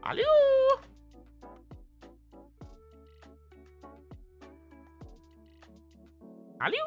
Hello. Hello.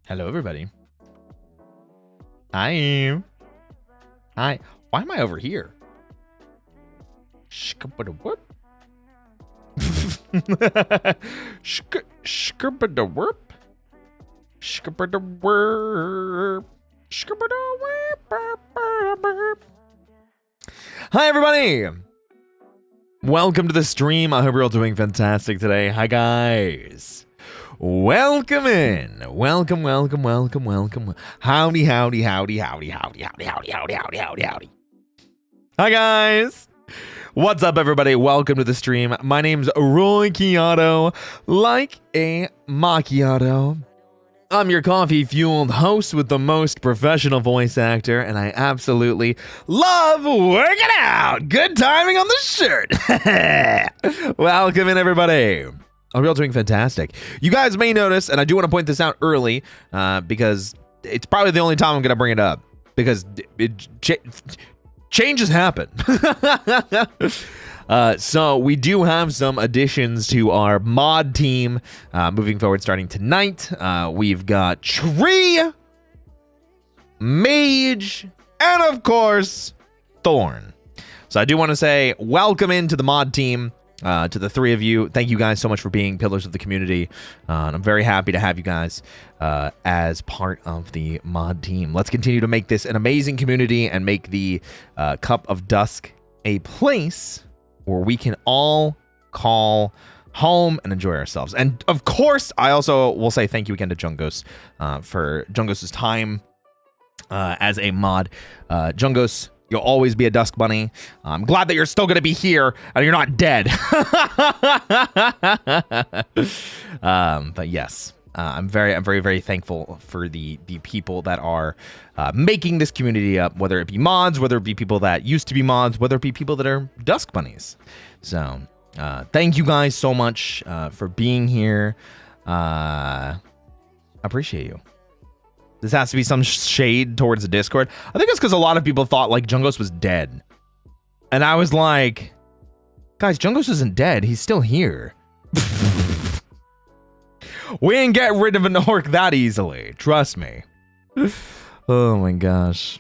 Hello, everybody. Hi. Hi. Why am I over here? Shkabada-whoop. Shkabada-whoop. Shkabada-whoop. Shkabada-whoop. Hi, everybody. Welcome to the stream. I hope you're all doing fantastic today. Hi, guys. Welcome in. Welcome. Howdy. Hi, guys. What's up, everybody? Welcome to the stream. My name's Roy Chiato, like a macchiato. I'm your coffee-fueled host with the most professional voice actor, and I absolutely love working out. Good timing on the shirt. Welcome in, everybody. Are we all doing fantastic? You guys may notice, and I do want to point this out early, because it's probably the only time I'm going to bring it up, because changes happen. So we do have some additions to our mod team moving forward starting tonight. We've got Tree, Mage, and of course, Thorn. So I do want to say welcome into the mod team. To the three of you, thank you guys so much for being pillars of the community. And I'm very happy to have you guys as part of the mod team. Let's continue to make this an amazing community and make the Cup of Dusk a place where we can all call home and enjoy ourselves. And of course, I also will say thank you again to Jungos for Jungos' time as a mod. Jungos, you'll always be a Dusk Bunny. I'm glad that you're still going to be here and you're not dead. But yes, I'm very thankful for the people that are making this community up, whether it be mods, whether it be people that used to be mods, whether it be people that are Dusk Bunnies. So thank you guys so much for being here. I appreciate you. This has to be some shade towards the Discord. I think it's because a lot of people thought like Jungos was dead. And I was like, guys, Jungos isn't dead. He's still here. We ain't get rid of an orc that easily. Trust me. Oh my gosh.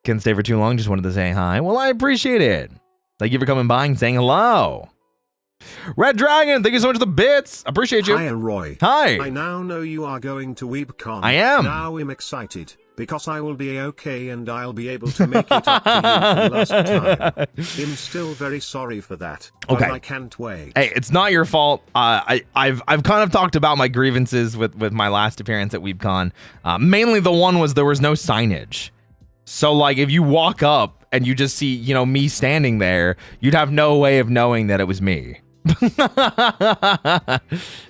Couldn't stay for too long. Just wanted to say hi. Well, I appreciate it. Thank you for coming by and saying hello. Red Dragon, thank you so much for the bits. Appreciate you. Hi, Roy. Hi. I now know you are going to WeebCon. I am. Now I'm excited, because I will be okay and I'll be able to make it up to you from last time. I'm still very sorry for that. But okay. I can't wait. Hey, it's not your fault. I've kind of talked about my grievances with my last appearance at WeebCon. Mainly the one was there was no signage. So like if you walk up and you just see, you know, me standing there, you'd have no way of knowing that it was me.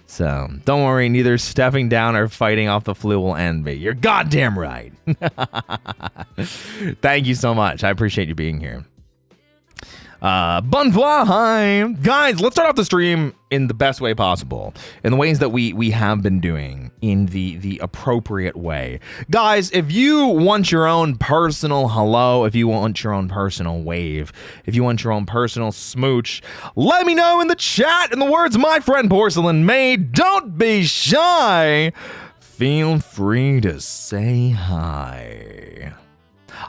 So don't worry, neither stepping down or fighting off the flu will end me. You're goddamn right. Thank you so much. I appreciate you being here. Bonsoir, hi. Guys, let's start off the stream in the best way possible. In the ways that we have been doing, in the appropriate way. Guys, if you want your own personal hello, if you want your own personal wave, if you want your own personal smooch, let me know in the chat. In the words of my friend Porcelain Maid, don't be shy. Feel free to say hi.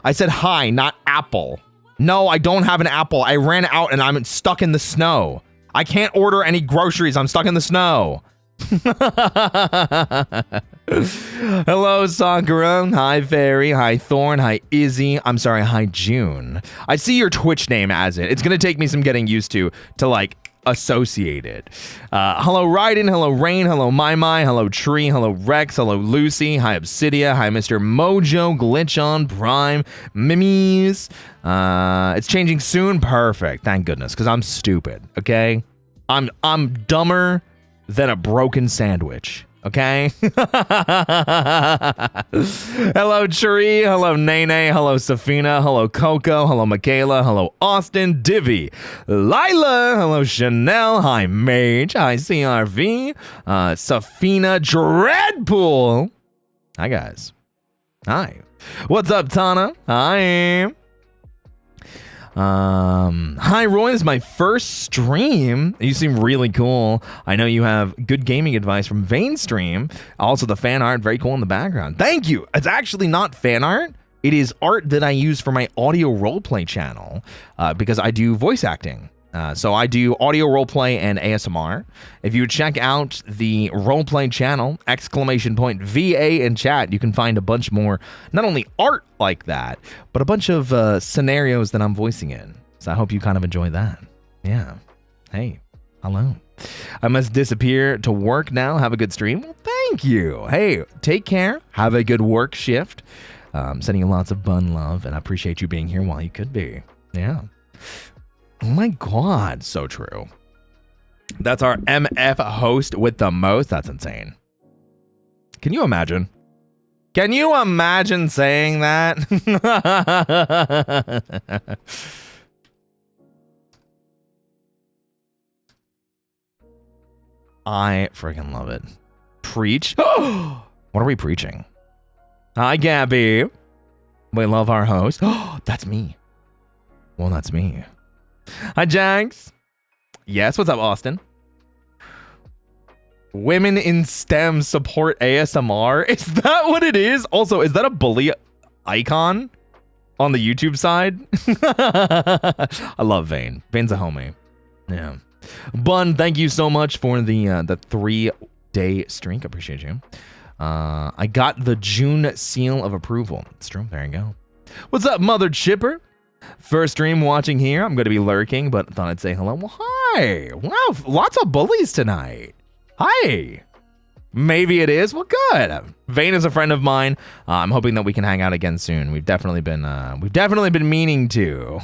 I said hi, not apple. No, I don't have an apple. I ran out and I'm stuck in the snow. I can't order any groceries. I'm stuck in the snow. Hello, Sakura. Hi, Fairy. Hi, Thorn. Hi, Izzy. I'm sorry. Hi, June. I see your Twitch name as it. It's going to take me some getting used to like associate it. Hello, Raiden. Hello, Rain. Hello, Mai. Hello, Tree. Hello, Rex. Hello, Lucy. Hi, Obsidia. Hi, Mr. Mojo. Glitch on Prime. Mimies. It's changing soon. Perfect. Thank goodness, because I'm stupid. Okay, I'm dumber than a broken sandwich. Okay. Hello, Tree. Hello, Nene. Hello, Safina. Hello, Coco. Hello, Michaela. Hello, Austin. Divvy. Lila. Hello, Chanel. Hi, Mage. Hi, CRV. Safina. Dreadpool. Hi, guys. Hi. What's up, Tana? Hi. Hi, Roy. This is my first stream. You seem really cool. I know you have good gaming advice from Vane Stream. Also, the fan art, very cool in the background. Thank you. It's actually not fan art. It is art that I use for my audio roleplay channel because I do voice acting. So I do audio roleplay and ASMR. If you check out the roleplay channel, !VA in chat, you can find a bunch more, not only art like that, but a bunch of scenarios that I'm voicing in. So I hope you kind of enjoy that. Yeah. Hey, hello. I must disappear to work now. Have a good stream. Well, thank you. Hey, take care. Have a good work shift. Sending you lots of bun love, and I appreciate you being here while you could be. Yeah. Oh my God, so true. That's our MF host with the most. That's insane. Can you imagine? Can you imagine saying that? I freaking love it. Preach. What are we preaching? Hi, Gabby. We love our host. That's me. Well, that's me. Hi, Jags. Yes, what's up, Austin? Women in STEM support ASMR. Is that what it is? Also, is that a bully icon on the YouTube side? I love Vane. Vane's a homie. Yeah. Bun, thank you so much for the 3-day streak. Appreciate you. I got the June seal of approval. It's true. There you go. What's up, Mother Chipper? First stream watching here. I'm going to be lurking, but thought I'd say hello. Well, hi. Wow, lots of bullies tonight. Hi. Maybe it is. Well, good. Vane is a friend of mine. I'm hoping that we can hang out again soon. We've definitely been meaning to.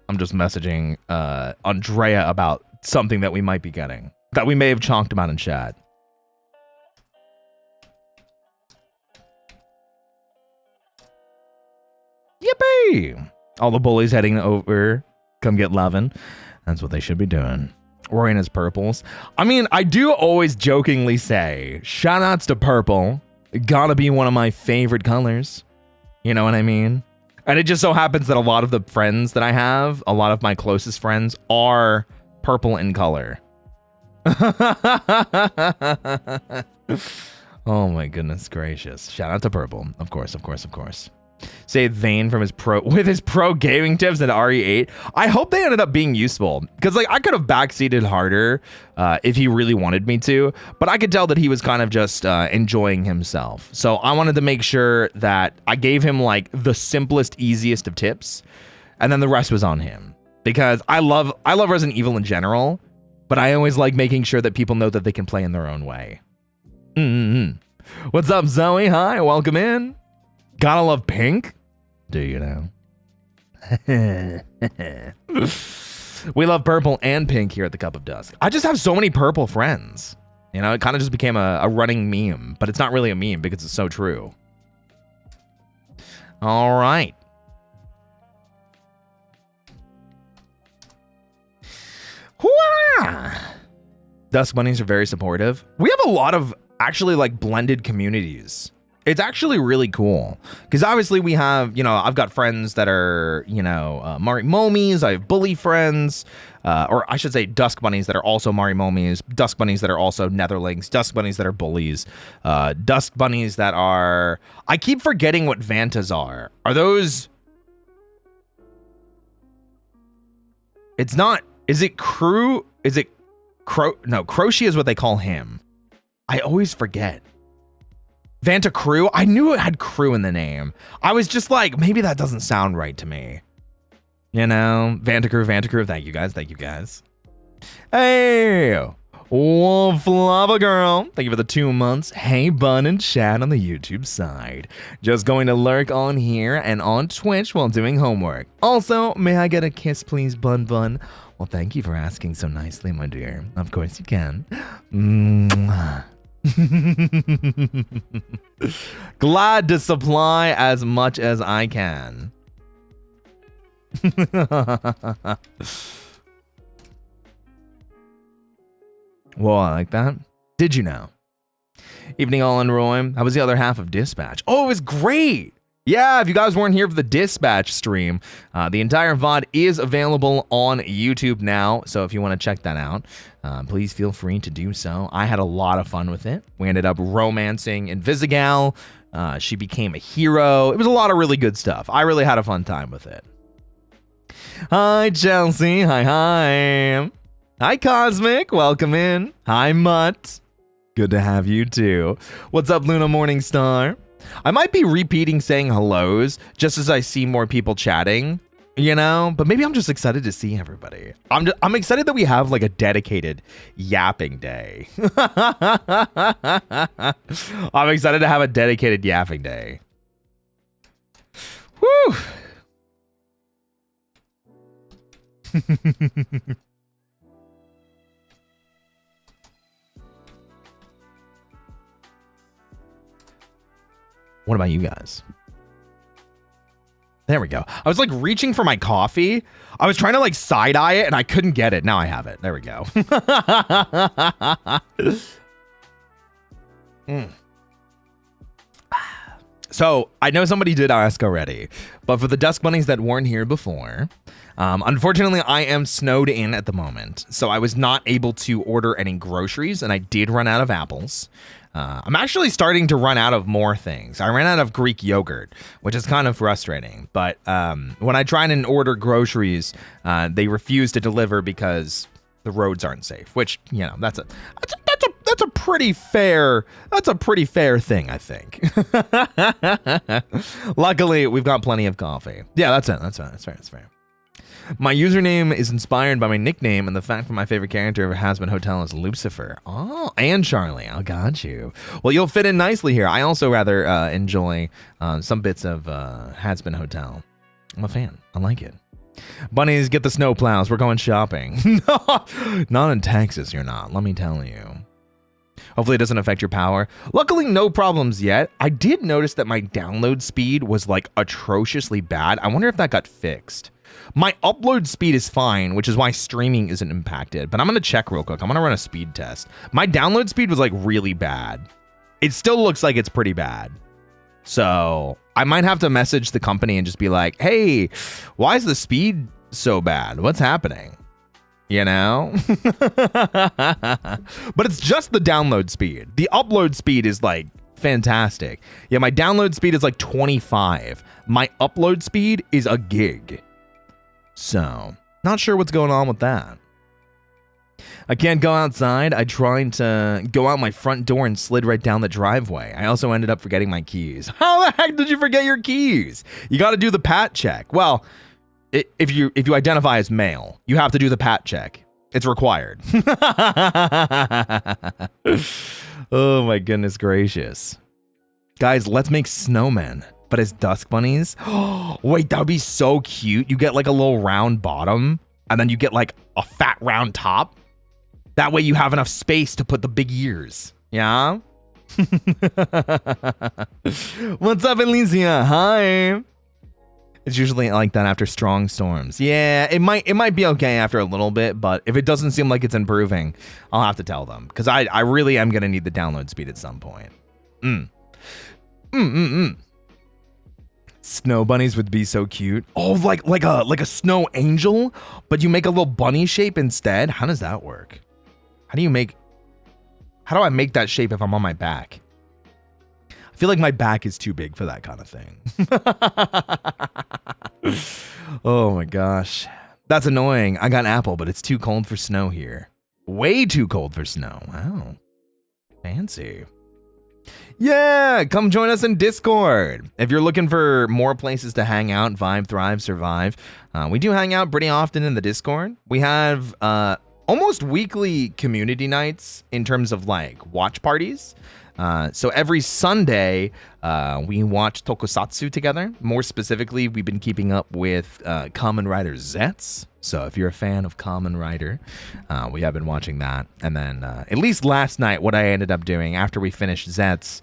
I'm just messaging Andrea about something that we might be getting, that we may have chonked about in chat. Yippee! All the bullies heading over. Come get lovin'. That's what they should be doing. Wearing his purples. I mean, I do always jokingly say, shout outs to purple. Gotta be one of my favorite colors. You know what I mean? And it just so happens that a lot of the friends that I have, a lot of my closest friends, are purple in color. Oh my goodness gracious. Shout out to purple. Of course, of course, of course. Saved Vane from his pro gaming tips at RE8. I hope they ended up being useful, because like I could have backseated harder if he really wanted me to, but I could tell that he was kind of just enjoying himself. So I wanted to make sure that I gave him like the simplest, easiest of tips, and then the rest was on him, because I love Resident Evil in general, but I always like making sure that people know that they can play in their own way. What's up, Zoe? Hi, welcome in. Gotta love pink. Do you know? We love purple and pink here at the Cup of Dusk. I just have so many purple friends. You know, it kind of just became a running meme, but it's not really a meme because it's so true. All right. Wah! Dusk bunnies are very supportive. We have a lot of actually like blended communities. It's actually really cool because obviously we have, I've got friends that are, Mari Momies. I have bully friends, or I should say dusk bunnies that are also Mari Momies, dusk bunnies that are also netherlings, dusk bunnies that are bullies, dusk bunnies that are, I keep forgetting what Vantas are. Are those, it's not, is it crew? Is it crow? No, Croci is what they call him. I always forget. Vanta Crew? I knew it had crew in the name. I was just like, maybe that doesn't sound right to me. Vanta Crew. Thank you guys. Hey, Flava Girl. Thank you for the 2 months. Hey, Bun and Chat on the YouTube side. Just going to lurk on here and on Twitch while doing homework. Also, may I get a kiss, please, Bun? Well, thank you for asking so nicely, my dear. Of course you can. Mwah. Glad to supply as much as I can. Well, I like that. Did you know? Evening all in Roy. How was the other half of Dispatch? Oh, it was great. Yeah, if you guys weren't here for the Dispatch stream, the entire VOD is available on YouTube now. So if you want to check that out, please feel free to do so. I had a lot of fun with it. We ended up romancing Invisigal. She became a hero. It was a lot of really good stuff. I really had a fun time with it. Hi, Chelsea. Hi. Hi, Cosmic. Welcome in. Hi, Mutt. Good to have you too. What's up, Luna Morningstar? I might be repeating saying hellos just as I see more people chatting, but maybe I'm just excited to see everybody. I'm excited that we have like a dedicated yapping day. I'm excited to have a dedicated yapping day. Woo! What about you guys? There we go. I was like reaching for my coffee. I was trying to like side eye it and I couldn't get it. Now I have it. There we go. So I know somebody did ask already, but for the dusk bunnies that weren't here before, unfortunately I am snowed in at the moment. So I was not able to order any groceries and I did run out of apples. I'm actually starting to run out of more things. I ran out of Greek yogurt, which is kind of frustrating. But when I try and order groceries, they refuse to deliver because the roads aren't safe. Which, that's a pretty fair thing, I think. Luckily, we've got plenty of coffee. Yeah, that's it. That's fair. My username is inspired by my nickname and the fact that my favorite character of Has Been Hotel is Lucifer. Oh, and Charlie. I got you. Well, you'll fit in nicely here. I also rather enjoy some bits of Has Been Hotel. I'm a fan. I like it. Bunnies, get the snow plows. We're going shopping. Not in Texas, you're not. Let me tell you. Hopefully it doesn't affect your power. Luckily, no problems yet. I did notice that my download speed was like atrociously bad. I wonder if that got fixed. My upload speed is fine, which is why streaming isn't impacted. But I'm going to check real quick. I'm going to run a speed test. My download speed was like really bad. It still looks like it's pretty bad. So I might have to message the company and just be like, hey, why is the speed so bad? What's happening? But it's just the download speed. The upload speed is like fantastic. Yeah, my download speed is like 25. My upload speed is a gig. So, not sure what's going on with that. I can't go outside. I tried to go out my front door and slid right down the driveway. I also ended up forgetting my keys. How the heck did you forget your keys? You got to do the pat check. Well, if you identify as male, you have to do the pat check. It's required. Oh my goodness gracious. Guys, let's make snowmen. But as dusk bunnies, wait, that would be so cute. You get like a little round bottom, and then you get like a fat round top. That way you have enough space to put the big ears. Yeah? What's up, Elysia? Hi. It's usually like that after strong storms. Yeah, it might be okay after a little bit, but if it doesn't seem like it's improving, I'll have to tell them. Because I really am going to need the download speed at some point. Snow bunnies would be so cute. Oh, like a snow angel, but you make a little bunny shape instead? How does that work? How do I make that shape if I'm on my back? I feel like my back is too big for that kind of thing. Oh my gosh. That's annoying. I got apple, but it's too cold for snow here. Way too cold for snow. Wow. Fancy. Yeah, come join us in Discord. If you're looking for more places to hang out, vibe, thrive, survive, we do hang out pretty often in the Discord. We have almost weekly community nights in terms of like watch parties. So every Sunday, we watch tokusatsu together. More specifically, we've been keeping up with Kamen Rider Zets. So if you're a fan of Kamen Rider, we have been watching that. And then at least last night, what I ended up doing after we finished Zets,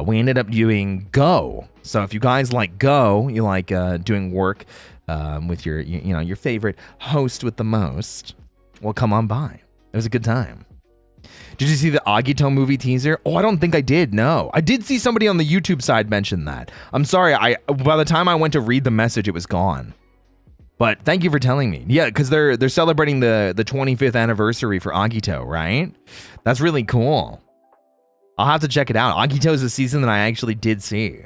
we ended up doing Go. So if you guys like Go, you like doing work with your favorite host with the most, well, come on by. It was a good time. Did you see the Agito movie teaser? Oh, I don't think I did. No, I did see somebody on the YouTube side mention that. I'm sorry. By the time I went to read the message, it was gone. But thank you for telling me. Yeah, because they're celebrating the 25th anniversary for Agito, right? That's really cool. I'll have to check it out. Agito is a season that I actually did see.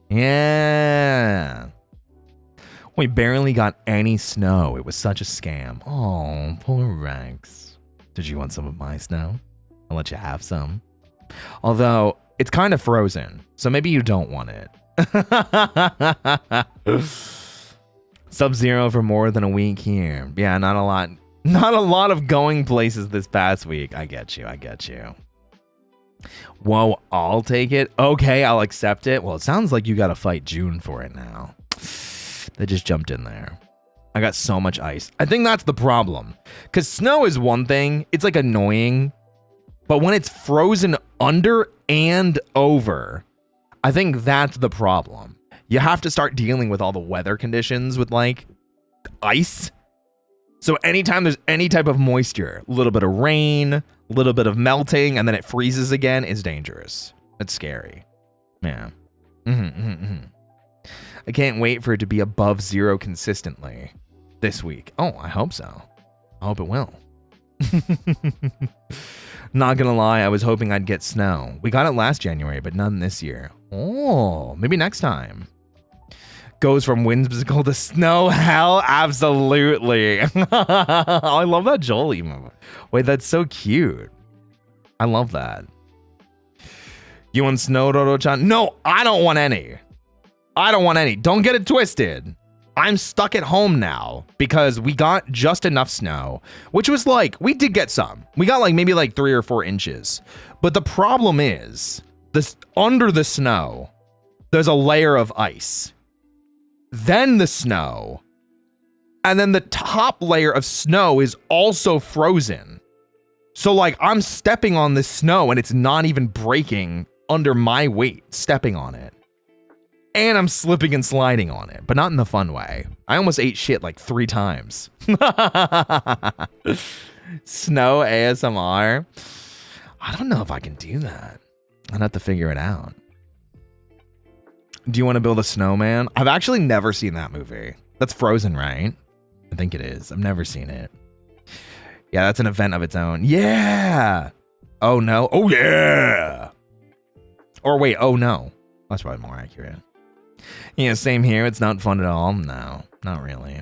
Yeah. We barely got any snow. It was such a scam. Oh, poor Rex. Did you want some of my snow? I'll let you have some. Although, it's kind of frozen, so maybe you don't want it. Sub-zero for more than a week here. Yeah, not a lot. Not a lot of going places this past week. I get you. Whoa, I'll take it. Okay, I'll accept it. Well, it sounds like you got to fight June for it now. They just jumped in there. I got so much ice. I think that's the problem. Because snow is one thing. It's like annoying. But when it's frozen under and over, I think that's the problem. You have to start dealing with all the weather conditions with like ice. So anytime there's any type of moisture, a little bit of rain, a little bit of melting, and then it freezes again is dangerous. It's scary. Yeah. I can't wait for it to be above zero consistently this week. Oh, I hope so. I hope it will. Not gonna lie, I was hoping I'd get snow. We got it last January, but none this year. Oh, maybe next time. Goes from whimsical to snow hell? Absolutely. I love that Joel emo. Wait, that's so cute. I love that. You want snow, Roro-chan? No, I don't want any. Don't get it twisted. I'm stuck at home now because we got just enough snow, which was like, we did get some. We got like maybe like 3 or 4 inches. But the problem is, this under the snow, there's a layer of ice. Then the snow. And then the top layer of snow is also frozen. So like I'm stepping on this snow and it's not even breaking under my weight, stepping on it. And I'm slipping and sliding on it, but not in the fun way. I almost ate shit like 3 times. Snow ASMR. I don't know if I can do that. I'd have to figure it out. Do you want to build a snowman? I've actually never seen that movie. That's Frozen, right? I think it is. I've never seen it. Yeah, that's an event of its own. Yeah. Oh, no. Oh, yeah. Or wait, oh, no. That's probably more accurate. Yeah, same here. It's not fun at all. No, not really.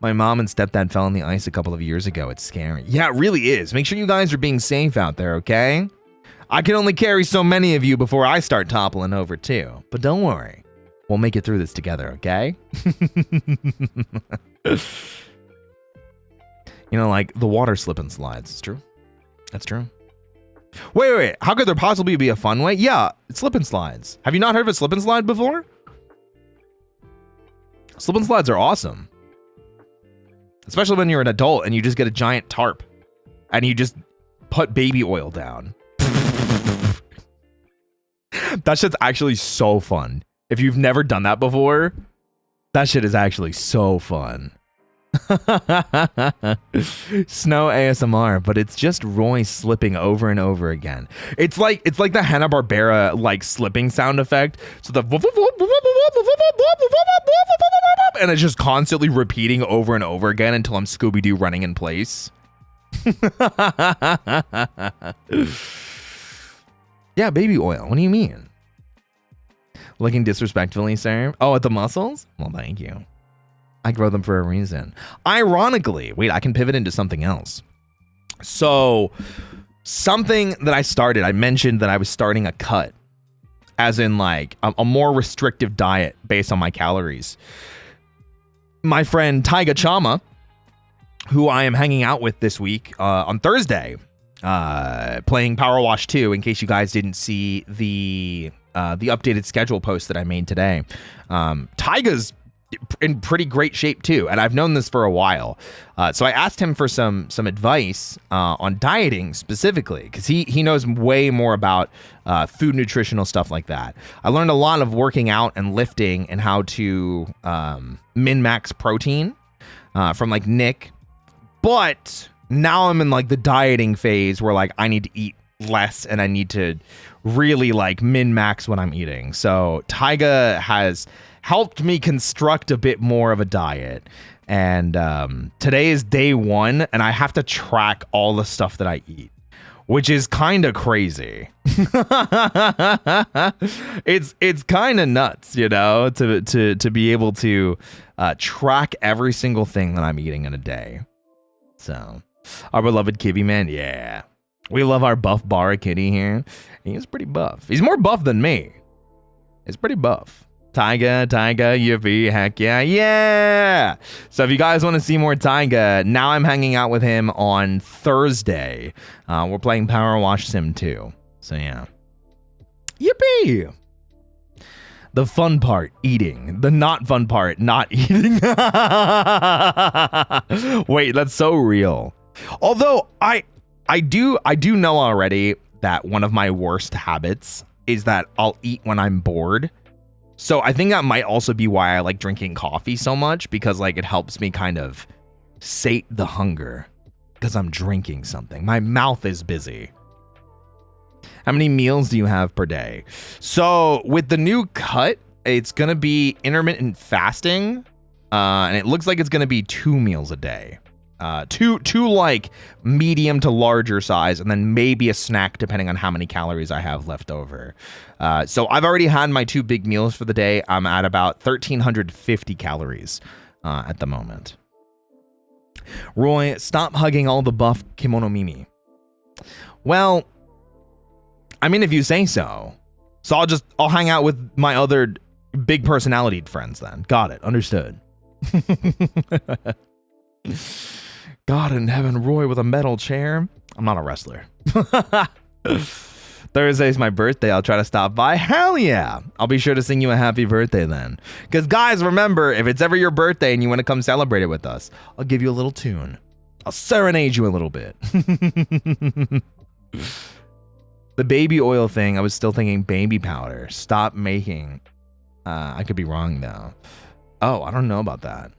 My mom and stepdad fell in the ice a couple of years ago. It's scary. Yeah, it really is. Make sure you guys are being safe out there, okay? I can only carry so many of you before I start toppling over too. But don't worry. We'll make it through this together, okay? You know, like the water slip and slides. It's true. That's true. Wait. How could there possibly be a fun way? Yeah, it's slip and slides. Have you not heard of a slip and slide before? Slip and slides are awesome. Especially when you're an adult and you just get a giant tarp and you just put baby oil down. That shit's actually so fun. If you've never done that before, that shit is actually so fun. Snow ASMR, but it's just Roy slipping over and over again. It's like the Hanna-Barbera like slipping sound effect. So the and it's just constantly repeating over and over again until I'm Scooby-Doo running in place. Yeah, baby oil. What do you mean? Looking disrespectfully, sir? Oh, at the muscles? Well, thank you. I grow them for a reason. Ironically, wait, I can pivot into something else. So, something that I started, I mentioned that I was starting a cut, as in like a more restrictive diet based on my calories. My friend Taiga Chama, who I am hanging out with this week on Thursday, playing Power Wash 2, in case you guys didn't see the updated schedule post that I made today. Taiga's in pretty great shape too, and I've known this for a while. So I asked him for some advice on dieting specifically, because he knows way more about food nutritional stuff like that. I learned a lot of working out and lifting and how to min-max protein from like Nick, but now I'm in like the dieting phase where like I need to eat less and I need to really like min-max what I'm eating. So Taiga has helped me construct a bit more of a diet. And today is day 1, and I have to track all the stuff that I eat, which is kind of crazy. It's kind of nuts, you know, to be able to track every single thing that I'm eating in a day. So, our beloved Kibby man, yeah. We love our buff Bara kitty here. He's pretty buff. He's more buff than me. He's pretty buff. Taiga, yippee, heck yeah, yeah! So if you guys want to see more Taiga, now I'm hanging out with him on Thursday. We're playing Power Wash Sim 2. So yeah. Yippee! The fun part, eating. The not fun part, not eating. Wait, that's so real. Although I do know already that one of my worst habits is that I'll eat when I'm bored. So I think that might also be why I like drinking coffee so much, because like it helps me kind of sate the hunger because I'm drinking something. My mouth is busy. How many meals do you have per day? So with the new cut, it's going to be intermittent fasting. And it looks like it's going to be 2 meals a day. Two like medium to larger size, and then maybe a snack depending on how many calories I have left over. So I've already had my 2 big meals for the day. I'm at about 1,350 calories at the moment. Roy, stop hugging all the buff kimono Mimi. Well, I mean, if you say so. So I'll hang out with my other big personality friends then. Got it. Understood. God in heaven, Roy with a metal chair. I'm not a wrestler. Thursday's my birthday. I'll try to stop by. Hell yeah. I'll be sure to sing you a happy birthday then. Because guys, remember, if it's ever your birthday and you want to come celebrate it with us, I'll give you a little tune. I'll serenade you a little bit. The baby oil thing, I was still thinking baby powder. Stop making. I could be wrong though. Oh, I don't know about that.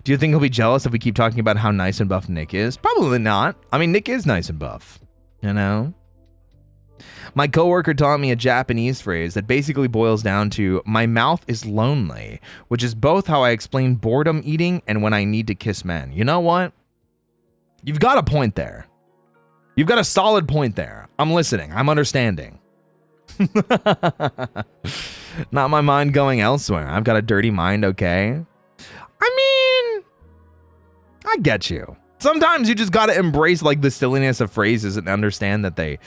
Do you think he'll be jealous if we keep talking about how nice and buff Nick is? Probably not. I mean, Nick is nice and buff, you know? My coworker taught me a Japanese phrase that basically boils down to, my mouth is lonely, which is both how I explain boredom eating and when I need to kiss men. You know what? You've got a point there. You've got a solid point there. I'm listening. I'm understanding. Not my mind going elsewhere. I've got a dirty mind, okay? I mean, I get you. Sometimes you just got to embrace like the silliness of phrases and understand that they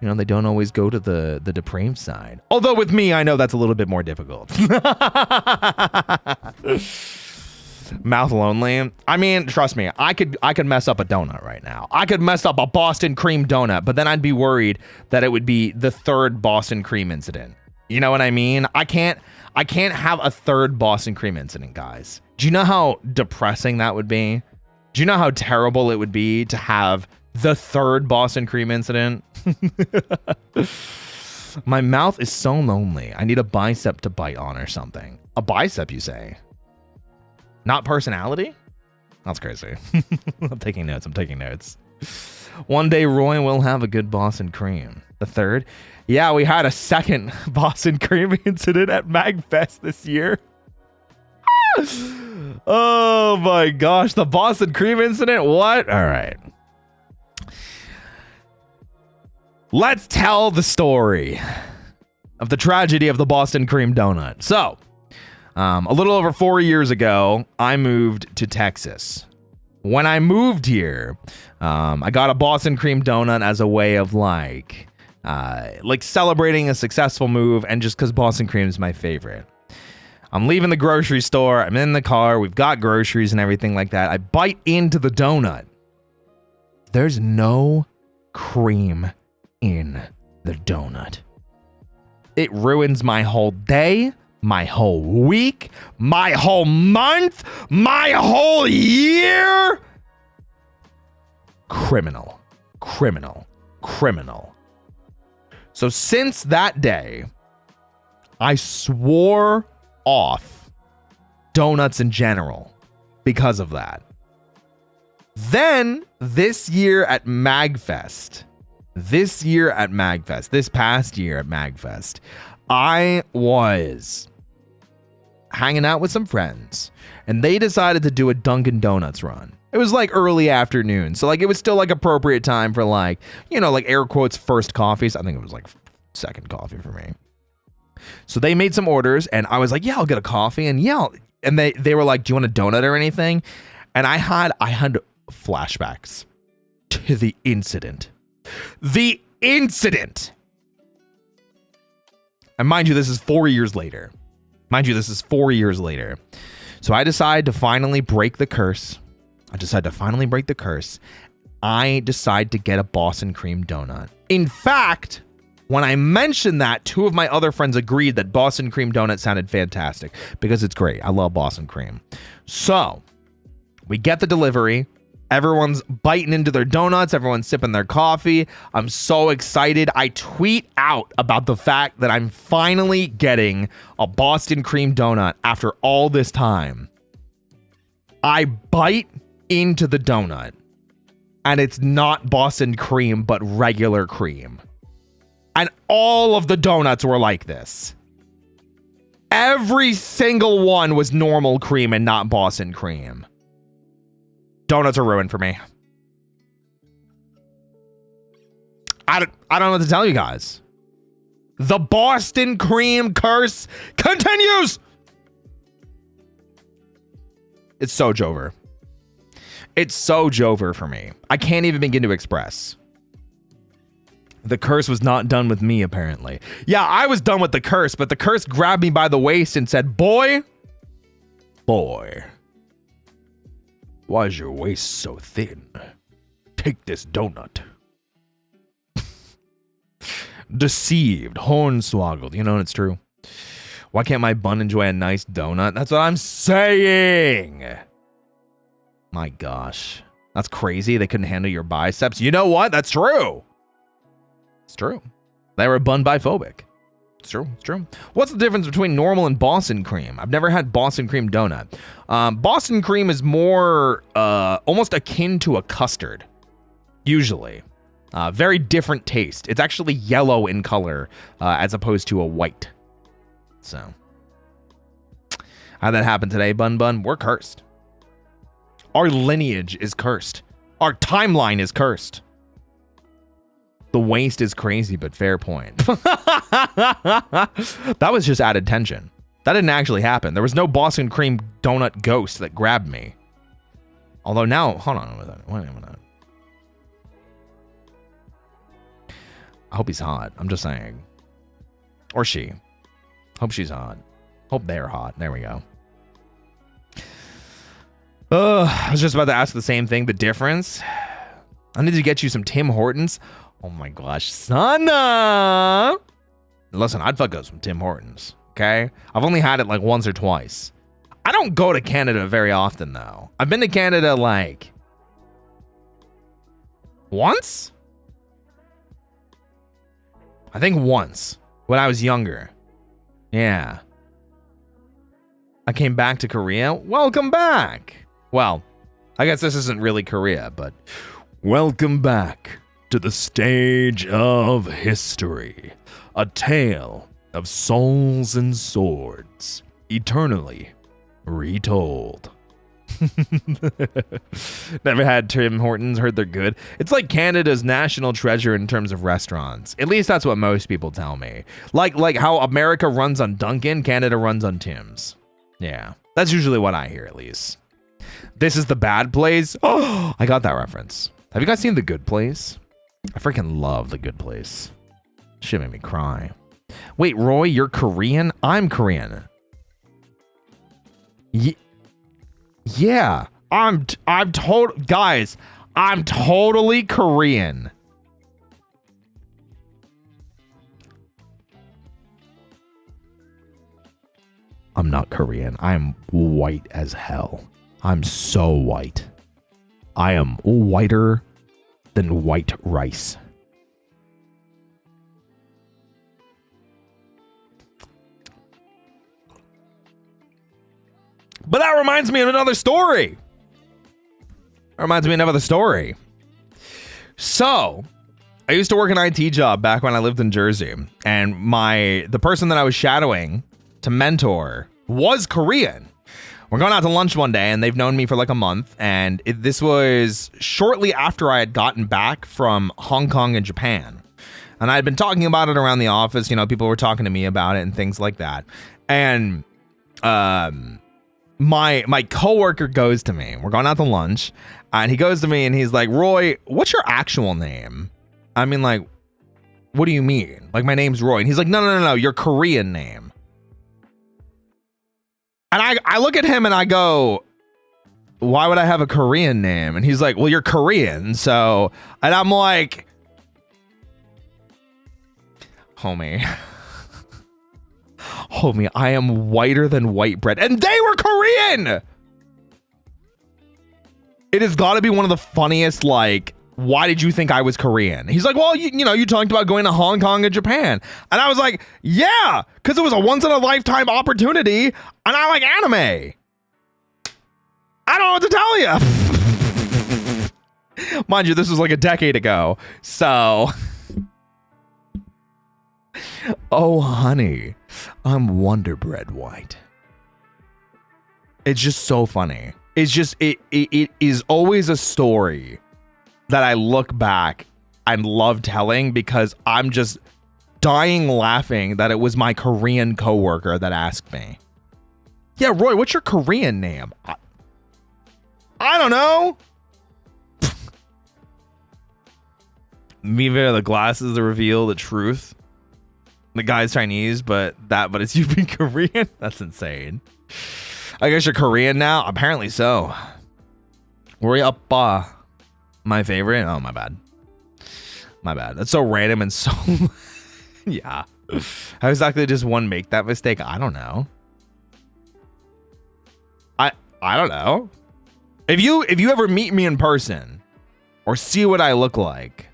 don't always go to the depraved side. Although with me, I know that's a little bit more difficult. Mouth lonely. I mean, trust me, I could mess up a donut right now. I could mess up a Boston cream donut, but then I'd be worried that it would be the 3rd Boston cream incident. You know what I mean? I can't have a 3rd Boston cream incident, guys. Do you know how depressing that would be? Do you know how terrible it would be to have The third Boston cream incident. My mouth is so lonely. I need a bicep to bite on or something. A bicep, you say? Not personality? That's crazy. I'm taking notes. One day Roy will have a good Boston cream. The third? Yeah, we had a second Boston cream incident at MagFest this year. Oh my gosh, the Boston cream incident? What? All right. Let's tell the story of the tragedy of the Boston cream donut. So, a little over 4 years ago, I moved to Texas. When I moved here, I got a Boston cream donut as a way of like celebrating a successful move, and just because Boston cream is my favorite. I'm leaving the grocery store. I'm in the car. We've got groceries and everything like that. I bite into the donut. There's no cream in the donut. It ruins my whole day, my whole week, my whole month, my whole year. Criminal. So since that day, I swore off donuts in general because of that. Then this year at MagFest, this past year at MagFest, I was hanging out with some friends and they decided to do a Dunkin' Donuts run. It was like early afternoon. So like it was still like appropriate time for like, you know, like air quotes first coffees. I think it was like second coffee for me. So they made some orders and I was like, yeah, I'll get a coffee. And yeah, and they were like, do you want a donut or anything? And I had flashbacks to the incident. The incident. And mind you, this is 4 years later. So I decide to finally break the curse. I decide to get a Boston cream donut. In fact, when I mentioned that, two of my other friends agreed that Boston cream donut sounded fantastic because it's great. I love Boston cream. So we get the delivery. Everyone's biting into their donuts. Everyone's sipping their coffee. I'm so excited. I tweet out about the fact that I'm finally getting a Boston cream donut after all this time. I bite into the donut and it's not Boston cream, but regular cream. And all of the donuts were like this. Every single one was normal cream and not Boston cream. Donuts are ruined for me. I don't know what to tell you guys. The Boston cream curse continues. It's so Jover. It's so Jover for me. I can't even begin to express. The curse was not done with me, apparently. Yeah, I was done with the curse, but the curse grabbed me by the waist and said, boy, why is your waist so thin? Take this donut. Deceived, hornswoggled. You know, it's true. Why can't my bun enjoy a nice donut? That's what I'm saying. My gosh. That's crazy. They couldn't handle your biceps. You know what? That's true. It's true. They were bun biphobic. It's true. What's the difference between normal and Boston cream? I've never had Boston cream donut. Boston cream is more almost akin to a custard, usually. Very different taste. It's actually yellow in color as opposed to a white. So, how'd that happen today, Bun? We're cursed. Our lineage is cursed. Our timeline is cursed. The waist is crazy, but fair point. That was just added tension. That didn't actually happen. There was no Boston cream donut ghost that grabbed me. Although now, hold on a minute. Wait a minute. I hope he's hot. I'm just saying. Or she. Hope she's hot. Hope they're hot. There we go. I was just about to ask the same thing. The difference? I need to get you some Tim Hortons. Oh my gosh, son. Listen, I'd fuck up some Tim Hortons, okay? I've only had it like once or twice. I don't go to Canada very often, though. I've been to Canada like Once? I think once when I was younger. Yeah. I came back to Korea. Welcome back. Well, I guess this isn't really Korea, but welcome back to the stage of history. A tale of souls and swords, eternally retold. Never had Tim Hortons, heard they're good. It's like Canada's national treasure in terms of restaurants. At least that's what most people tell me. Like how America runs on Dunkin', Canada runs on Tim's. Yeah, that's usually what I hear, at least. This is the bad place. Oh, I got that reference. Have you guys seen The Good Place? I freaking love The Good Place. Shit made me cry. Wait, Roy, you're Korean? I'm Korean. Yeah, I'm guys, I'm totally Korean. I'm not Korean. I'm white as hell. I'm so white. I am whiter than white rice. But that reminds me of another story. So, I used to work an IT job back when I lived in Jersey, and the person that I was shadowing to mentor was Korean. We're going out to lunch one day, and they've known me for like a month, and this was shortly after I had gotten back from Hong Kong and Japan. And I had been talking about it around the office, people were talking to me about it and things like that. And my coworker goes to me. We're going out to lunch, and he goes to me and he's like, "Roy, what's your actual name?" I mean, like, what do you mean? Like, my name's Roy. And he's like, no, your Korean name. And I look at him and I go, why would I have a Korean name? And he's like, well, you're Korean, so. And I'm like, homie, I am whiter than white bread. And they were Korean! It has got to be one of the funniest, like, why did you think I was Korean? He's like, well, you talked about going to Hong Kong and Japan. And I was like, yeah, because it was a once-in-a-lifetime opportunity, and I like anime. I don't know what to tell you. Mind you, this was like a decade ago. So, oh, honey, I'm Wonder Bread white. It's just so funny. It's just, it is always a story that I look back and love telling because I'm just dying laughing that it was my Korean coworker that asked me. Yeah, Roy, what's your Korean name? I don't know. Maybe the glasses to reveal the truth. The guy's Chinese, but it's you being Korean? That's insane. I guess you're Korean now? Apparently so. Roy Appa. My favorite? Oh, my bad. That's so random and so... yeah. How exactly does one make that mistake? I don't know. I don't know. If you ever meet me in person or see what I look like,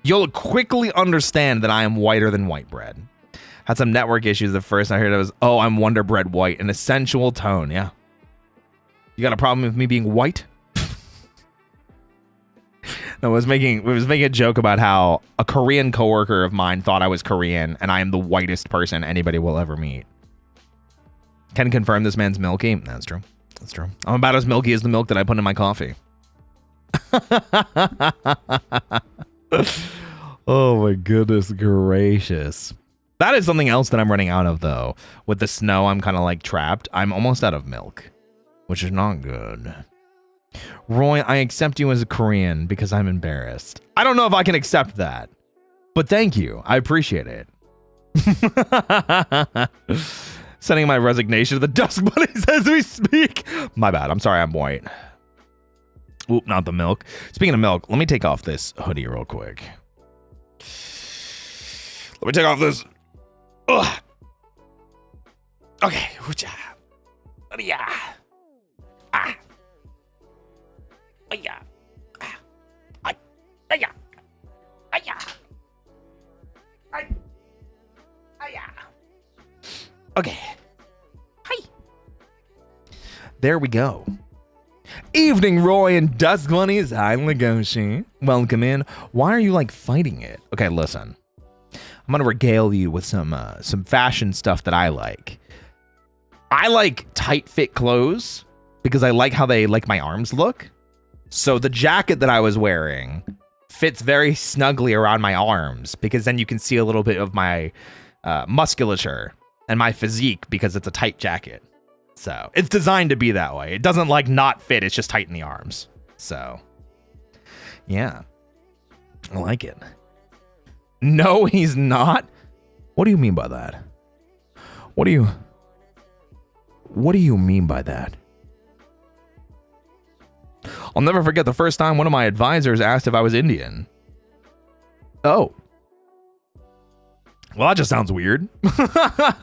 you'll quickly understand that I am whiter than white bread. Had some network issues at first. I heard it was, oh, I'm Wonder Bread white, an essential tone. Yeah. You got a problem with me being white? No, it was making a joke about how a Korean coworker of mine thought I was Korean, and I am the whitest person anybody will ever meet. Can confirm this man's milky. That's true. I'm about as milky as the milk that I put in my coffee. Oh my goodness gracious. That is something else that I'm running out of, though. With the snow, I'm kind of like trapped. I'm almost out of milk, which is not good. Roy, I accept you as a Korean because I'm embarrassed. I don't know if I can accept that, but thank you. I appreciate it. Sending my resignation to the Dusk Buddies as we speak. My bad. I'm sorry I'm white. Oop, not the milk. Speaking of milk, let me take off this hoodie real quick. Let me take off this. Ugh. Okay. Yeah. Ah. Yeah. There we go. Evening, Roy and Dusk Bunnies. Hi, Legoshi. Welcome in. Why are you like fighting it? Okay, listen. I'm gonna regale you with some fashion stuff that I like. I like tight fit clothes because I like how they like my arms look. So the jacket that I was wearing fits very snugly around my arms because then you can see a little bit of my musculature and my physique because it's a tight jacket. So it's designed to be that way. It doesn't like not fit. It's just tight in the arms. So yeah, I like it. No, he's not. What do you mean by that? What do you mean by that? I'll never forget the first time one of my advisors asked if I was Indian. Oh. Well, that just sounds weird.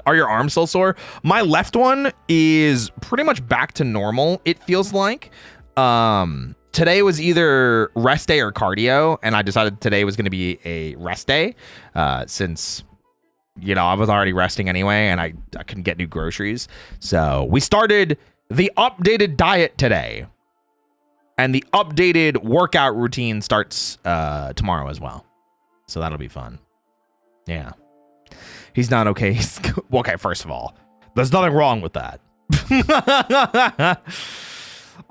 Are your arms still sore? My left one is pretty much back to normal, it feels like. Today was either rest day or cardio, and I decided today was going to be a rest day since, you know, I was already resting anyway, and I couldn't get new groceries. So we started the updated diet today, and the updated workout routine starts tomorrow as well. So that'll be fun. Yeah. He's not okay. Okay, first of all, there's nothing wrong with that.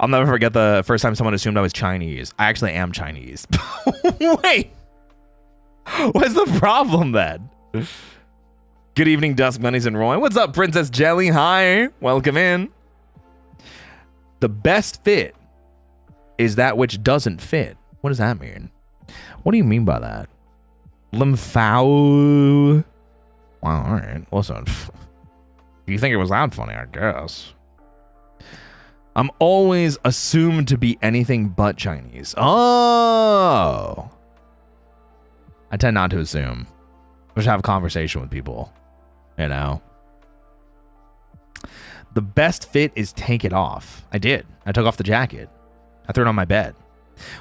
I'll never forget the first time someone assumed I was Chinese. I actually am Chinese. Wait. What's the problem then? Good evening, Dusk Bunnies and Roy. What's up, Princess Jelly? Hi. Welcome in. The best fit is that which doesn't fit. What does that mean? What do you mean by that? Lymphao. Wow, all right. Listen, if you think it was that funny, I guess. I'm always assumed to be anything but Chinese. Oh. I tend not to assume. I just have a conversation with people, you know. The best fit is take it off. I did. I took off the jacket. I threw it on my bed.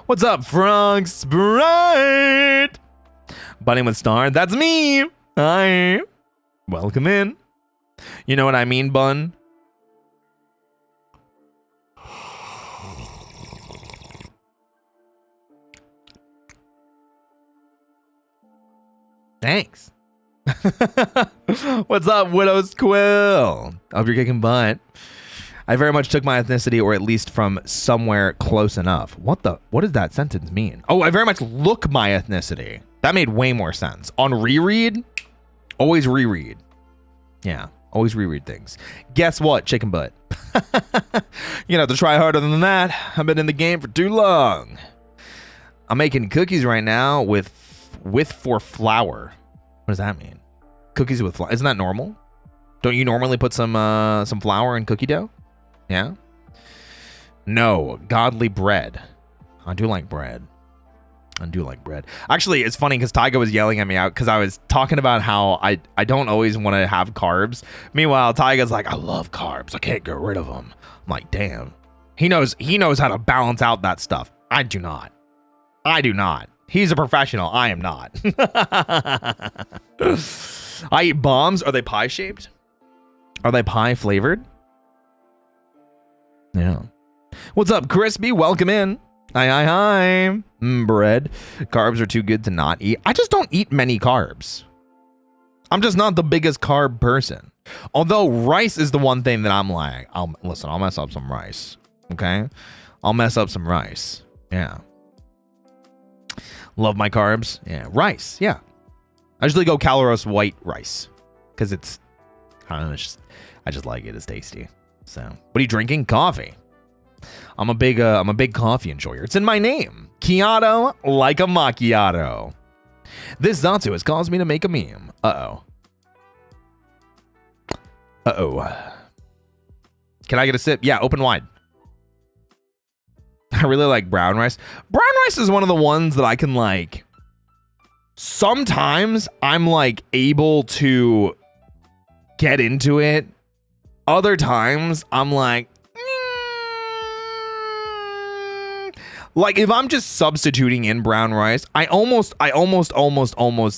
What's up, Frog Sprite? Bunny with Star. That's me. Hi. Welcome in. You know what I mean, Bun? Thanks. What's up, Widow's Quill? I hope you're kicking butt. I very much took my ethnicity, or at least from somewhere close enough. What does that sentence mean? Oh, I very much look my ethnicity. That made way more sense. On reread, always reread. Yeah, always reread things. Guess what, chicken butt? You have to try harder than that. I've been in the game for too long. I'm making cookies right now with for flour. What does that mean? Cookies with flour. Isn't that normal? Don't you normally put some flour in cookie dough? Yeah? No, godly bread. I do like bread. I do like bread. Actually, it's funny because Tyga was yelling at me out because I was talking about how I don't always want to have carbs. Meanwhile, Tyga's like, I love carbs. I can't get rid of them. I'm like, damn. He knows how to balance out that stuff. I do not. He's a professional. I am not. I eat bombs. Are they pie shaped? Are they pie flavored? Yeah. What's up, Crispy? Welcome in. Hi. Bread. Carbs are too good to not eat. I just don't eat many carbs. I'm just not the biggest carb person. Although rice is the one thing that I'm like, I'll mess up some rice. Okay? I'll mess up some rice. Yeah. Love my carbs. Yeah. Rice. Yeah. I usually go Caloros white rice. Because it's, I don't know, I just like it. It's tasty. So, what are you drinking? Coffee. I'm a big coffee enjoyer. It's in my name. Chiato like a macchiato. This Zatsu has caused me to make a meme. Uh-oh. Can I get a sip? Yeah, open wide. I really like brown rice. Brown rice is one of the ones that I can like. Sometimes I'm like able to get into it. Other times I'm like if I'm just substituting in brown rice, I almost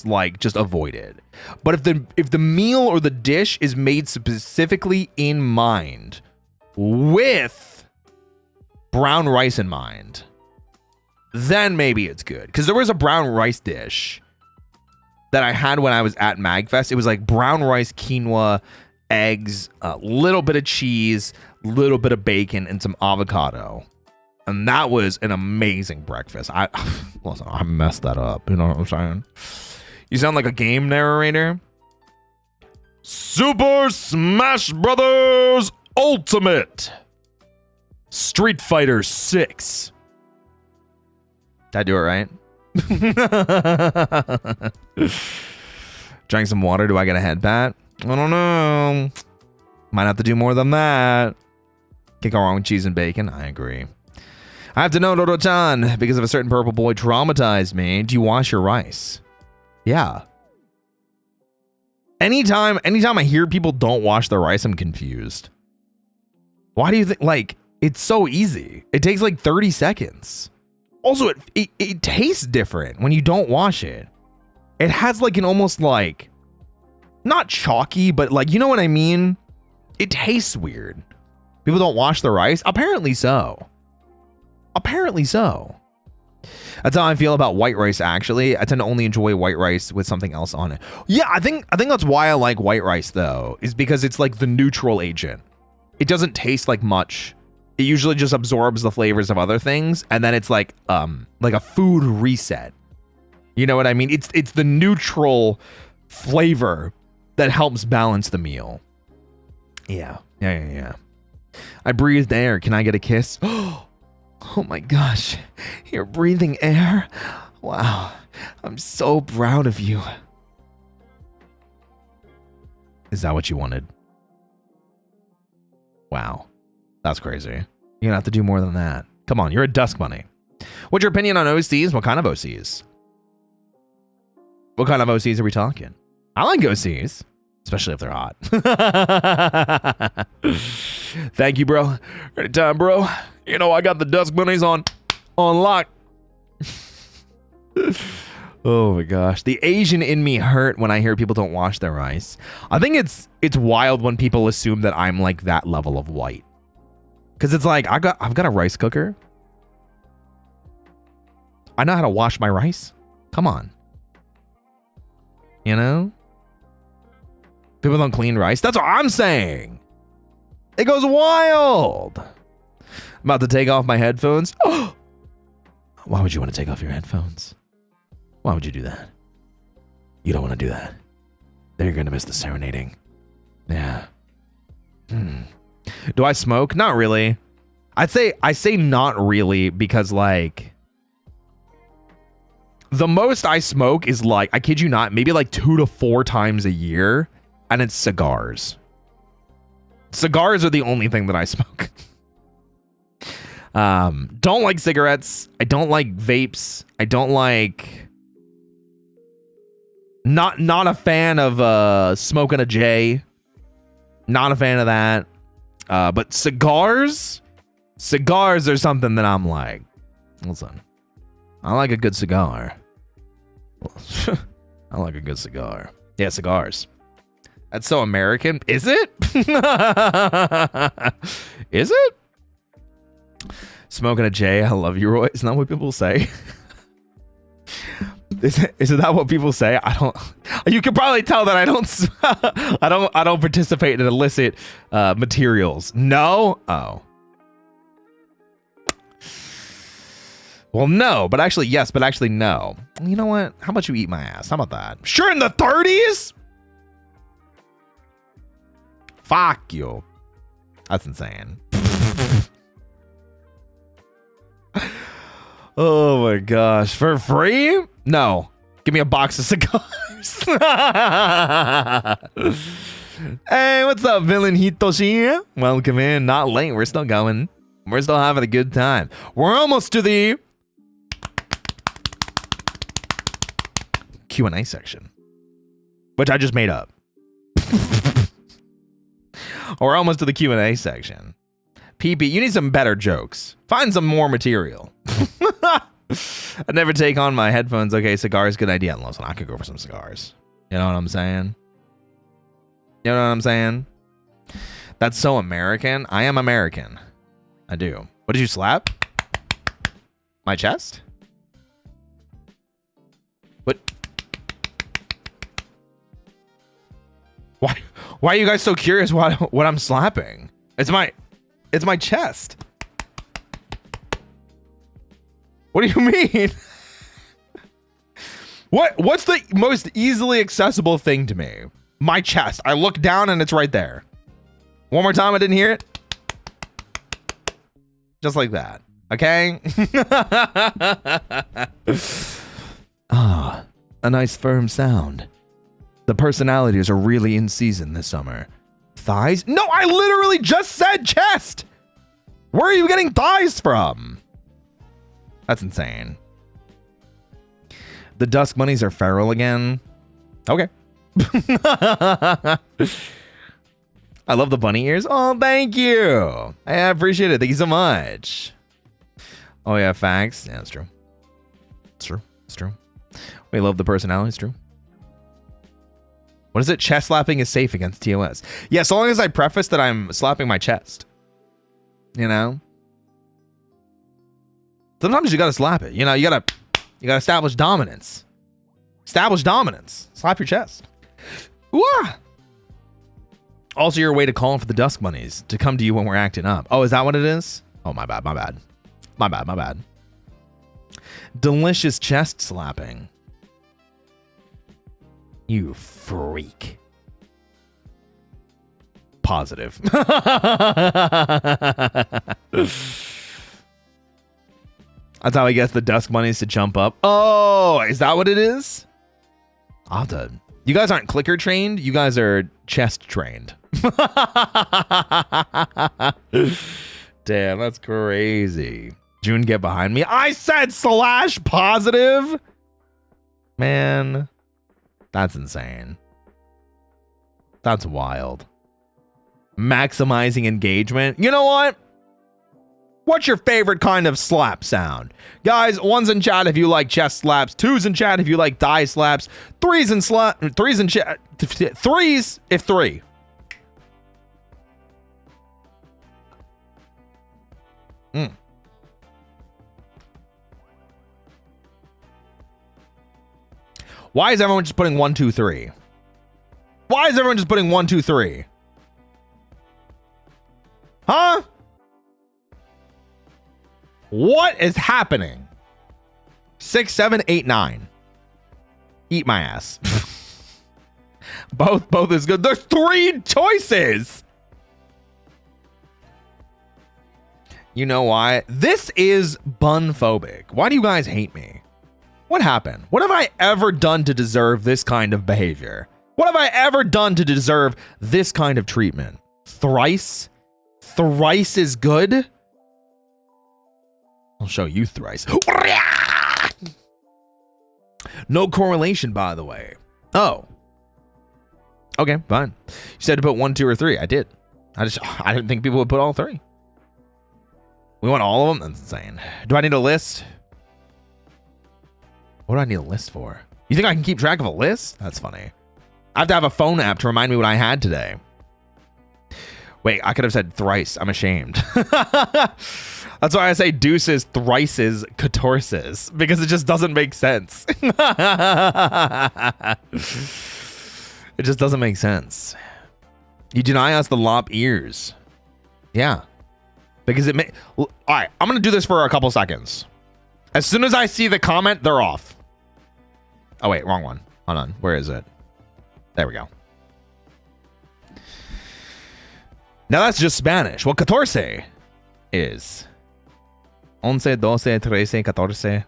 like just avoid it. But if the meal or the dish is made specifically in mind with brown rice in mind, then maybe it's good. Because there was a brown rice dish that I had when I was at MagFest. It was like brown rice, quinoa, eggs, a little bit of cheese, little bit of bacon, and some avocado. And that was an amazing breakfast. Listen, I messed that up. You know what I'm saying? You sound like a game narrator. Super Smash Brothers Ultimate Street Fighter 6. Did I do it right? Drank some water. Do I get a head pat? I don't know. Might have to do more than that. Can't go wrong with cheese and bacon. I agree. I have to know, Dodo-chan, because of a certain purple boy traumatized me. Do you wash your rice? Yeah. Anytime I hear people don't wash their rice, I'm confused. Why do you think, like, it's so easy. It takes like 30 seconds. Also, it tastes different when you don't wash it. It has like an almost like, not chalky, but like, you know what I mean? It tastes weird. People don't wash their rice? Apparently so. Apparently so. That's how I feel about white rice, actually. I tend to only enjoy white rice with something else on it. Yeah, I think that's why I like white rice, though, is because it's like the neutral agent. It doesn't taste like much. It usually just absorbs the flavors of other things, and then it's like a food reset. You know what I mean? It's the neutral flavor that helps balance the meal. Yeah. I breathed air. Can I get a kiss? Oh my gosh, you're breathing air? Wow, I'm so proud of you. Is that what you wanted? Wow, that's crazy. You're gonna have to do more than that. Come on, you're a Dusk Bunny. What's your opinion on OCs? What kind of OCs? What kind of OCs are we talking? I like OCs, especially if they're hot. Thank you, bro. Anytime, bro. You know, I got the Dusk Bunnies on lock. Oh my gosh. The Asian in me hurt when I hear people don't wash their rice. I think it's wild when people assume that I'm like that level of white. Cause it's like, I've got a rice cooker. I know how to wash my rice. Come on. You know? People don't clean rice. That's what I'm saying. It goes wild. I'm about to take off my headphones. Oh! Why would you want to take off your headphones? Why would you do that? You don't want to do that. Then you're going to miss the serenading. Yeah. Do I smoke? Not really. I say not really because like the most I smoke is like, I kid you not, maybe like 2 to 4 times a year, and it's cigars. Cigars are the only thing that I smoke. Don't like cigarettes. I don't like vapes. I don't like... Not a fan of smoking a J. Not a fan of that. But cigars are something that I'm like, listen, I like a good cigar. I like a good cigar. Yeah, cigars. That's so American. Is it? Is it? Smoking a J, I love you, Roy. Isn't that what people say? Is it that what people say? I don't. You can probably tell that I don't. I don't participate in illicit materials. No. Oh. Well, no, but actually yes, but actually no. You know what? How about you eat my ass? How about that? Sure, in the 30s. Fuck you. That's insane. Oh my gosh. For free? No. Give me a box of cigars. Hey, what's up, Villain Hitoshi? Welcome in. Not late. We're still going. We're still having a good time. We're almost to the Q&A section, which I just made up. We're almost to the Q&A section. PP, you need some better jokes. Find some more material. I never take on my headphones. Okay, cigars, good idea. Listen, I could go for some cigars. You know what I'm saying? You know what I'm saying? That's so American. I am American. I do. What did you slap? My chest? What? Why are you guys so curious what I'm slapping? It's my chest. What do you mean? What's the most easily accessible thing to me? My chest. I look down and it's right there. One more time, I didn't hear it. Just like that. Okay? Ah, a nice firm sound. The personalities are really in season this summer. Thighs? No, I literally just said chest. Where are you getting thighs from? That's insane. The Dusk Bunnies are feral again. Okay. I love the bunny ears. Oh, thank you. I appreciate it. Thank you so much. Oh, yeah, facts. Yeah, that's true. It's true. It's true. We love the personality. It's true. What is it? Chest slapping is safe against TOS. Yeah, so long as I preface that I'm slapping my chest. You know? Sometimes you gotta slap it. You know, you gotta establish dominance. Establish dominance. Slap your chest. Wah! Also, your way to call for the Dusk Bunnies to come to you when we're acting up. Oh, is that what it is? Oh, my bad, my bad. My bad, my bad. Delicious chest slapping. You freak. Positive. That's how he gets the Dusk Bunnies to jump up. Oh, is that what it is? I'll have to... You guys aren't clicker trained. You guys are chest trained. Damn, that's crazy. June, get behind me. I said slash positive. Man, that's insane. That's wild. Maximizing engagement. You know what? What's your favorite kind of slap sound? Guys, ones in chat if you like chest slaps, twos in chat if you like thigh slaps, threes in chat, threes if three. Why is everyone just putting 1, 2, 3? Why is everyone just putting 1, 2, 3? Huh? What is happening? 6, 7, 8, 9. Eat my ass. Both is good. There's 3 choices. You know why? This is bun phobic. Why do you guys hate me? What happened? What have I ever done to deserve this kind of behavior? What have I ever done to deserve this kind of treatment? Thrice? Thrice is good? I'll show you thrice. No correlation, by the way. Oh. Okay, fine. You said to put 1, 2, or 3. I did. I didn't think people would put all 3. We want all of them? That's insane. Do I need a list? What do I need a list for? You think I can keep track of a list? That's funny. I have to have a phone app to remind me what I had today. Wait, I could have said thrice. I'm ashamed. That's why I say deuces, thrices, catorces, because it just doesn't make sense. It just doesn't make sense. You deny us the lop ears. Yeah. Because it may... All right, I'm going to do this for a couple seconds. As soon as I see the comment, they're off. Oh, wait, wrong one. Hold on. Where is it? There we go. Now that's just Spanish. Well, catorce is... 11, 12, 13, 14.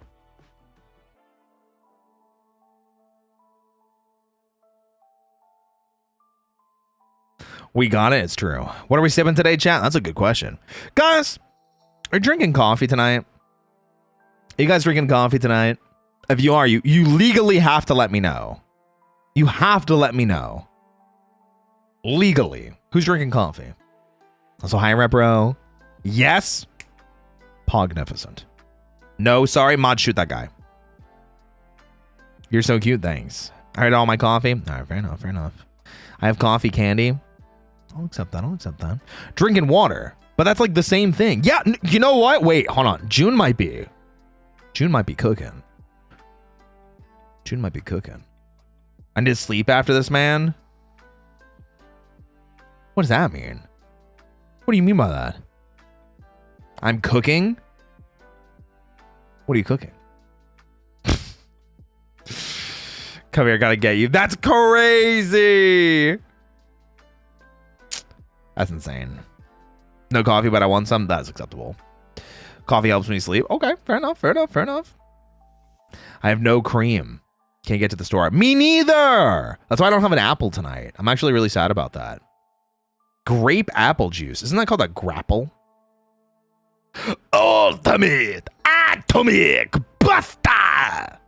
We got it. It's true. What are we sipping today, chat? That's a good question. Guys, are you drinking coffee tonight? Are you guys drinking coffee tonight? If you are, you legally have to let me know. You have to let me know. Legally. Who's drinking coffee? Also, hi, Repro. Yes. Pognificent. No, sorry, mod, shoot that guy. You're so cute, thanks. I had all my coffee. All right, fair enough, fair enough. I have coffee candy. I'll accept that. I'll accept that. Drinking water. But that's like the same thing. Yeah, you know what? Wait, hold on. June might be cooking. June might be cooking. I need to sleep after this, man. What does that mean? What do you mean by that? I'm cooking? What are you cooking? Come here, gotta get you. That's crazy. That's insane. No coffee, but I want some. That's acceptable. Coffee helps me sleep. Okay, fair enough, fair enough, fair enough. I have no cream. Can't get to the store. Me neither. That's why I don't have an apple tonight. I'm actually really sad about that. Grape apple juice. Isn't that called a grapple? Ultimate atomic buster.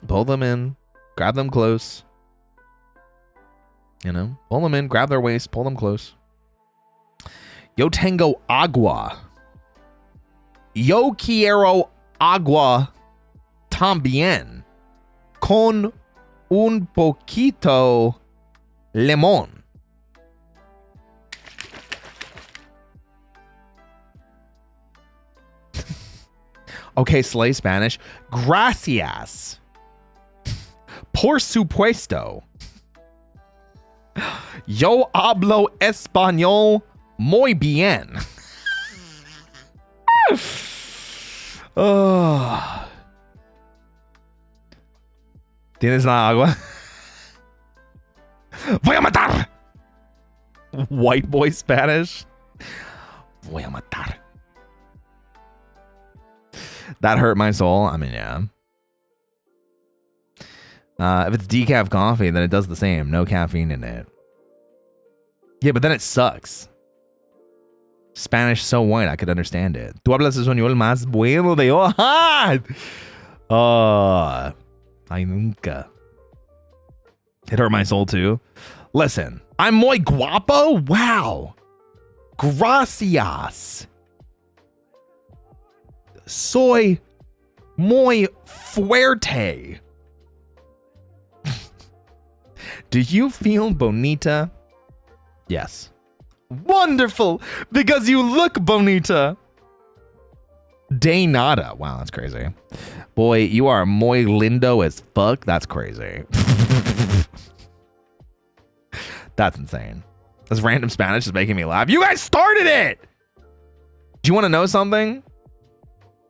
Pull them in. Grab them close. You know, pull them in, grab their waist, pull them close. Yo tengo agua. Yo quiero agua también. Con un poquito limón. Okay, slay Spanish. Gracias. Por supuesto. Yo hablo español muy bien. Oh. ¿Tienes la agua? Voy a matar. White boy Spanish. Voy a matar. That hurt my soul. I mean, yeah. If it's decaf coffee, then it does the same. No caffeine in it. Yeah, but then it sucks. Spanish so white, I could understand it. Tú hablas español más bueno de hoja. Oh, ay nunca. It hurt my soul too. Listen, I'm muy guapo? Wow. Gracias. Soy muy fuerte. Do you feel bonita? Yes. Wonderful, because you look bonita. De nada. Wow, that's crazy. Boy, you are muy lindo as fuck. That's crazy. That's insane. This random Spanish is making me laugh. You guys started it! Do you want to know something?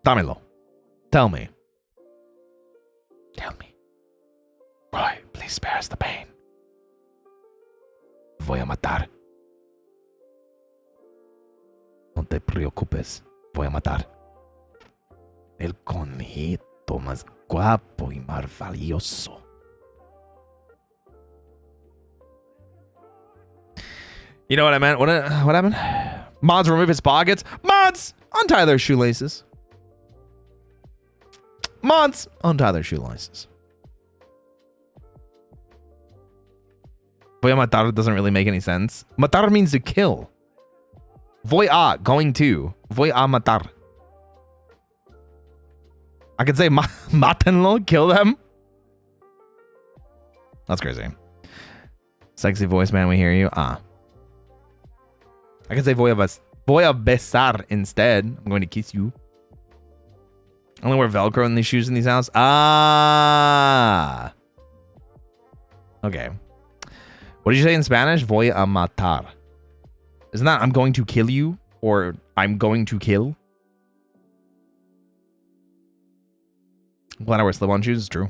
Dámelo. Tell me. Tell me. Roy, please spare us the pain. Voy a matar. No te preocupes. Voy a matar. El conejito más guapo y maravilloso. You know what I meant? What happened? Mods remove his pockets. Mods untie their shoelaces. Mods untie their shoelaces. Voy a matar doesn't really make any sense. Matar means to kill. Voy a, going to. Voy a matar. I could say matenlo, kill them. That's crazy. Sexy voice, man, we hear you. I could say voy a besar instead. I'm going to kiss you. I only wear Velcro in these shoes in these houses. Ah. Okay. What did you say in Spanish? Voy a matar. Isn't that I'm going to kill you? Or I'm going to kill? I'm glad I wear slip-on shoes. It's true.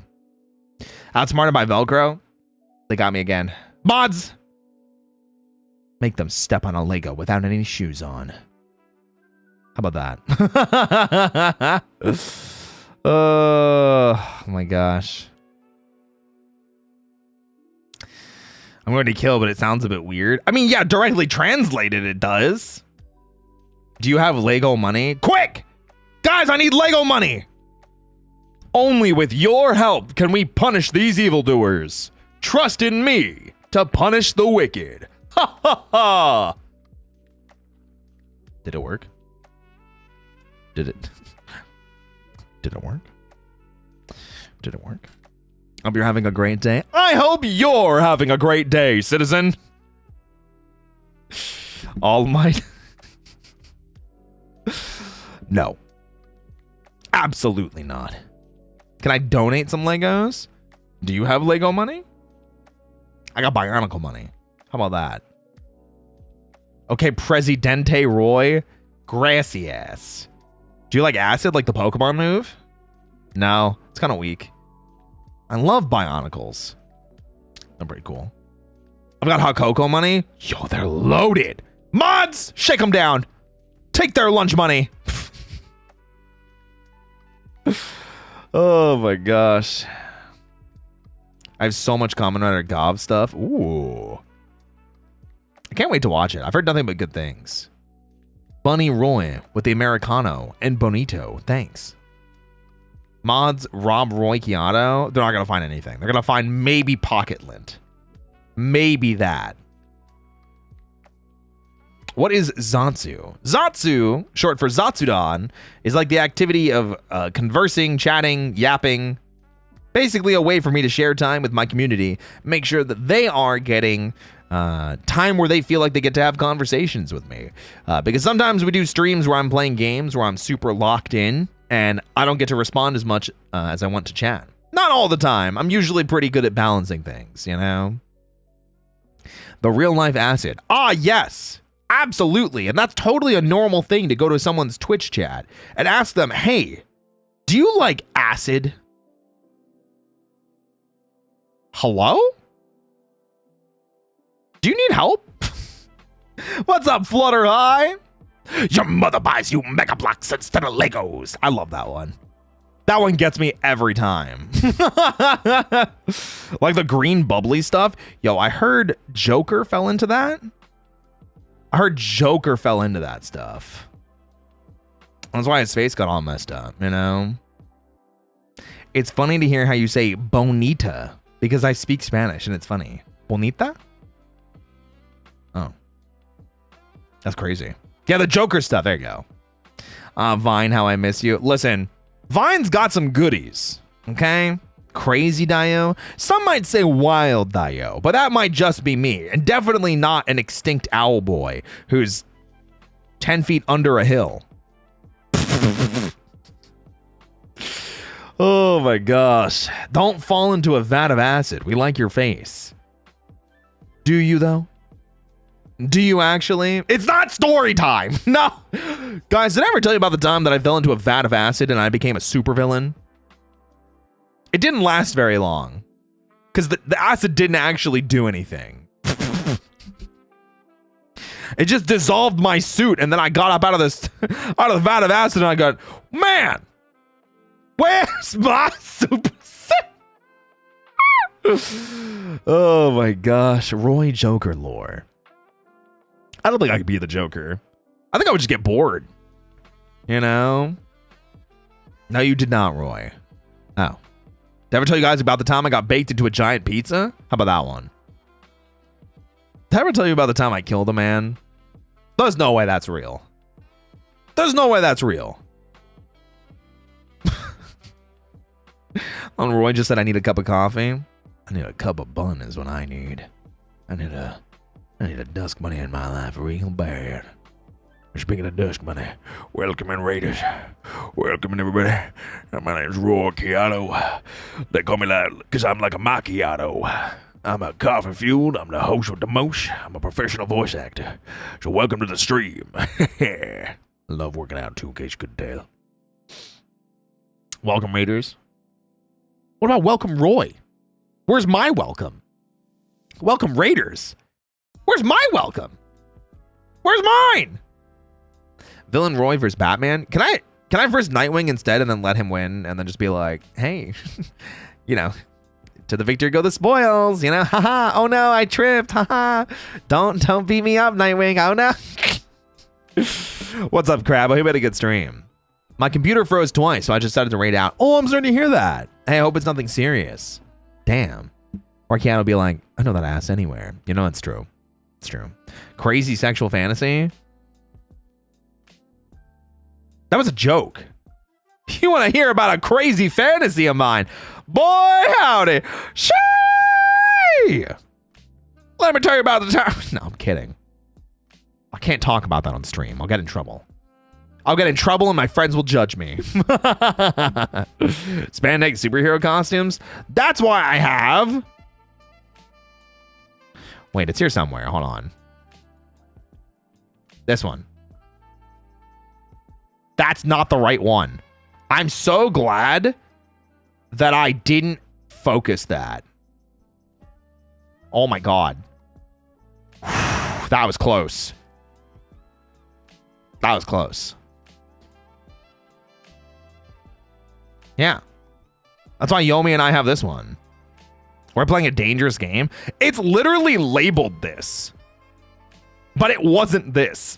Outsmarted by Velcro. They got me again. Mods! Make them step on a Lego without any shoes on. How about that? Oh my gosh. I'm going to kill, but it sounds a bit weird. I mean, yeah, directly translated, it does. Do you have Lego money? Quick! Guys, I need Lego money! Only with your help can we punish these evildoers. Trust in me to punish the wicked. Ha ha ha! Did it work? Did it work? Did it work? Hope you're having a great day. I hope you're having a great day, citizen. All Might. No. Absolutely not. Can I donate some Legos? Do you have Lego money? I got Bionicle money. How about that? Okay, Presidente Roy. Gracias. Do you like acid like the Pokemon move? No, it's kind of weak. I love Bionicles. They're pretty cool. I've got Hot Cocoa money. Yo, they're loaded. Mods, shake them down. Take their lunch money. Oh my gosh. I have so much Kamen Rider Gov stuff. Ooh. I can't wait to watch it. I've heard nothing but good things. Bunny Roy with the Americano and Bonito. Thanks. Mods Rob Roy Chiato. They're not going to find anything. They're going to find maybe Pocket Lint. Maybe that. What is Zatsu? Zatsu, short for Zatsudan, is like the activity of conversing, chatting, yapping. Basically a way for me to share time with my community. Make sure that they are getting time where they feel like they get to have conversations with me. Because sometimes we do streams where I'm playing games where I'm super locked in and I don't get to respond as much as I want to chat. Not all the time. I'm usually pretty good at balancing things, you know? The real life acid. Ah, yes. Absolutely. And that's totally a normal thing to go to someone's Twitch chat and ask them, hey, do you like acid? Hello? Do you need help? What's up, Flutter High? Your mother buys you Mega Blocks instead of Legos. I love that one. That one gets me every time. Like the green bubbly stuff. Yo, I heard Joker fell into that. I heard Joker fell into that stuff. That's why his face got all messed up, you know? It's funny to hear how you say bonita because I speak Spanish and it's funny. Bonita? Oh. That's crazy. Yeah, the Joker stuff. There you go. Vine, how I miss you. Listen, Vine's got some goodies, okay? Crazy Dio. Some might say wild Dio, but that might just be me. And definitely not an extinct owl boy who's 10 feet under a hill. Oh my gosh. Don't fall into a vat of acid. We like your face. Do you though? Do you actually? It's not story time. No. Guys, did I ever tell you about the time that I fell into a vat of acid and I became a supervillain? It didn't last very long because the acid didn't actually do anything. It just dissolved my suit, and then I got up out of the vat of acid, and I got, man, where's my super suit? Oh my gosh, Roy Joker lore. I don't think I could be the Joker. I think I would just get bored. You know? No, you did not, Roy. Oh. Did I ever tell you guys about the time I got baked into a giant pizza? How about that one? Did I ever tell you about the time I killed a man? There's no way that's real. There's no way that's real. Roy just said I need a cup of coffee. I need a cup of bun is what I need. I need a dusk money in my life real bad. Speaking of dusk money, welcome in Raiders. Welcome in everybody. My name's Roy Chiato. They call me like, because I'm like a macchiato. I'm a coffee fueled. I'm the host with the most. I'm a professional voice actor. So welcome to the stream. I love working out too, in case you couldn't tell. Welcome, Raiders. What about welcome, Roy? Where's my welcome? Welcome, Raiders. Where's my welcome? Where's mine? Villain Roy versus Batman. Can I verse Nightwing instead and then let him win and then just be like, hey, you know, to the victory go the spoils, you know, haha, oh no, I tripped, haha. Don't beat me up, Nightwing, oh no. What's up, Crab? I hope you had a good stream. My computer froze twice, so I just decided to raid out. Oh, I'm starting to hear that. Hey, I hope it's nothing serious. Damn. Or Keanu will be like, I know that ass anywhere. You know, it's true. It's true. Crazy sexual fantasy? That was a joke. You want to hear about a crazy fantasy of mine? Boy, howdy. Shay! Let me tell you about the time. No, I'm kidding. I can't talk about that on stream. I'll get in trouble. I'll get in trouble and my friends will judge me. Spandex superhero costumes. That's why I have. Wait, it's here somewhere. Hold on. This one. That's not the right one. I'm so glad that I didn't focus that. Oh my God. That was close. That was close. Yeah. That's why Yomi and I have this one. We're playing a dangerous game. It's literally labeled this. But it wasn't this.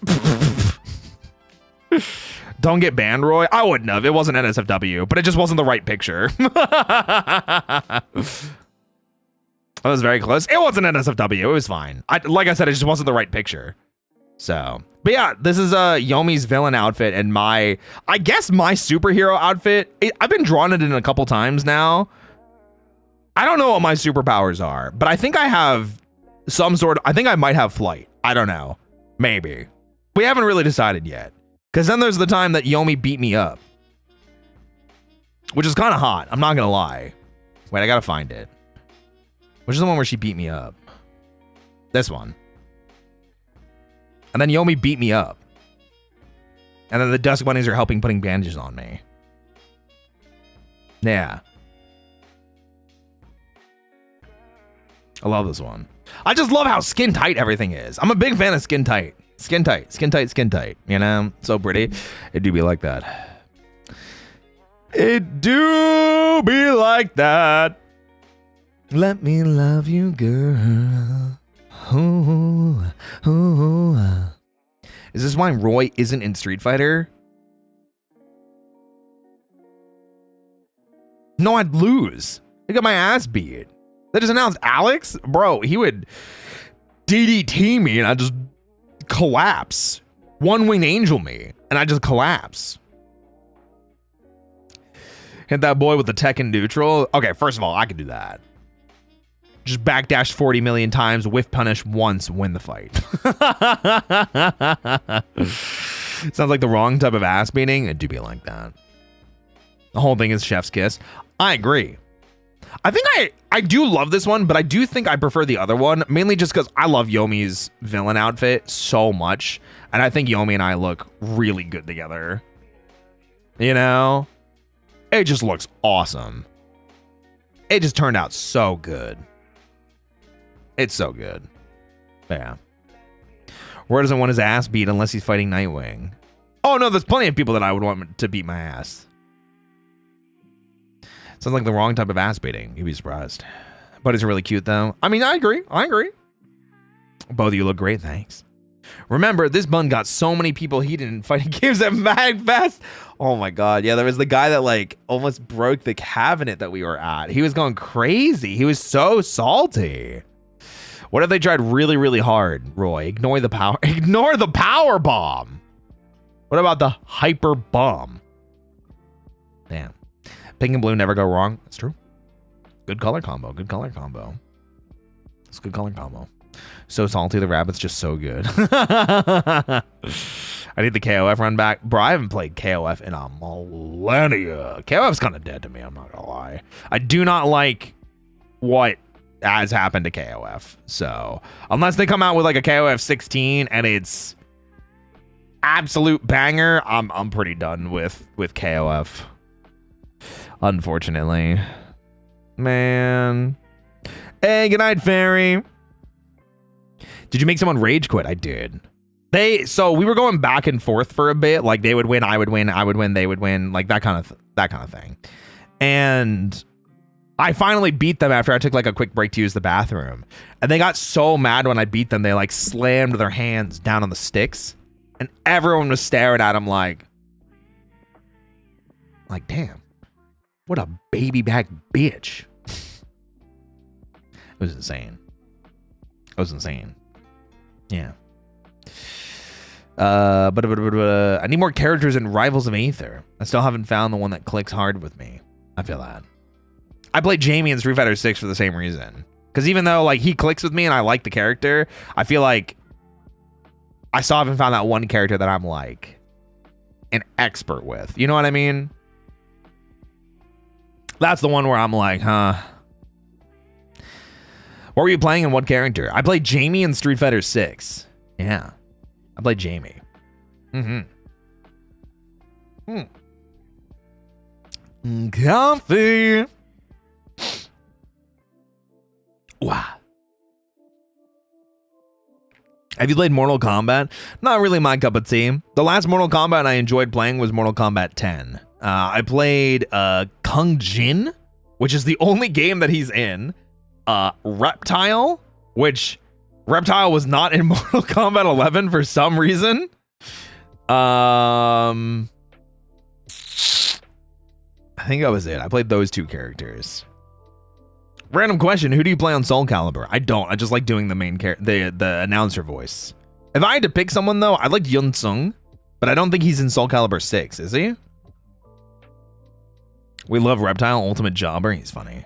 Don't get banned, Roy. I wouldn't have. It wasn't NSFW, but it just wasn't the right picture. That was very close. It wasn't NSFW. It was fine. Like I said, it just wasn't the right picture. So, but yeah, this is Yomi's villain outfit and I guess my superhero outfit. I've been drawn it in a couple times now. I don't know what my superpowers are, but I think I have some sort of, I think I might have flight. I don't know. Maybe. We haven't really decided yet. Because then there's the time that Yomi beat me up. Which is kind of hot. I'm not going to lie. Wait, I got to find it. Which is the one where she beat me up? This one. And then Yomi beat me up. And then the Dusk Bunnies are helping putting bandages on me. Yeah. I love this one. I just love how skin tight everything is. I'm a big fan of skin tight. Skin tight, skin tight, skin tight. You know, so pretty. It do be like that. It do be like that. Let me love you, girl. Ooh, ooh. Is this why Roy isn't in Street Fighter? No, I'd lose. I got my ass beat. They just announced Alex? Bro, he would DDT me and I'd just collapse. One-winged angel me and I just collapse. Hit that boy with the Tekken neutral. Okay, first of all, I could do that. Just backdash 40 million times, whiff punish once, win the fight. Sounds like the wrong type of ass beating. It do be like that. The whole thing is chef's kiss. I agree. I think I do love this one, but I do think I prefer the other one, mainly just because I love Yomi's villain outfit so much, and I think Yomi and I look really good together. You know? It just looks awesome. It just turned out so good. It's so good. Yeah. Roy doesn't want his ass beat unless he's fighting Nightwing. Oh, no, there's plenty of people that I would want to beat my ass. Sounds like the wrong type of ass beating. You'd be surprised. But it's really cute, though. I mean, I agree. I agree. Both of you look great. Thanks. Remember, this bun got so many people he didn't fight games at MagFest. Oh, my God. Yeah, there was the guy that, like, almost broke the cabinet that we were at. He was going crazy. He was so salty. What if they tried really, really hard, Roy? Ignore the power. Ignore the power bomb. What about the hyper bomb? Damn. Pink and blue never go wrong. That's true. Good color combo. Good color combo. It's a good color combo. So salty. The rabbit's just so good. I need the KOF run back. Bro, I haven't played KOF in a millennia. KOF's kind of dead to me. I'm not going to lie. I do not like what has happened to KOF. So unless they come out with like a KOF 16 and it's absolute banger, I'm pretty done with KOF. Unfortunately. Man. Hey, good night, Fairy. Did you make someone rage quit? I did. So we were going back and forth for a bit. Like they would win, I would win, I would win, they would win, like that kind of thing. And I finally beat them after I took like a quick break to use the bathroom. And they got so mad when I beat them, they like slammed their hands down on the sticks. And everyone was staring at them like, damn, what a baby back bitch. It was insane. It was insane. Yeah. I need more characters in Rivals of Aether. I still haven't found the one that clicks hard with me. I feel that. I played Jamie in Street Fighter 6 for the same reason. Because even though like he clicks with me and I like the character, I feel like I still haven't found that one character that I'm like an expert with. You know what I mean? That's the one where I'm like, huh. What were you playing and what character? I played Jamie in Street Fighter 6. Yeah. I played Jamie. Coffee. Wow. Have you played Mortal Kombat? Not really my cup of tea. The last Mortal Kombat I enjoyed playing was Mortal Kombat 10. I played Kung Jin, which is the only game that he's in. Reptile, which Reptile was not in Mortal Kombat 11 for some reason. I think that was it. I played those two characters. Random question: who do you play on Soul Calibur? I don't. I just like doing the main the announcer voice. If I had to pick someone though, I like Yun Sung, but I don't think he's in Soul Calibur 6. Is he? We love Reptile, Ultimate Jobber. He's funny.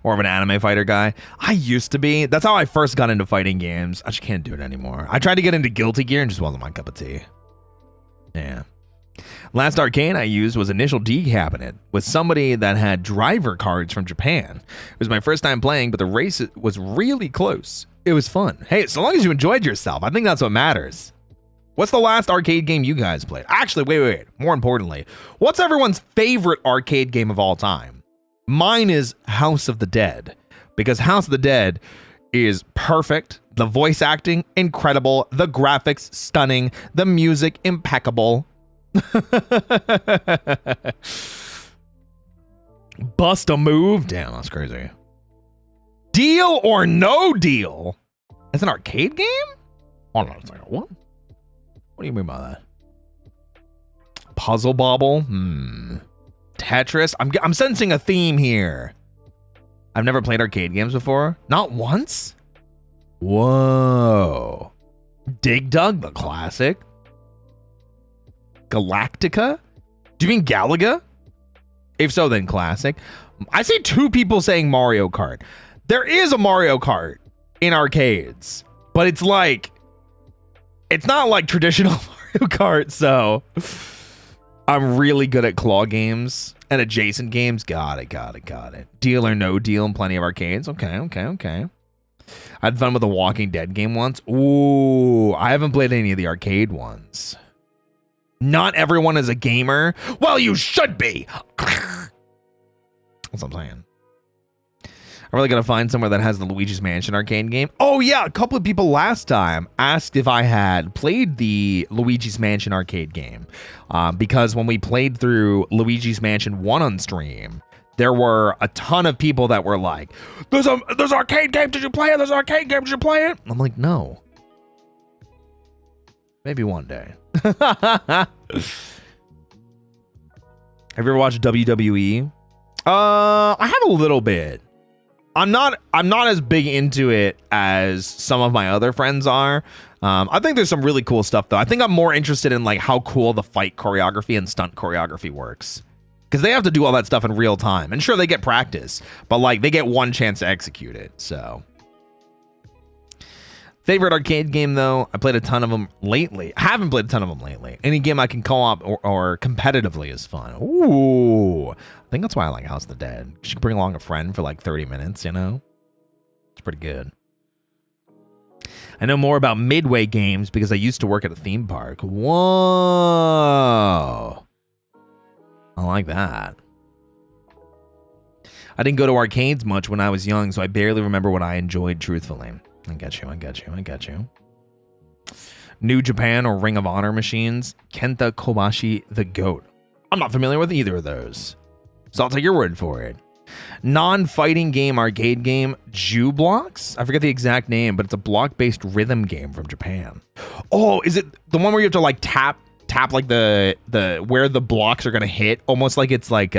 More of an anime fighter guy. I used to be. That's how I first got into fighting games. I just can't do it anymore. I tried to get into Guilty Gear and just wasn't my cup of tea. Yeah. Last arcade I used was Initial D Cabinet with somebody that had driver cards from Japan. It was my first time playing, but the race was really close. It was fun. Hey, so long as you enjoyed yourself, I think that's what matters. What's the last arcade game you guys played? Actually, wait. More importantly, what's everyone's favorite arcade game of all time? Mine is House of the Dead, because House of the Dead is perfect. The voice acting, incredible. The graphics, stunning. The music, impeccable. Bust a move? Damn, that's crazy. Deal or No Deal? It's an arcade game? Hold on a second. What? What do you mean by that? Puzzle Bobble? Tetris? I'm sensing a theme here. I've never played arcade games before. Not once? Whoa. Dig Dug, the classic. Galactica? Do you mean Galaga? If so, then classic. I see two people saying Mario Kart. There is a Mario Kart in arcades, but it's like, it's not like traditional Mario Kart, so I'm really good at claw games and adjacent games. Got it. Deal or No Deal in plenty of arcades. Okay. I had fun with the Walking Dead game once. Ooh, I haven't played any of the arcade ones. Not everyone is a gamer. Well, you should be. That's what I'm saying. I'm really going to find somewhere that has the Luigi's Mansion arcade game. Oh, yeah. A couple of people last time asked if I had played the Luigi's Mansion arcade game. Because when we played through Luigi's Mansion 1 on stream, there were a ton of people that were like, there's arcade game. Did you play it? There's arcade game. Did you play it? I'm like, no. Maybe one day. Have you ever watched WWE? I have a little bit. I'm not as big into it as some of my other friends are. I think there's some really cool stuff though. I think I'm more interested in like how cool the fight choreography and stunt choreography works. Because they have to do all that stuff in real time. And sure, they get practice, but like they get one chance to execute it. So favorite arcade game though, I played a ton of them lately. I haven't played a ton of them lately. Any game I can co-op or competitively is fun. Ooh, I think that's why I like House of the Dead. You should bring along a friend for like 30 minutes, you know? It's pretty good. I know more about Midway games because I used to work at a theme park. Whoa. I like that. I didn't go to arcades much when I was young, so I barely remember what I enjoyed truthfully. I got you. New Japan or Ring of Honor machines. Kenta Kobashi the GOAT. I'm not familiar with either of those, so I'll take your word for it. Non-fighting game arcade game, Ju-Blocks? I forget the exact name, but it's a block-based rhythm game from Japan. Oh, is it the one where you have to like tap like the where the blocks are gonna hit? Almost like it's like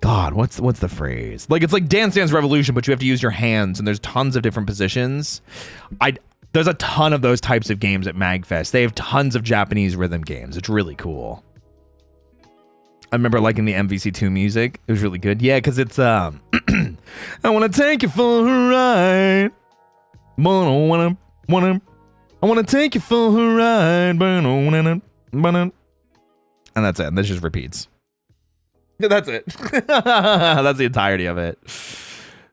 God, what's the phrase? Like it's like Dance Dance Revolution, but you have to use your hands, and there's tons of different positions. There's a ton of those types of games at MagFest. They have tons of Japanese rhythm games. It's really cool. I remember liking the MVC2 music. It was really good. Yeah, because it's I want to take you for a ride. Wanna. I want to take you for a ride. And that's it. And this just repeats. That's it. That's the entirety of it.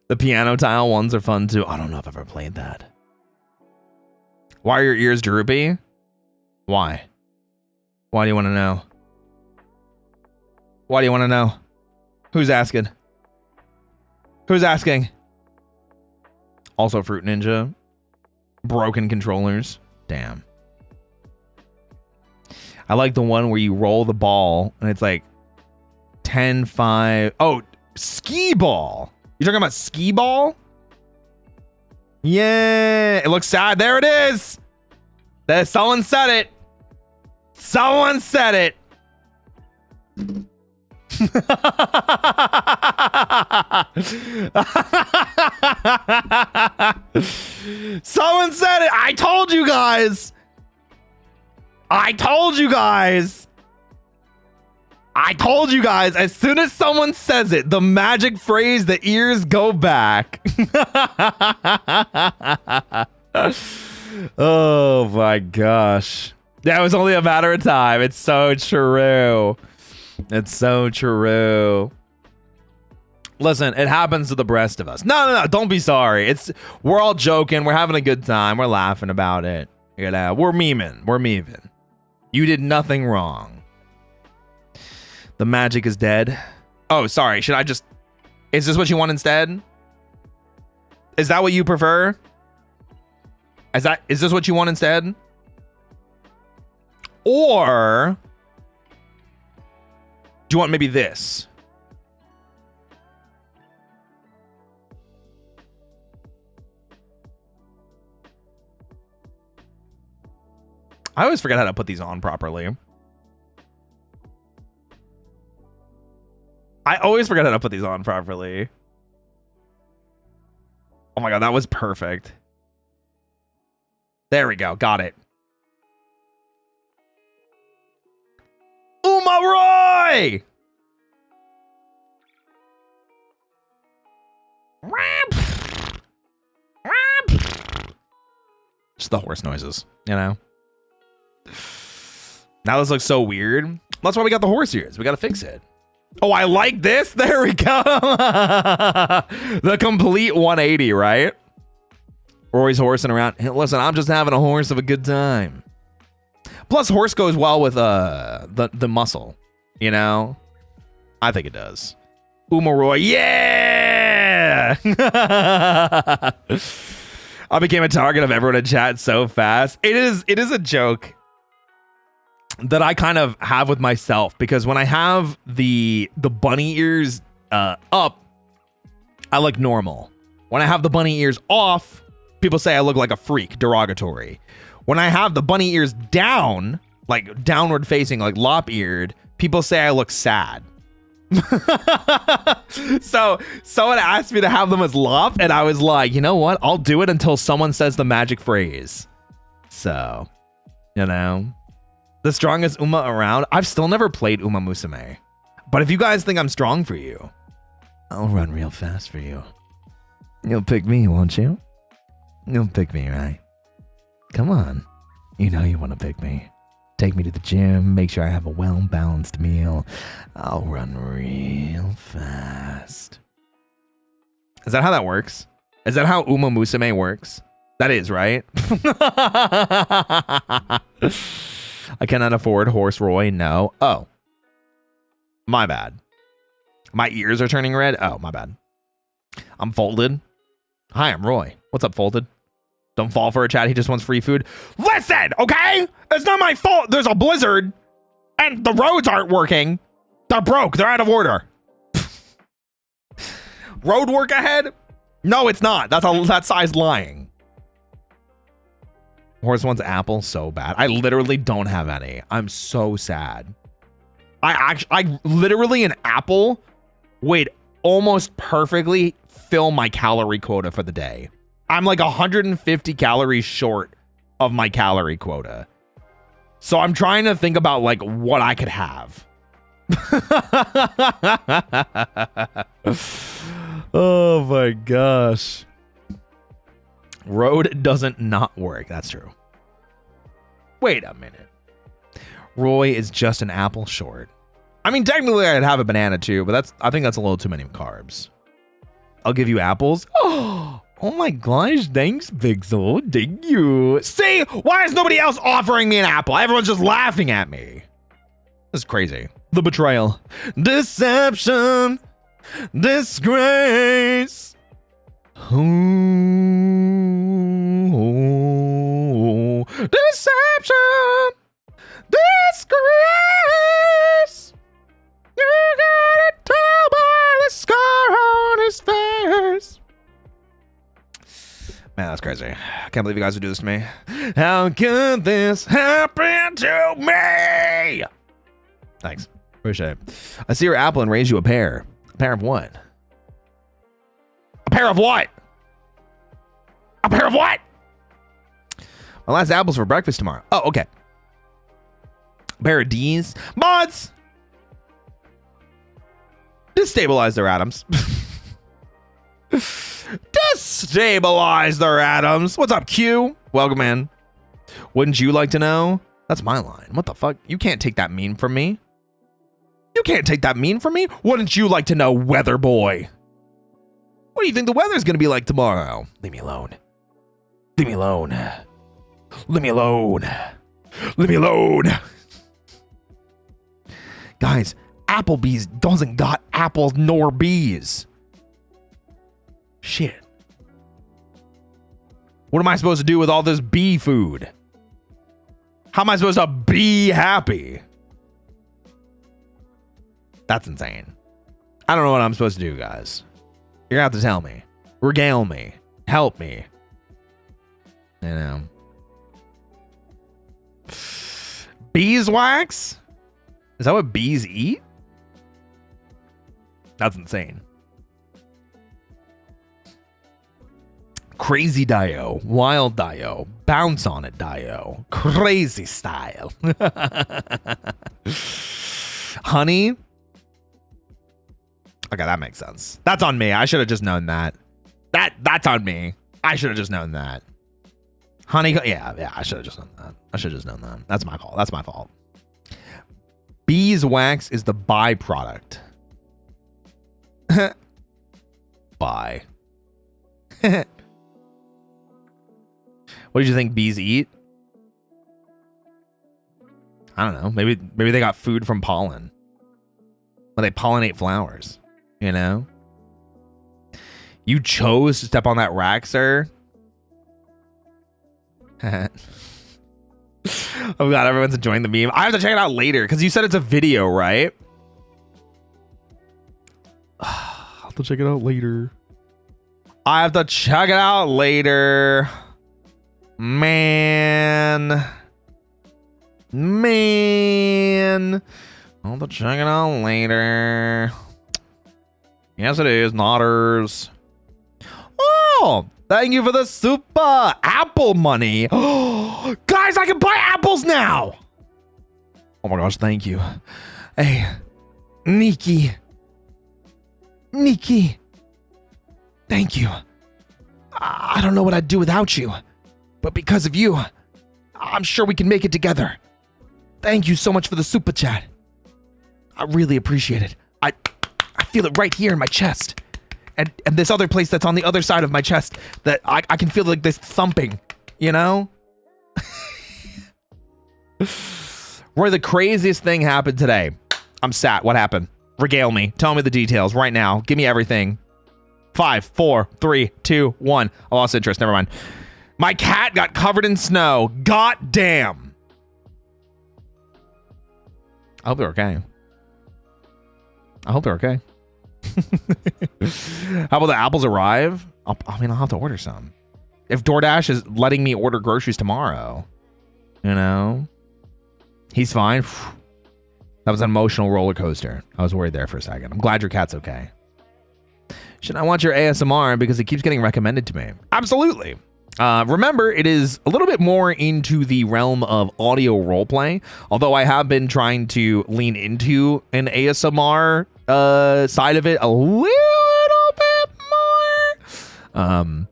The piano tile ones are fun too. I don't know if I've ever played that. Why are your ears droopy? Why? Why do you want to know? Why do you want to know? Who's asking? Who's asking? Also Fruit Ninja. Broken controllers. Damn. I like the one where you roll the ball and it's like 10, 5. Oh, skee ball. You talking about skee ball? Yeah. It looks sad. There it is. Someone said it. Someone said it. Someone said it. I told you guys. I told you guys. I told you guys. As soon as someone says it, the magic phrase, the ears go back. Oh my gosh. That was only a matter of time. It's so true. It's so true. Listen, it happens to the rest of us. No. Don't be sorry. We're all joking. We're having a good time. We're laughing about it. You know, we're memeing. We're memeing. You did nothing wrong. The magic is dead. Oh, sorry. Should I just... Is this what you want instead? Is that what you prefer? Is this what you want instead? Or... do you want maybe this? I always forget how to put these on properly. Oh my god, that was perfect. There we go. Got it. Uma Roy! Just the horse noises, you know? Now this looks so weird. That's why we got the horse ears. We got to fix it. Oh, I like this. There we go. The complete 180, right? Roy's horsing around. Hey, listen, I'm just having a horse of a good time. Plus, horse goes well with the muscle, you know? I think it does. Uma Roy, yeah! I became a target of everyone in chat so fast. It is a joke that I kind of have with myself, because when I have the bunny ears up, I look normal. When I have the bunny ears off, people say I look like a freak, derogatory. When I have the bunny ears down, like downward facing, like lop-eared, people say I look sad. So someone asked me to have them as lop, and I was like, you know what? I'll do it until someone says the magic phrase. So, you know, the strongest Uma around. I've still never played Uma Musume, but if you guys think I'm strong for you, I'll run real fast for you. You'll pick me, won't you? You'll pick me, right? Come on. You know you want to pick me. Take me to the gym, make sure I have a well-balanced meal. I'll run real fast. Is that how that works? Is that how Uma Musume works? That is, right? I cannot afford Horse Roy, no. Oh. My bad. My ears are turning red? Oh, my bad. I'm Folded. Hi, I'm Roy. What's up, Folded? Don't fall for a chat. He just wants free food. Listen, okay? It's not my fault. There's a blizzard and the roads aren't working. They're broke. They're out of order. Road work ahead? No, it's not. That's size lying. Horse wants apple so bad. I literally don't have any. I'm so sad. I literally an apple would almost perfectly fill my calorie quota for the day. I'm like 150 calories short of my calorie quota. So I'm trying to think about like what I could have. Oh my gosh. Road doesn't not work. That's true. Wait a minute. Roy is just an apple short. I mean, technically I'd have a banana too, but I think that's a little too many carbs. I'll give you apples. Oh my gosh, thanks, Pixel. Thank you. See, why is nobody else offering me an apple? Everyone's just laughing at me. This is crazy. The betrayal. Deception. Disgrace. Ooh. Deception. Disgrace. You gotta tell by the scar on his face. Man, that's crazy. I can't believe you guys would do this to me. How could this happen to me? Thanks. Appreciate it. I see your apple and raise you a pear. A pear of what? A pear of what? A pear of what? My last apple's for breakfast tomorrow. Oh, okay. A pair of D's. Mods! Destabilize their atoms. Destabilize their atoms. What's up, Q? Welcome in. Wouldn't you like to know? That's my line. What the fuck? You can't take that meme from me. You can't take that meme from me. Wouldn't you like to know, weather boy? What do you think the weather's gonna be like tomorrow? Leave me alone. Leave me alone. Leave me alone. Leave me alone. Guys, Applebee's doesn't got apples nor bees. Shit. What am I supposed to do with all this bee food? How am I supposed to be happy? That's insane. I don't know what I'm supposed to do, guys. You're gonna have to tell me. Regale me. Help me. You know. Beeswax? Is that what bees eat? That's insane. Crazy Dio, Wild Dio, Bounce on it Dio, Crazy Style. Honey? Okay, that makes sense. That's on me. I should have just known that. That's on me. I should have just known that. Honey, yeah, I should have just known that. I should have just known that. That's my fault. That's my fault. Beeswax is the byproduct. Bye. What did you think bees eat? I don't know. Maybe they got food from pollen. Well, they pollinate flowers, you know? You chose to step on that rack, sir? Oh god, everyone's enjoying the meme. I have to check it out later because you said it's a video, right? I'll have to check it out later. I have to check it out later. Man. I'll have to check it out later. Yes, it is, Nodders. Oh, thank you for the super apple money. Oh, guys, I can buy apples now. Oh my gosh, thank you. Hey, Nikki. Thank you. I don't know what I'd do without you, but because of you, I'm sure we can make it together. Thank you so much for the super chat. I really appreciate it. I feel it right here in my chest. And this other place that's on the other side of my chest that I can feel like this thumping, you know? Roy, the craziest thing happened today. I'm sat. What happened? Regale me. Tell me the details right now. Give me everything. 5, 4, 3, 2, 1. I lost interest. Never mind. My cat got covered in snow. God damn. I hope they're okay. How about the apples arrive? I'll have to order some. If DoorDash is letting me order groceries tomorrow, you know, he's fine. That was an emotional roller coaster. I was worried there for a second. I'm glad your cat's okay. Should I watch your ASMR because it keeps getting recommended to me? Absolutely. Remember, it is a little bit more into the realm of audio roleplay, although I have been trying to lean into an ASMR side of it a little bit more.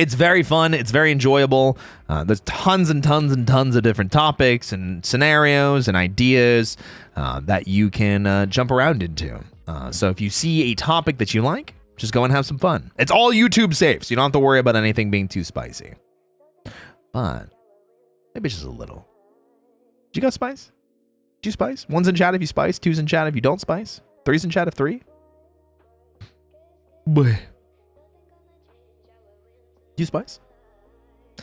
It's very fun. It's very enjoyable. There's tons and tons and tons of different topics and scenarios and ideas that you can jump around into. So if you see a topic that you like, just go and have some fun. It's all YouTube safe, so you don't have to worry about anything being too spicy. But maybe just a little. Did you got spice? Did you spice? 1's in chat if you spice. 2's in chat if you don't spice. 3's in chat if 3. Boy. Do you spice? Do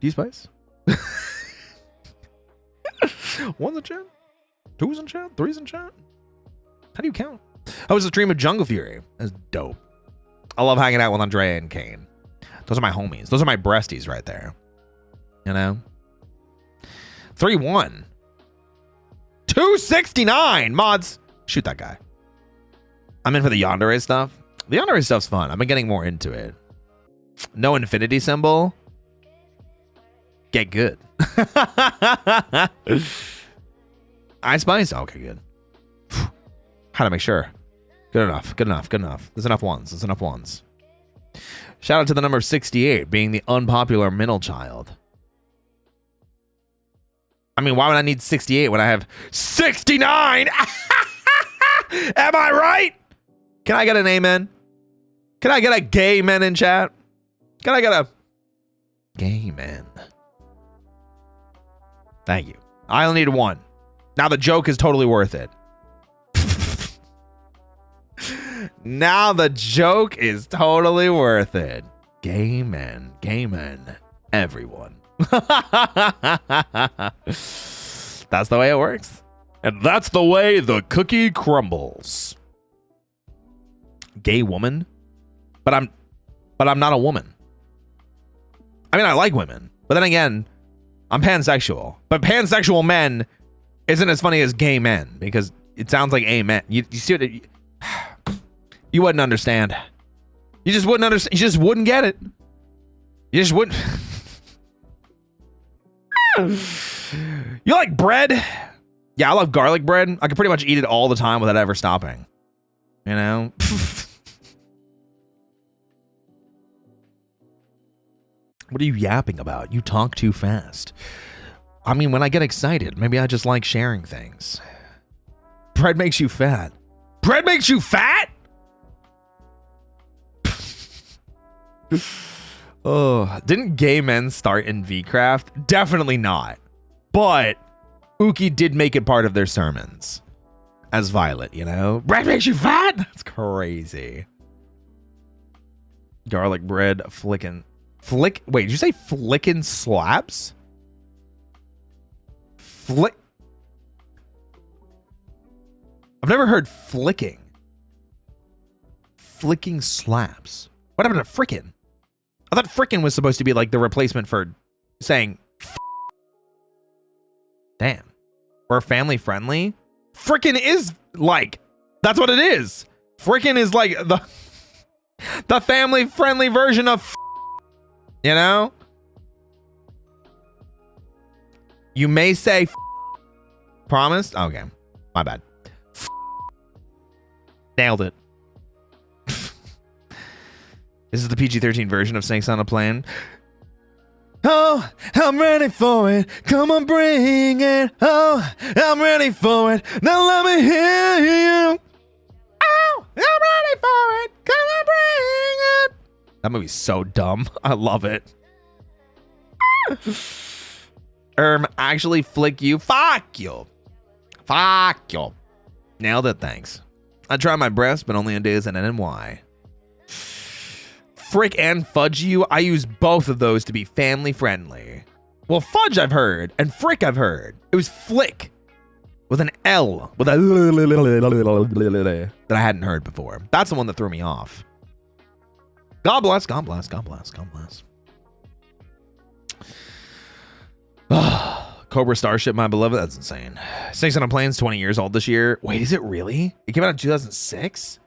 you spice? 1's in chat? 2's in chat? 3's in chat? How do you count? I was a stream of Jungle Fury. That's dope. I love hanging out with Andrea and Kane. Those are my homies. Those are my breasties right there. You know? 3-1. 269 mods. Shoot that guy. I'm in for the Yandere stuff. The Yandere stuff's fun. I've been getting more into it. No infinity symbol. Get good. I spice. Okay, good. How to make sure. Good enough. Good enough. Good enough. There's enough ones. There's enough ones. Shout out to the number 68 being the unpopular middle child. I mean, why would I need 68 when I have 69? Am I right? Can I get an amen? Can I get a gay man in chat? Can I get a gay man? Thank you. I only need 1. Now the joke is totally worth it. Now the joke is totally worth it. Gay men, everyone. That's the way it works. And that's the way the cookie crumbles. Gay woman? But I'm not a woman. I mean, I like women. But then again, I'm pansexual. But pansexual men isn't as funny as gay men because it sounds like amen. You see what you wouldn't understand. You just wouldn't understand. You just wouldn't get it. You just wouldn't. You like bread? Yeah, I love garlic bread. I can pretty much eat it all the time without ever stopping. You know? What are you yapping about? You talk too fast. I mean, when I get excited, maybe I just like sharing things. Bread makes you fat. Bread makes you fat? Oh, didn't gay men start in VCraft? Definitely not. But Uki did make it part of their sermons. As Violet, you know? Bread makes you fat? That's crazy. Garlic bread flicking. Wait, did you say flicking slaps? I've never heard flicking. Flicking slaps. What happened to frickin'? I thought frickin' was supposed to be like the replacement for saying damn. We're family friendly. Frickin' is like, that's what it is. Frickin' is like the family friendly version of you know? You may say promised? Okay. My bad. Nailed it. This is the PG-13 version of Snakes on a Plane. Oh, I'm ready for it. Come on, bring it. Oh, I'm ready for it. Now let me hear you. Oh, I'm ready for it. Come on, bring it. That movie's so dumb. I love it. Actually flick you. Fuck you. Fuck you. Nailed it, thanks. I try my best, but only on days and NY. Frick and fudge you, I use both of those to be family friendly. Well, fudge I've heard, and frick I've heard. It was flick with an L, with a that I hadn't heard before. That's the one that threw me off. God bless, God bless, God bless, God bless. Cobra Starship, my beloved, that's insane. Snakes on a Plane's 20 years old this year. Wait, is it really? It came out in 2006?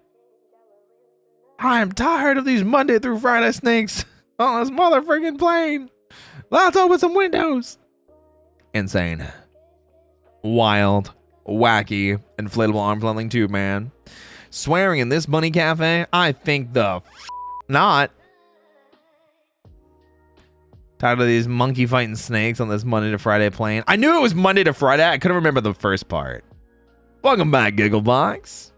I'm tired of these Monday through Friday snakes on this motherfucking plane. Let's open some windows. Insane. Wild. Wacky. Inflatable arm flailing tube, man. Swearing in this bunny cafe? I think the not. Tired of these monkey fighting snakes on this Monday to Friday plane. I knew it was Monday to Friday. I couldn't remember the first part. Welcome back, Gigglebox.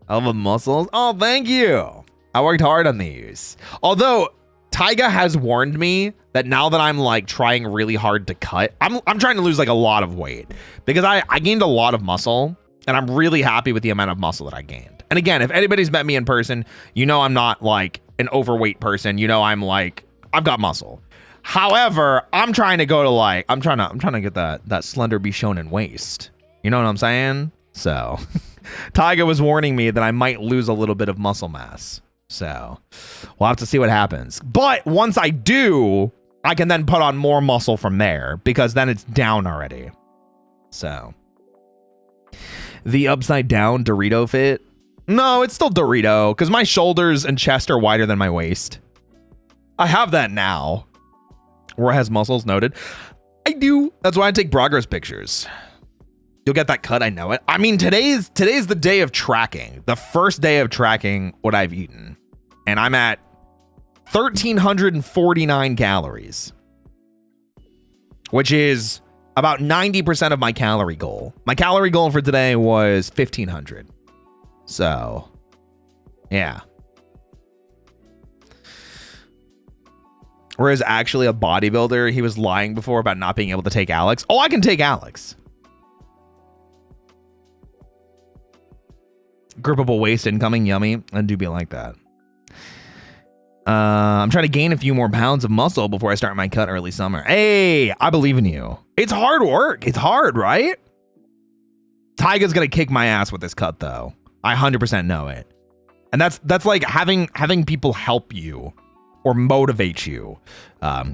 I love muscles. Oh, thank you. I worked hard on these. Although Taiga has warned me that now that I'm like trying really hard to cut, I'm trying to lose like a lot of weight because I gained a lot of muscle and I'm really happy with the amount of muscle that I gained. And again, if anybody's met me in person, you know I'm not like an overweight person. You know I'm like, I've got muscle. However, I'm trying to go to like, I'm trying to get that slender be shown in waist. You know what I'm saying? So Taiga was warning me that I might lose a little bit of muscle mass. So we'll have to see what happens. But once I do, I can then put on more muscle from there because then it's down already. So the upside down Dorito fit. No, it's still Dorito because my shoulders and chest are wider than my waist. I have that now. Where it has muscles, noted. I do. That's why I take progress pictures. You'll get that cut. I know it. I mean, today's the day of tracking. The first day of tracking what I've eaten. And I'm at 1,349 calories. Which is about 90% of my calorie goal. My calorie goal for today was 1,500. So, yeah. Whereas actually a bodybuilder, he was lying before about not being able to take Alex. Oh, I can take Alex. Grippable waist incoming, yummy. I do be like that. I'm trying to gain a few more pounds of muscle before I start my cut early summer. Hey, I believe in you. It's hard work. It's hard, right? Taiga's gonna kick my ass with this cut, though. I 100% know it. And that's like having people help you or motivate you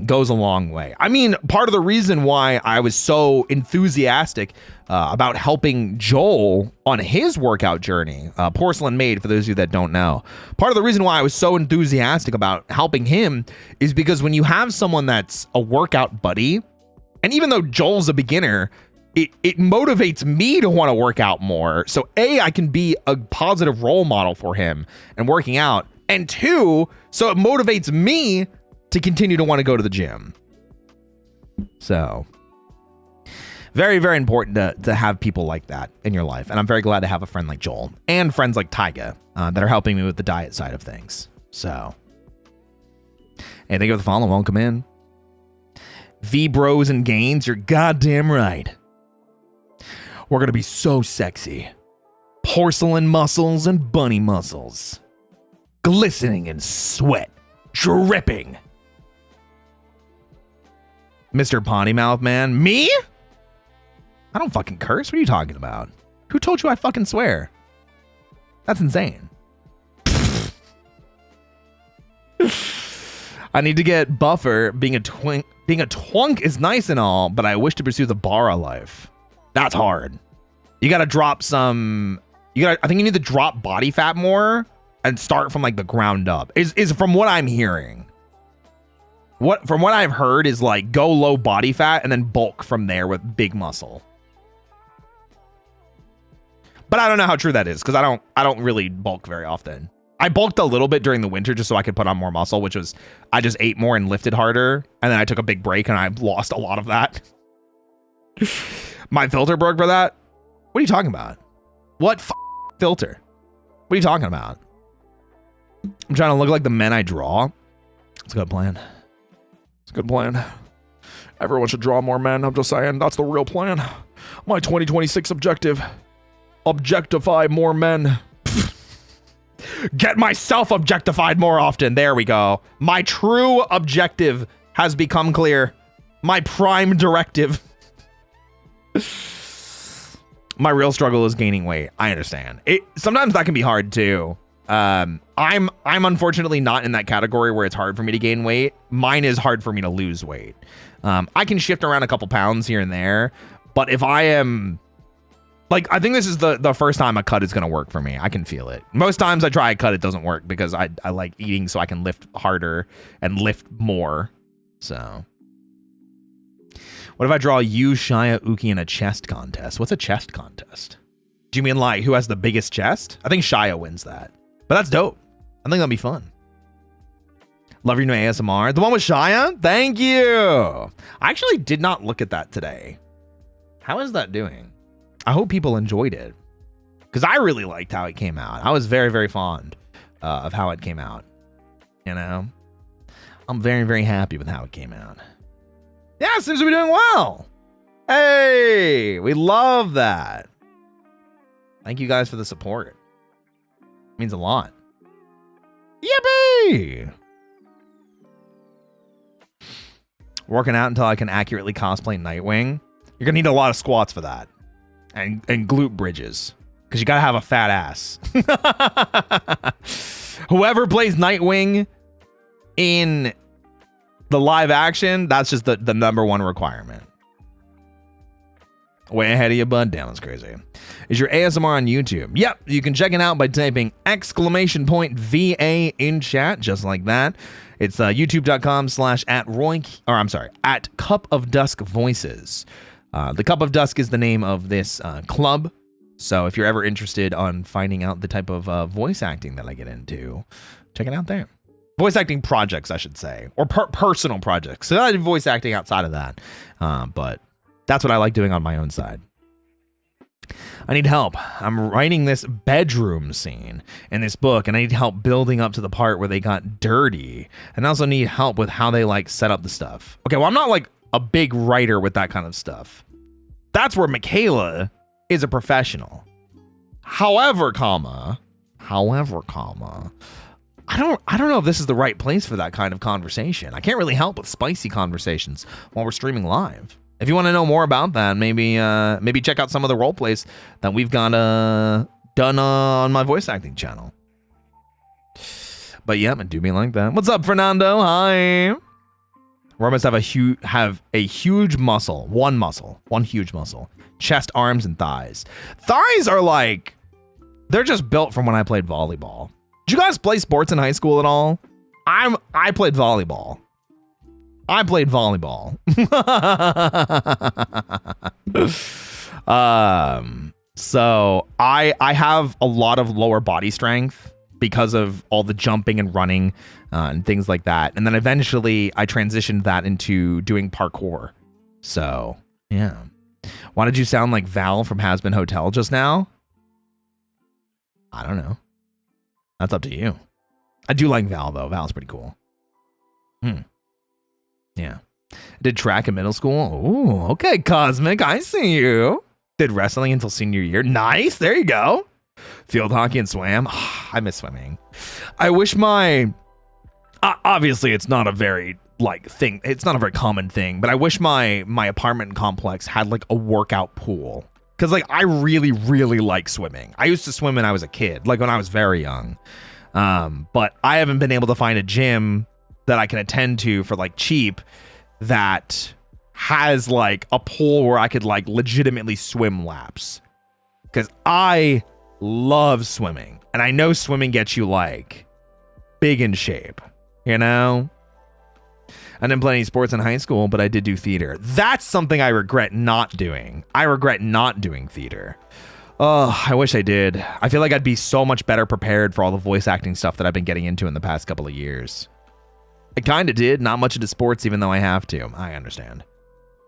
goes a long way. I mean, part of the reason why I was so enthusiastic about helping Joel on his workout journey, Porcelain Maid, for those of you that don't know, part of the reason why I was so enthusiastic about helping him is because when you have someone that's a workout buddy, and even though Joel's a beginner, it motivates me to want to work out more. So A, I can be a positive role model for him and working out. And two, so it motivates me to continue to want to go to the gym. So very, very important to have people like that in your life. And I'm very glad to have a friend like Joel and friends like Taiga that are helping me with the diet side of things. So, hey, thank you for the follow. Welcome in. V Bros and Gains, you're goddamn right. We're going to be so sexy. Porcelain muscles and bunny muscles. Glistening in sweat. Dripping. Mr. Potty Mouth Man. Me? I don't fucking curse. What are you talking about? Who told you I fucking swear? That's insane. I need to get buffer. Being a twunk is nice and all, but I wish to pursue the bara life. That's hard. You got to drop some. I think you need to drop body fat more and start from like the ground up. Is from what I'm hearing. From what I've heard is like go low body fat and then bulk from there with big muscle. But I don't know how true that is because I don't really bulk very often. I bulked a little bit during the winter just so I could put on more muscle, which was I just ate more and lifted harder, and then I took a big break and I lost a lot of that. My filter broke for that. What are you talking about? What filter? What are you talking about? I'm trying to look like the men I draw. It's a good plan. It's a good plan. Everyone should draw more men. I'm just saying that's the real plan. My 2026 objective. Objectify more men. Get myself objectified more often. There we go. My true objective has become clear. My prime directive. My real struggle is gaining weight. I understand. Sometimes that can be hard too. I'm unfortunately not in that category where it's hard for me to gain weight. Mine is hard for me to lose weight. I can shift around a couple pounds here and there, but if I am like, I think this is the first time a cut is going to work for me. I can feel it. Most times I try a cut, it doesn't work because I like eating so I can lift harder and lift more. So what if I draw you, Shia, Uki in a chest contest? What's a chest contest? Do you mean like who has the biggest chest? I think Shia wins that. But that's dope. I think that'll be fun. Love your new ASMR. The one with Shia? Thank you. I actually did not look at that today. How is that doing? I hope people enjoyed it, because I really liked how it came out. I was very, very fond of how it came out. You know, I'm very, very happy with how it came out. Yeah, it seems to be doing well. Hey, we love that. Thank you guys for the support. It means a lot. Yippee! Working out until I can accurately cosplay Nightwing. You're gonna need a lot of squats for that, and glute bridges, because you gotta have a fat ass. Whoever plays Nightwing in the live action, that's just the number one requirement. Way ahead of you, bud. Damn, that's crazy. Is your ASMR on YouTube? Yep, you can check it out by typing !VA in chat, just like that. It's youtube.com/at Cup of Dusk Voices. The Cup of Dusk is the name of this club. So if you're ever interested on finding out the type of voice acting that I get into, check it out there. Voice acting projects, I should say, or personal projects. So I do voice acting outside of that, but that's what I like doing on my own side. I need help. I'm writing this bedroom scene in this book, and I need help building up to the part where they got dirty. And I also need help with how they like set up the stuff. Okay, well, I'm not like a big writer with that kind of stuff. That's where Michaela is a professional. However, I don't know if this is the right place for that kind of conversation. I can't really help with spicy conversations while we're streaming live. If you want to know more about that, maybe check out some of the role plays that we've got done on my voice acting channel. But yeah, do me like that. What's up, Fernando? Hi. Roy must have a huge muscle, one huge muscle, chest, arms, and thighs. Thighs are like, they're just built from when I played volleyball. Did you guys play sports in high school at all? I played volleyball. So I have a lot of lower body strength because of all the jumping and running and things like that. And then eventually I transitioned that into doing parkour. So yeah. Why did you sound like Val from Has Been Hotel just now? I don't know. That's up to you. I do like Val though. Val's pretty cool. Yeah. Did track in middle school. Ooh, okay, Cosmic. I see you. Did wrestling until senior year. Nice. There you go. Field hockey and swam. I miss swimming. I wish my... obviously, it's not a very thing. It's not a very common thing, but I wish my apartment complex had like a workout pool. Because like I really, really like swimming. I used to swim when I was a kid, like when I was very young. But I haven't been able to find a gym that I can attend to for like cheap that has like a pool where I could like legitimately swim laps, because I love swimming and I know swimming gets you like big in shape, you know. I didn't play any sports in high school, but I did do theater. That's something I regret not doing. I regret not doing theater. Oh, I wish I did. I feel like I'd be so much better prepared for all the voice acting stuff that I've been getting into in the past couple of years. I kind of did. Not much into sports, even though I have to. I understand.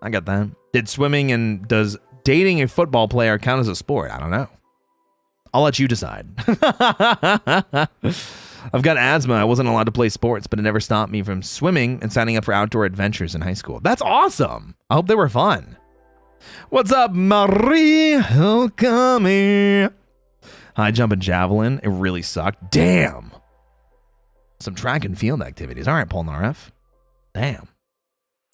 I get that. Did swimming and does dating a football player count as a sport? I don't know. I'll let you decide. I've got asthma. I wasn't allowed to play sports, but it never stopped me from swimming and signing up for outdoor adventures in high school. That's awesome. I hope they were fun. What's up, Marie? Welcome here. High jump and javelin. It really sucked. Damn. Some track and field activities. All right, Polnareff. Damn.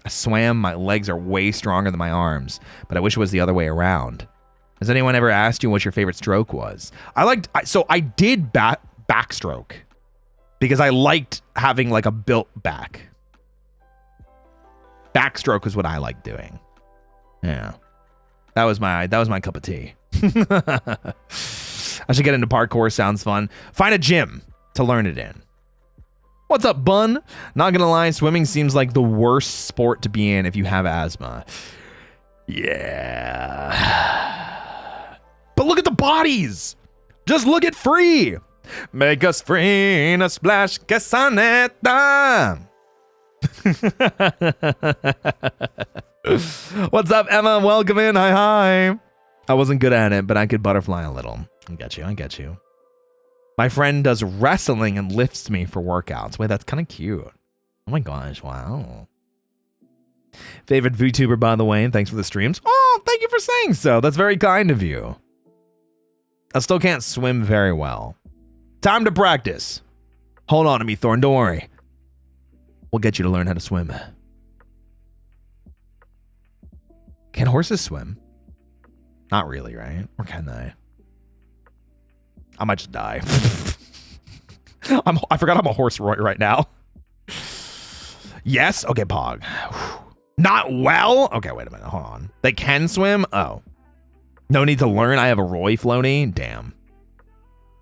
I swam. My legs are way stronger than my arms, but I wish it was the other way around. Has anyone ever asked you what your favorite stroke was? I did backstroke because I liked having like a built back. Backstroke was what I liked doing. Yeah. That was my cup of tea. I should get into parkour. Sounds fun. Find a gym to learn it in. What's up, Bun? Not gonna lie, swimming seems like the worst sport to be in if you have asthma. Yeah. But look at the bodies. Just look at Free. Make us free in a splash casaneta. What's up, Emma? Welcome in. Hi. I wasn't good at it, but I could butterfly a little. I get you. My friend does wrestling and lifts me for workouts. Wait, that's kind of cute. Oh my gosh, wow. Favorite VTuber, by the way, and thanks for the streams. Oh, thank you for saying so. That's very kind of you. I still can't swim very well. Time to practice. Hold on to me, Thorn. Don't worry. We'll get you to learn how to swim. Can horses swim? Not really, right? Or can they? I might just die. I forgot I'm a horse right now. Yes? Okay, Pog. Not well? Okay, wait a minute. Hold on. They can swim? Oh. No need to learn. I have a Roy floaty? Damn.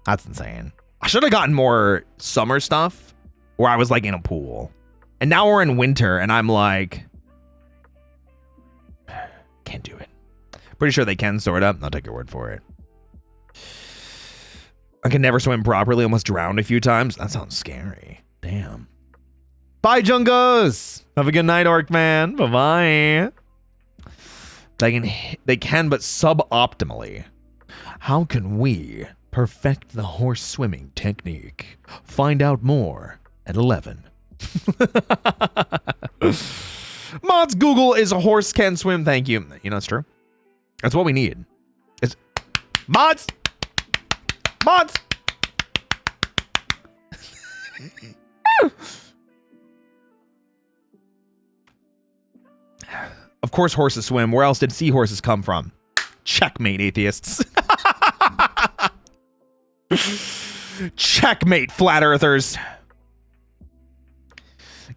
That's insane. I should have gotten more summer stuff where I was like in a pool. And now we're in winter and I'm like, can't do it. Pretty sure they can, sort of. I'll take your word for it. I can never swim properly. Almost drowned a few times. That sounds scary. Damn. Bye, Jungos. Have a good night, Orc Man. Bye-bye. They can, but suboptimally. How can we perfect the horse swimming technique? Find out more at 11. Mods Google is a horse can swim. Thank you. You know, it's true. That's what we need. It's mods. Mods. Of course horses swim. Where else did seahorses come from? Checkmate, atheists. Checkmate, flat earthers.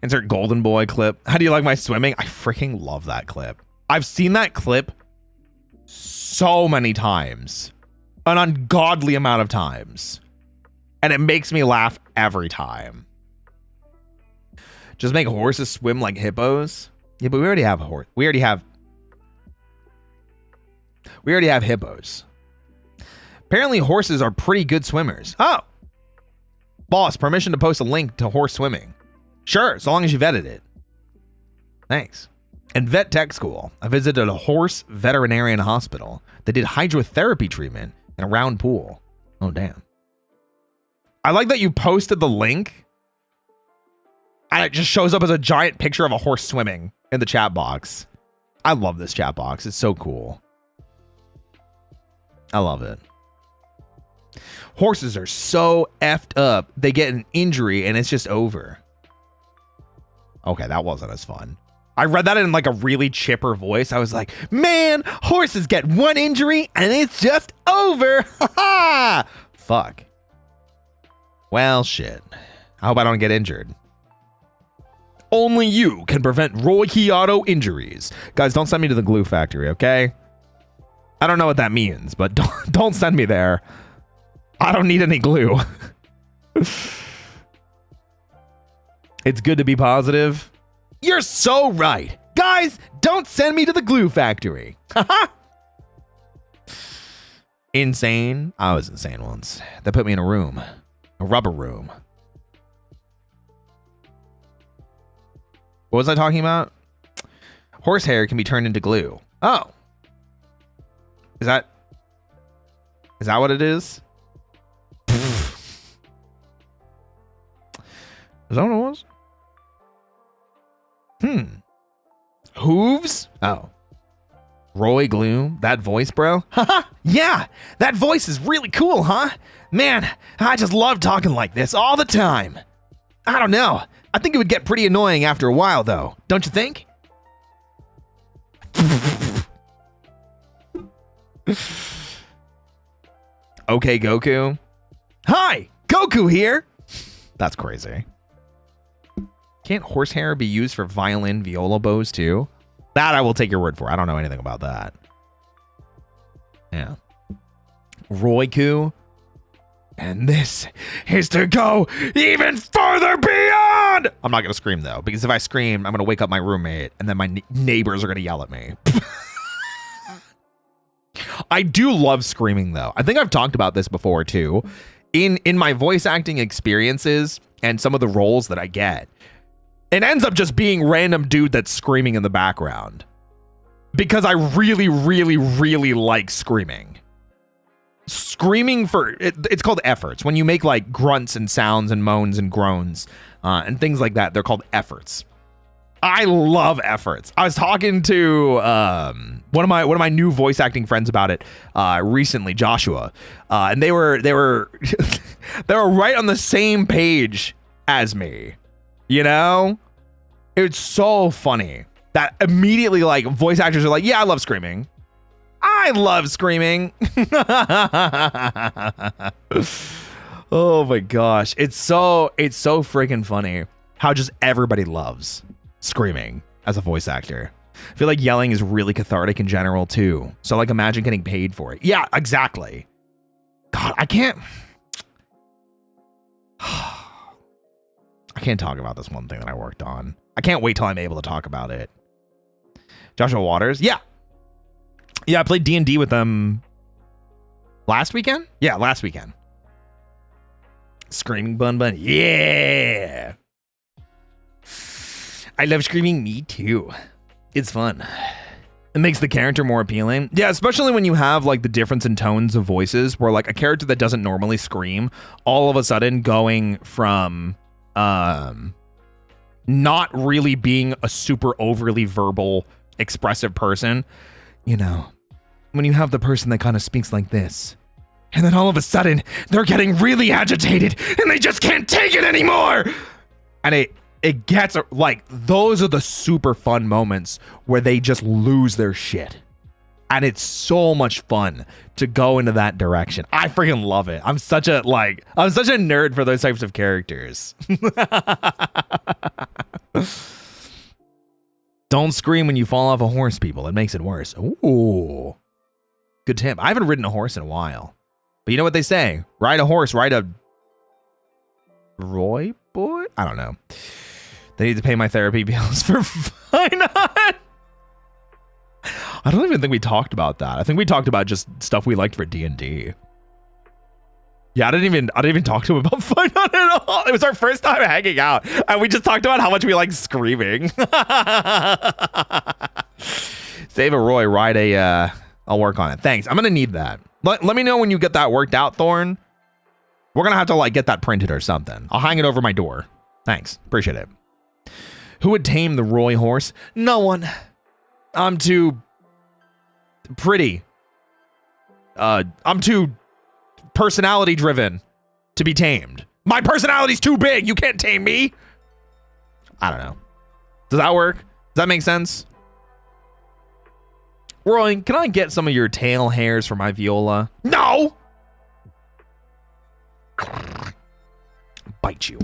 Insert Golden Boy clip. How do you like my swimming? I freaking love that clip. I've seen that clip so many times. An ungodly amount of times. And it makes me laugh every time. Just make horses swim like hippos? Yeah, but we already have a horse. We already have hippos. Apparently horses are pretty good swimmers. Oh. Boss, permission to post a link to horse swimming. Sure, so long as you vetted it. Thanks. In vet tech school, I visited a horse veterinarian hospital that did hydrotherapy treatment in a round pool. Oh, damn. I like that you posted the link and it just shows up as a giant picture of a horse swimming in the chat box. I love this chat box. It's so cool. I love it. Horses are so effed up. They get an injury and it's just over. Okay, that wasn't as fun. I read that in like a really chipper voice. I was like, man, horses get one injury and it's just over. Ha! Fuck. Well, shit. I hope I don't get injured. Only you can prevent Roy Chiato injuries. Guys, don't send me to the glue factory, okay? I don't know what that means, but don't send me there. I don't need any glue. It's good to be positive. You're so right. Guys, don't send me to the glue factory. Insane? I was insane once. They put me in a room. A rubber room. What was I talking about? Horsehair can be turned into glue. Oh. Is that what it is? Is that what it was? Hooves? Oh. Roy Gloom? That voice, bro? Haha! Yeah! That voice is really cool, huh? Man, I just love talking like this all the time. I don't know. I think it would get pretty annoying after a while, though. Don't you think? Okay, Goku. Hi! Goku here! That's crazy. Can't horsehair be used for violin viola bows too? That I will take your word for. I don't know anything about that. Yeah. Roiku. And this is to go even further beyond! I'm not going to scream though, because if I scream, I'm going to wake up my roommate and then my neighbors are going to yell at me. I do love screaming though. I think I've talked about this before too. in my voice acting experiences and some of the roles that I get, it ends up just being random dude that's screaming in the background. Because I really, really, really like screaming. Screaming it's called efforts. When you make like grunts and sounds and moans and groans and things like that, they're called efforts. I love efforts. I was talking to one of my new voice acting friends about it recently, Joshua, and they were they were right on the same page as me. You know, it's so funny that immediately like voice actors are like, yeah, I love screaming. I love screaming. Oh my gosh, it's so freaking funny how just everybody loves screaming as a voice actor. I feel like yelling is really cathartic in general too. So like imagine getting paid for it. Yeah, exactly. God, I can't talk about this one thing that I worked on. I can't wait till I'm able to talk about it. Joshua Waters. Yeah, I played D&D with them last weekend. Yeah, last weekend. Screaming bun. Yeah. I love screaming. Me too. It's fun. It makes the character more appealing. Yeah, especially when you have like the difference in tones of voices where like a character that doesn't normally scream all of a sudden going from not really being a super overly verbal expressive person, you know, when you have the person that kind of speaks like this and then all of a sudden they're getting really agitated and they just can't take it anymore. And it gets like, those are the super fun moments where they just lose their shit. And it's so much fun to go into that direction. I freaking love it. I'm such a nerd for those types of characters. Don't scream when you fall off a horse, people. It makes it worse. Ooh. Good tip. I haven't ridden a horse in a while. But you know what they say? Ride a horse, ride a Roy boy? I don't know. They need to pay my therapy bills for why not? I don't even think we talked about that. I think we talked about just stuff we liked for D&D. Yeah, I didn't even talk to him about Fine Not at all. It was our first time hanging out, and we just talked about how much we like screaming. Save a Roy, ride a. I'll work on it. Thanks. I'm gonna need that. Let me know when you get that worked out, Thorn. We're gonna have to like get that printed or something. I'll hang it over my door. Thanks. Appreciate it. Who would tame the Roy horse? No one. I'm too pretty. I'm too personality driven to be tamed. My personality's too big. You can't tame me. I don't know. Does that work? Does that make sense? Roy, can I get some of your tail hairs for my viola? No! Bite you.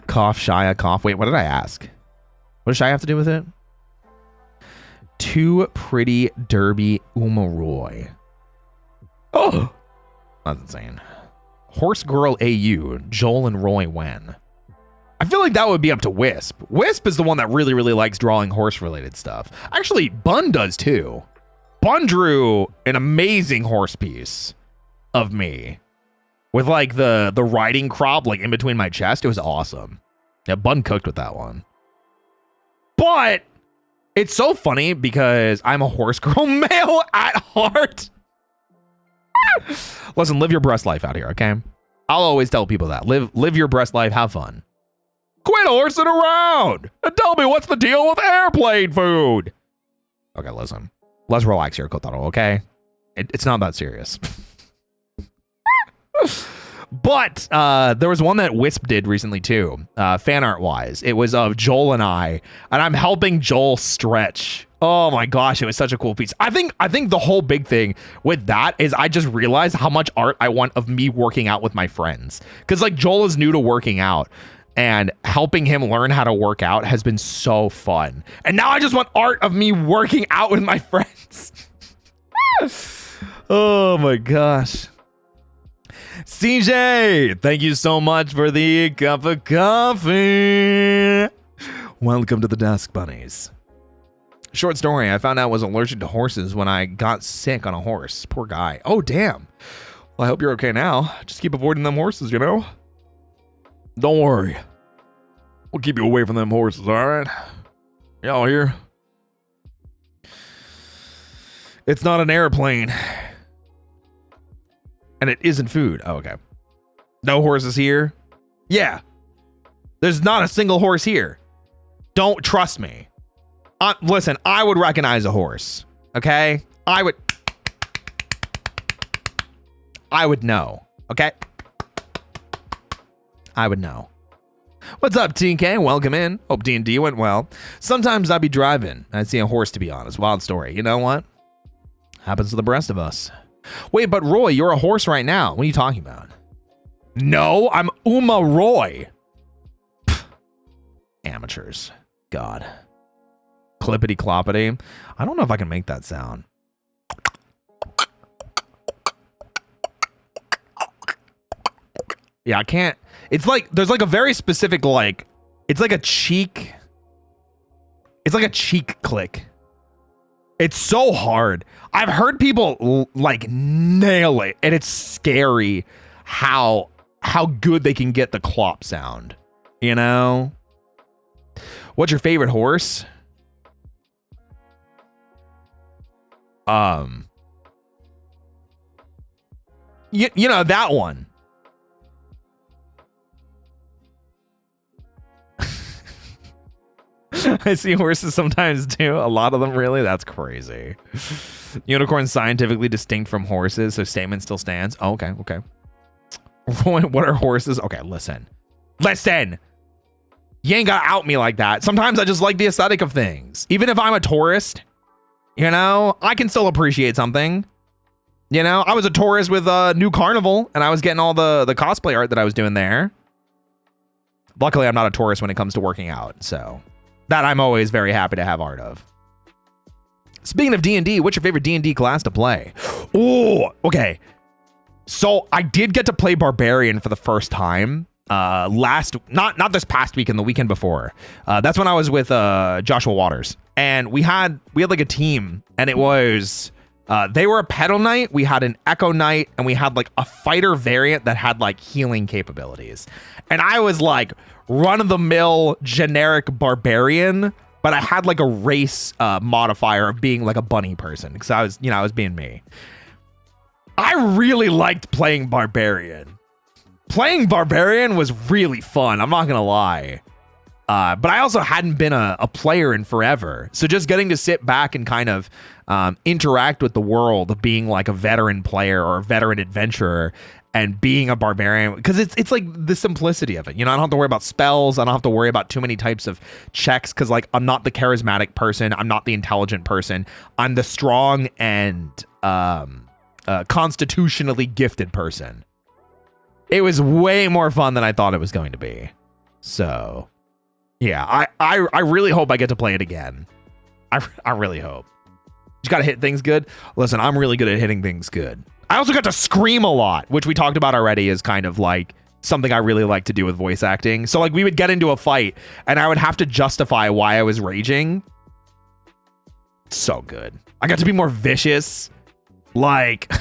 Cough, Shia, cough. Wait, what did I ask? What does Shia have to do with it? Too pretty derby Roy. Oh! That's insane. Horse Girl AU, Joel and Roy when? I feel like that would be up to Wisp. Wisp is the one that really, really likes drawing horse-related stuff. Actually, Bun does too. Bun drew an amazing horse piece of me with like the riding crop like in between my chest. It was awesome. Yeah, Bun cooked with that one. But it's so funny because I'm a horse girl male at heart. Listen, live your breast life out here, okay? I'll always tell people that. Live your breast life, have fun. Quit horsing around and tell me what's the deal with airplane food. Okay, listen. Let's relax here, Kotaro, okay? It's not that serious. But there was one that Wisp did recently too, fan art wise. It was of Joel and I'm helping Joel stretch. Oh my gosh, it was such a cool piece. I think the whole big thing with that is I just realized how much art I want of me working out with my friends. Because like Joel is new to working out, and helping him learn how to work out has been so fun. And now I just want art of me working out with my friends. Oh my gosh. CJ, thank you so much for the cup of coffee. Welcome to the desk, bunnies. Short story, I found out I was allergic to horses when I got sick on a horse. Poor guy. Oh, damn. Well, I hope you're okay now. Just keep avoiding them horses, you know? Don't worry. We'll keep you away from them horses, alright? Y'all here? It's not an airplane. And it isn't food. Oh, okay. No horses here? Yeah. There's not a single horse here. Don't trust me. Listen, I would recognize a horse. Okay? I would know. Okay? I would know. What's up, TK? Welcome in. Hope D&D went well. Sometimes I'd be driving. I'd see a horse, to be honest. Wild story. You know what? Happens to the rest of us. Wait, but Roy, you're a horse right now. What are you talking about? No, I'm Uma Roy. Pfft. Amateurs. God. Clippity cloppity. I don't know if I can make that sound. Yeah, I can't. It's like, there's like a very specific, like, it's like a cheek. It's like a cheek click. It's so hard. I've heard people like nail it, and it's scary how good they can get the clop sound. You know? What's your favorite horse? You know, that one. I see horses sometimes too. A lot of them, really? That's crazy. Unicorns scientifically distinct from horses, so statement still stands. Oh, okay, okay. What are horses? Okay, listen. Listen! You ain't gotta out me like that. Sometimes I just like the aesthetic of things. Even if I'm a tourist, you know, I can still appreciate something. You know, I was a tourist with New Carnival, and I was getting all the cosplay art that I was doing there. Luckily, I'm not a tourist when it comes to working out, so that I'm always very happy to have art of. Speaking of D&D, what's your favorite D&D class to play? Oh, okay. So I did get to play Barbarian for the first time not this past weekend, the weekend before. That's when I was with Joshua Waters, and we had like a team, and it was they were a pedal knight, we had an echo knight, and we had like a fighter variant that had like healing capabilities. And I was like run-of-the-mill generic barbarian, but I had like a race modifier of being like a bunny person, because I was being me. I really liked playing barbarian. Playing barbarian was really fun, I'm not gonna lie. But I also hadn't been a player in forever, so just getting to sit back and kind of interact with the world of being like a veteran player or a veteran adventurer and being a barbarian, because it's like the simplicity of it. You know, I don't have to worry about spells. I don't have to worry about too many types of checks, because like I'm not the charismatic person. I'm not the intelligent person. I'm the strong and constitutionally gifted person. It was way more fun than I thought it was going to be. So yeah, I really hope I get to play it again. I really hope. You gotta hit things good. Listen, I'm really good at hitting things good. I also got to scream a lot, which we talked about already is kind of like something I really like to do with voice acting. So like we would get into a fight and I would have to justify why I was raging. So good. I got to be more vicious. Like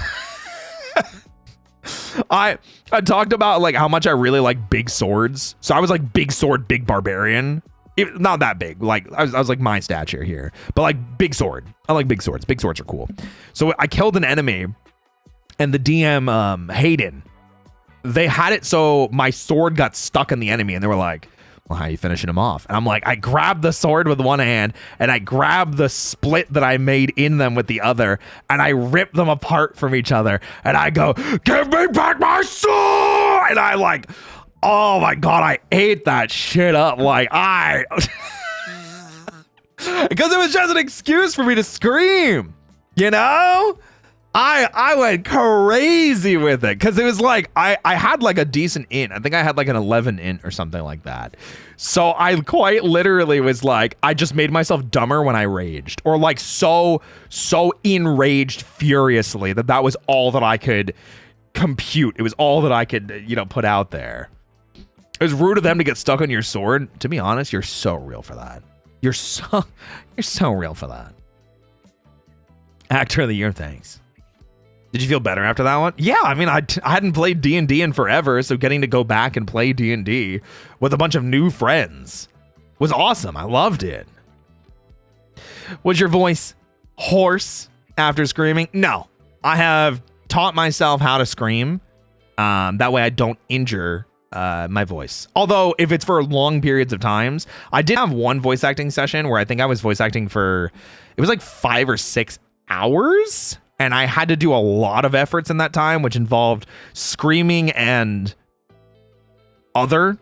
I talked about like how much I really like big swords. So I was like big sword, big barbarian. Not that big. Like I was like my stature here, but like big sword. I like big swords. Big swords are cool. So I killed an enemy, and the DM Hayden, they had it so my sword got stuck in the enemy, and they were like, well, how are you finishing him off? And I'm like, I grabbed the sword with one hand, and I grabbed the split that I made in them with the other, and I ripped them apart from each other, and I go, give me back my sword! And I like, oh my god, I ate that shit up. Like because it was just an excuse for me to scream, you know? I went crazy with it, because it was like I had like a decent int. I think I had like an 11 int or something like that. So I quite literally was like, I just made myself dumber when I raged, or like so enraged furiously that was all that I could compute. It was all that I could, you know, put out there. It was rude of them to get stuck on your sword. To be honest, you're so real for that. You're so real for that. Actor of the year, thanks. Did you feel better after that one? Yeah, I mean, I hadn't played D&D in forever, so getting to go back and play D&D with a bunch of new friends was awesome. I loved it. Was your voice hoarse after screaming? No. I have taught myself how to scream. That way I don't injure my voice. Although, if it's for long periods of times, I did have one voice acting session where I think I was voice acting for, it was like 5 or 6 hours. And I had to do a lot of efforts in that time, which involved screaming and other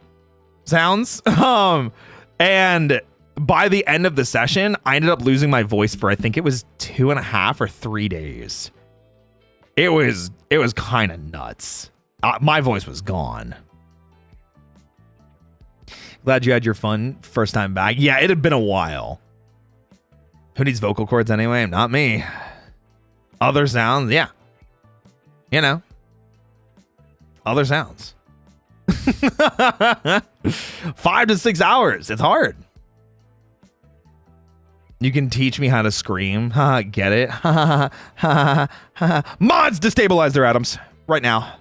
sounds. And by the end of the session, I ended up losing my voice for, I think it was 2.5 or 3 days. It was kind of nuts. My voice was gone. Glad you had your fun first time back. Yeah, it had been a while. Who needs vocal cords anyway? Not me. Other sounds, yeah. You know. Other sounds. 5 to 6 hours. It's hard. You can teach me how to scream. Get it? Mods destabilize their atoms right now.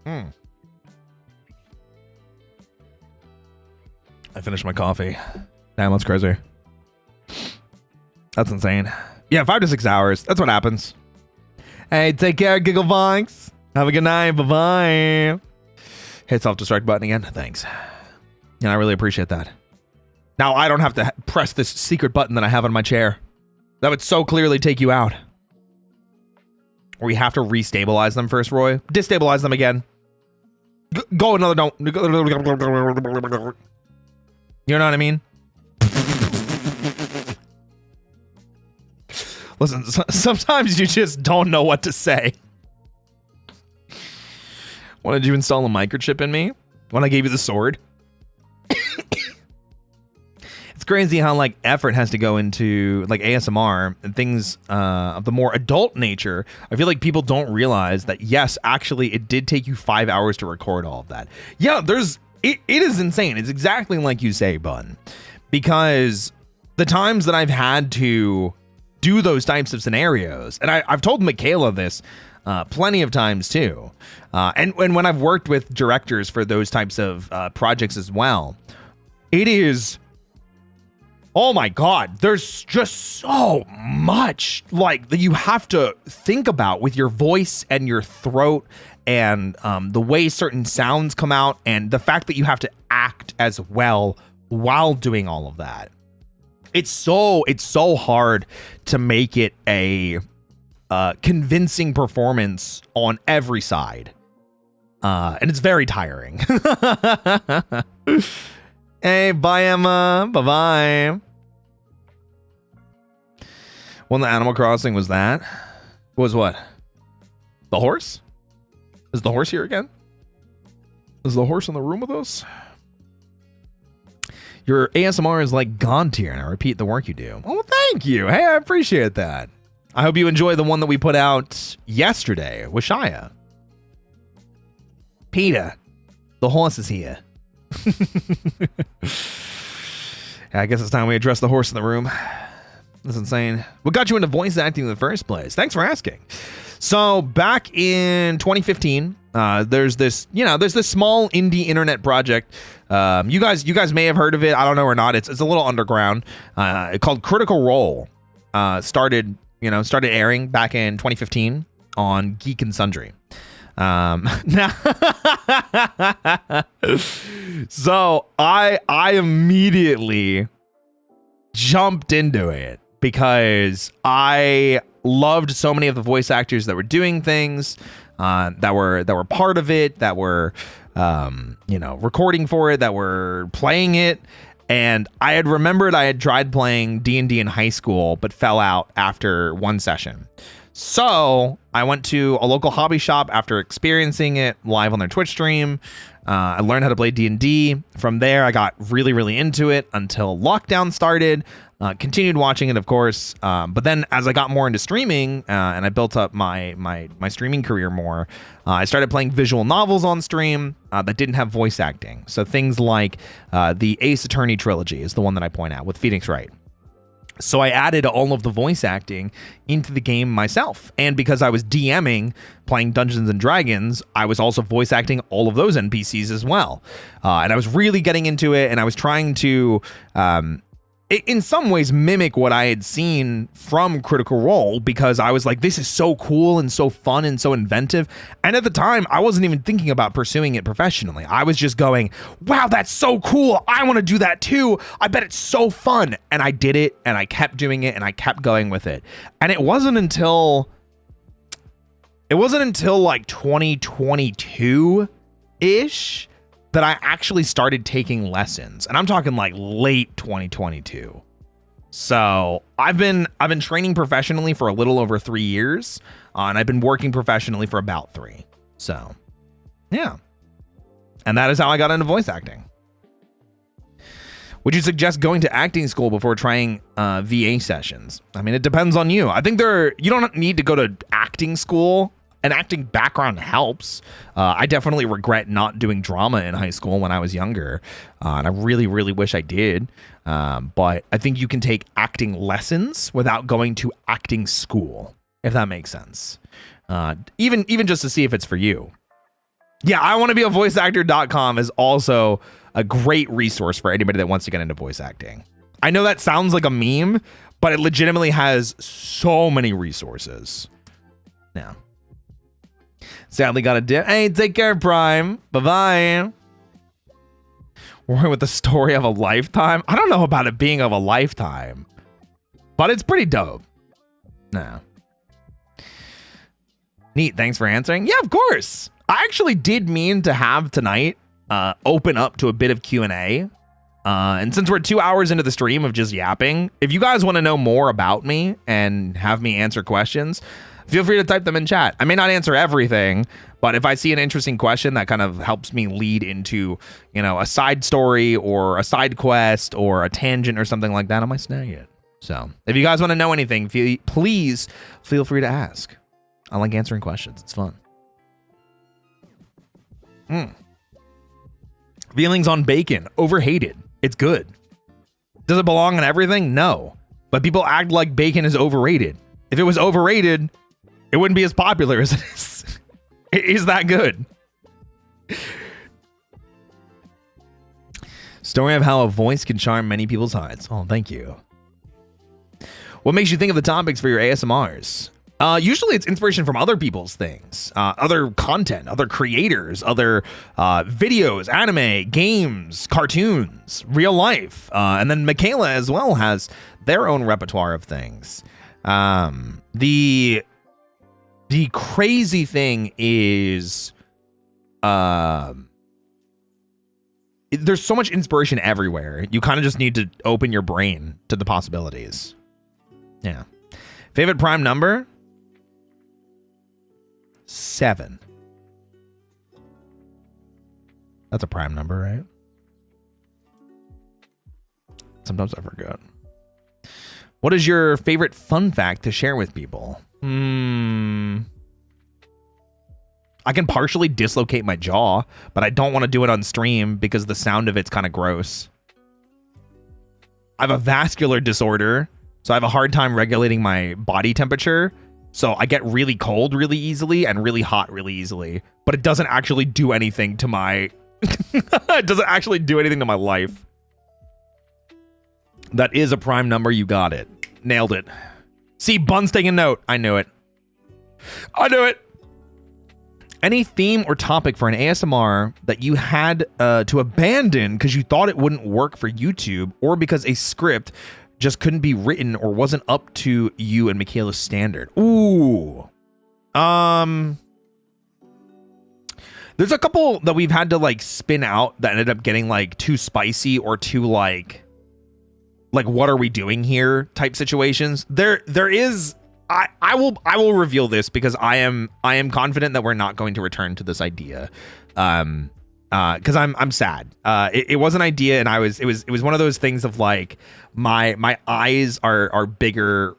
I finished my coffee. Damn, that's crazy. That's insane. Yeah, 5 to 6 hours. That's what happens. Hey, take care, Gigglebox. Have a good night. Bye-bye. Hit self-destruct button again. Thanks. And I really appreciate that. Now I don't have to press this secret button that I have on my chair. That would so clearly take you out. Or you have to restabilize them first, Roy. Destabilize them again. Go another don't. You know what I mean? Listen, sometimes you just don't know what to say. When did you install a microchip in me? When I gave you the sword? It's crazy how like effort has to go into like ASMR and things of the more adult nature. I feel like people don't realize that, yes, actually it did take you 5 hours to record all of that. Yeah, it is insane. It's exactly like you say, Bun. Because the times that I've had to do those types of scenarios, and I've told Michaela this plenty of times too, and when I've worked with directors for those types of projects as well, it is, oh my God, there's just so much like that you have to think about with your voice and your throat and the way certain sounds come out and the fact that you have to act as well while doing all of that. It's so hard to make it a convincing performance on every side. And it's very tiring. Hey, bye, Emma. Bye-bye. When the Animal Crossing was that? Was what? The horse? Is the horse here again? Is the horse in the room with us? Your ASMR is like God tier, and I repeat the work you do. Oh, thank you. Hey, I appreciate that. I hope you enjoy the one that we put out yesterday with Shia. Peter, the horse is here. I guess it's time we address the horse in the room. That's insane. What got you into voice acting in the first place? Thanks for asking. So back in 2015, there's this small indie internet project. You guys may have heard of it. I don't know or not. It's a little underground. Called Critical Role. Started airing back in 2015 on Geek and Sundry. So I immediately jumped into it because I loved so many of the voice actors that were doing things, that were part of it, that were recording for it, that were playing it. And I had remembered I had tried playing D&D in high school, but fell out after one session. So I went to a local hobby shop after experiencing it live on their Twitch stream. I learned how to play D&D. From there, I got really, really into it until lockdown started. Continued watching it, of course. But then as I got more into streaming and I built up my streaming career more, I started playing visual novels on stream that didn't have voice acting. So things like the Ace Attorney trilogy is the one that I point out with Phoenix Wright. So I added all of the voice acting into the game myself. And because I was DMing, playing Dungeons and Dragons, I was also voice acting all of those NPCs as well. And I was really getting into it, and I was trying to, in some ways, mimic what I had seen from Critical Role, because I was like, this is so cool and so fun and so inventive. And at the time, I wasn't even thinking about pursuing it professionally. I was just going, wow, that's so cool. I want to do that too. I bet it's so fun. And I did it, and I kept doing it, and I kept going with it. And it wasn't until like 2022-ish that I actually started taking lessons, and I'm talking like late 2022. So I've been training professionally for a little over 3 years, and I've been working professionally for about 3. So yeah, and that is how I got into voice acting. Would you suggest going to acting school before trying VA sessions? I mean, it depends on you. I think you don't need to go to acting school. An acting background helps. I definitely regret not doing drama in high school when I was younger. And I really, really wish I did. But I think you can take acting lessons without going to acting school, if that makes sense. Even just to see if it's for you. Yeah, I want to be a voice actor.com is also a great resource for anybody that wants to get into voice acting. I know that sounds like a meme, but it legitimately has so many resources. Yeah. Sadly got a dip. Hey, take care, Prime. Bye-bye. We're with the story of a lifetime. I don't know about it being of a lifetime, but it's pretty dope. No. Neat. Thanks for answering. Yeah, of course. I actually did mean to have tonight open up to a bit of Q&A. And since we're 2 hours into the stream of just yapping, if you guys want to know more about me and have me answer questions, feel free to type them in chat. I may not answer everything, but if I see an interesting question that kind of helps me lead into, a side story or a side quest or a tangent or something like that, I might snag it. So if you guys want to know anything, please feel free to ask. I like answering questions. It's fun. Feelings on bacon. Overhated. It's good. Does it belong in everything? No. But people act like bacon is overrated. If it was overrated, it wouldn't be as popular as it is. It is that good. Story of how a voice can charm many people's hearts. Oh, thank you. What makes you think of the topics for your ASMRs? Usually it's inspiration from other people's things, other content, other creators, other videos, anime, games, cartoons, real life. And then Michaela as well has their own repertoire of things. The crazy thing is, there's so much inspiration everywhere. You kind of just need to open your brain to the possibilities. Yeah. Favorite prime number? 7. That's a prime number, right? Sometimes I forget. What is your favorite fun fact to share with people? I can partially dislocate my jaw, but I don't want to do it on stream because the sound of it's kind of gross. I have a vascular disorder, so I have a hard time regulating my body temperature. So I get really cold really easily and really hot really easily, but it doesn't actually do anything to my it doesn't actually do anything to my life. That is a prime number. You got it. Nailed it. See, Bun's taking note. I knew it. I knew it. Any theme or topic for an ASMR that you had to abandon because you thought it wouldn't work for YouTube, or because a script just couldn't be written or wasn't up to you and Michaela's standard? Ooh. There's a couple that we've had to like spin out that ended up getting like too spicy or too like what are we doing here type situations. There is, I will reveal this because I am confident that we're not going to return to this idea. Because I'm sad. It was an idea, and it was one of those things of like my eyes are bigger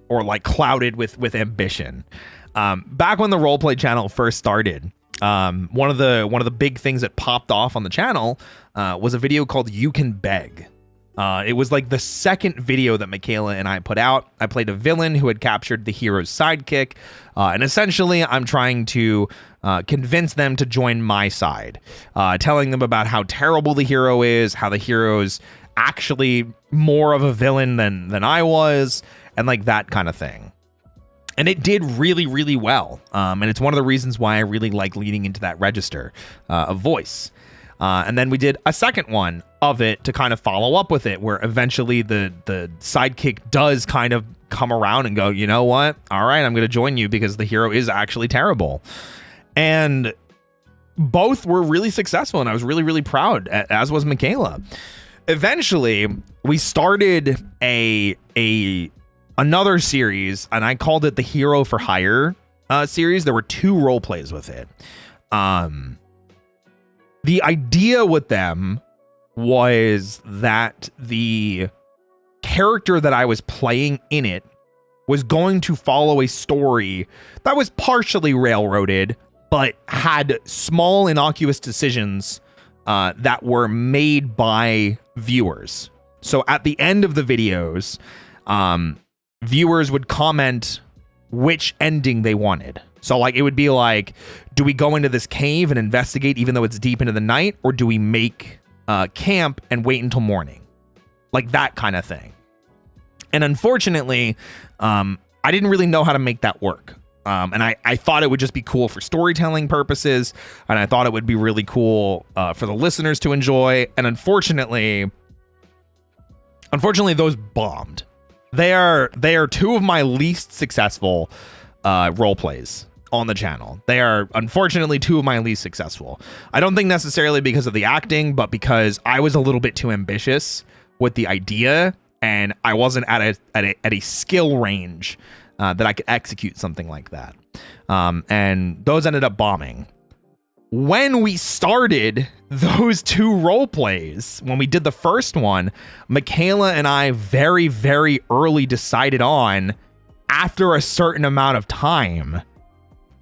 or like clouded with ambition. Back when the roleplay channel first started, one of the big things that popped off on the channel was a video called "You Can Beg," It was like the second video that Michaela and I put out. I played a villain who had captured the hero's sidekick, and essentially I'm trying to convince them to join my side, telling them about how terrible the hero is, how the hero's actually more of a villain than I was, and like that kind of thing. And it did really, really well. And it's one of the reasons why I really like leading into that register of voice. And then we did a second one of it to kind of follow up with it, where eventually the sidekick does kind of come around and go, you know what? All right, I'm going to join you because the hero is actually terrible. And both were really successful, and I was really, really proud, as was Michaela. Eventually, we started another series, and I called it the Hero for Hire series. There were 2 role plays with it. The idea with them was that the character that I was playing in it was going to follow a story that was partially railroaded, but had small innocuous decisions that were made by viewers. So at the end of the videos, viewers would comment which ending they wanted. So like it would be like, do we go into this cave and investigate even though it's deep into the night, or do we make camp and wait until morning? Like that kind of thing. And unfortunately, I didn't really know how to make that work. And I thought it would just be cool for storytelling purposes, and I thought it would be really cool for the listeners to enjoy. And unfortunately, those bombed. They are 2 of my least successful role plays on the channel. They are unfortunately 2 of my least successful. I don't think necessarily because of the acting, but because I was a little bit too ambitious with the idea, and I wasn't at a skill range that I could execute something like that. And those ended up bombing. When we started those 2 role plays, when we did the first one, Michaela and I very, very early decided on, after a certain amount of time,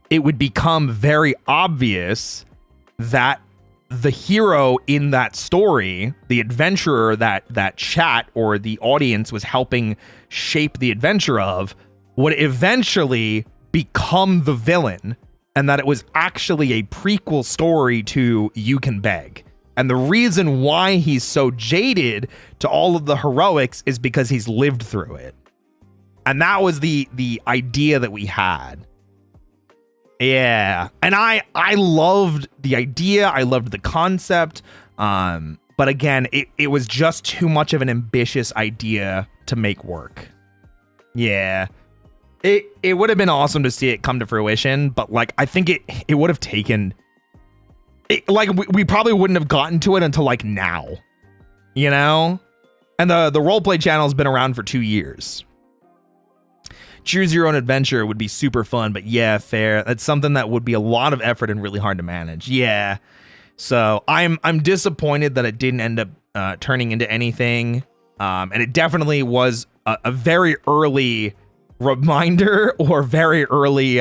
it would become very obvious that the hero in that story, the adventurer that chat or the audience was helping shape the adventure of, would eventually become the villain, and that it was actually a prequel story to You Can Beg. And the reason why he's so jaded to all of the heroics is because he's lived through it. And that was the idea that we had. Yeah. And I loved the idea. I loved the concept. But again, it was just too much of an ambitious idea to make work. Yeah. It would have been awesome to see it come to fruition, but like I think it would have taken like we probably wouldn't have gotten to it until like now. You know? And the roleplay channel has been around for 2 years. Choose your own adventure would be super fun, but yeah, fair. That's something that would be a lot of effort and really hard to manage. Yeah. So I'm disappointed that it didn't end up turning into anything. And it definitely was a very early reminder or very early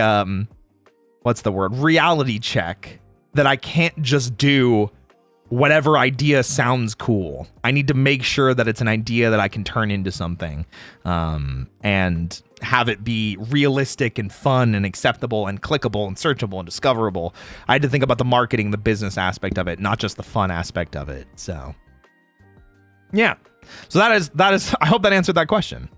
what's the word? Reality check that I can't just do whatever idea sounds cool. I need to make sure that it's an idea that I can turn into something, and have it be realistic and fun and acceptable and clickable and searchable and discoverable. I had to think about the marketing, the business aspect of it, not just the fun aspect of it. So yeah. So that is, I hope that answered that question.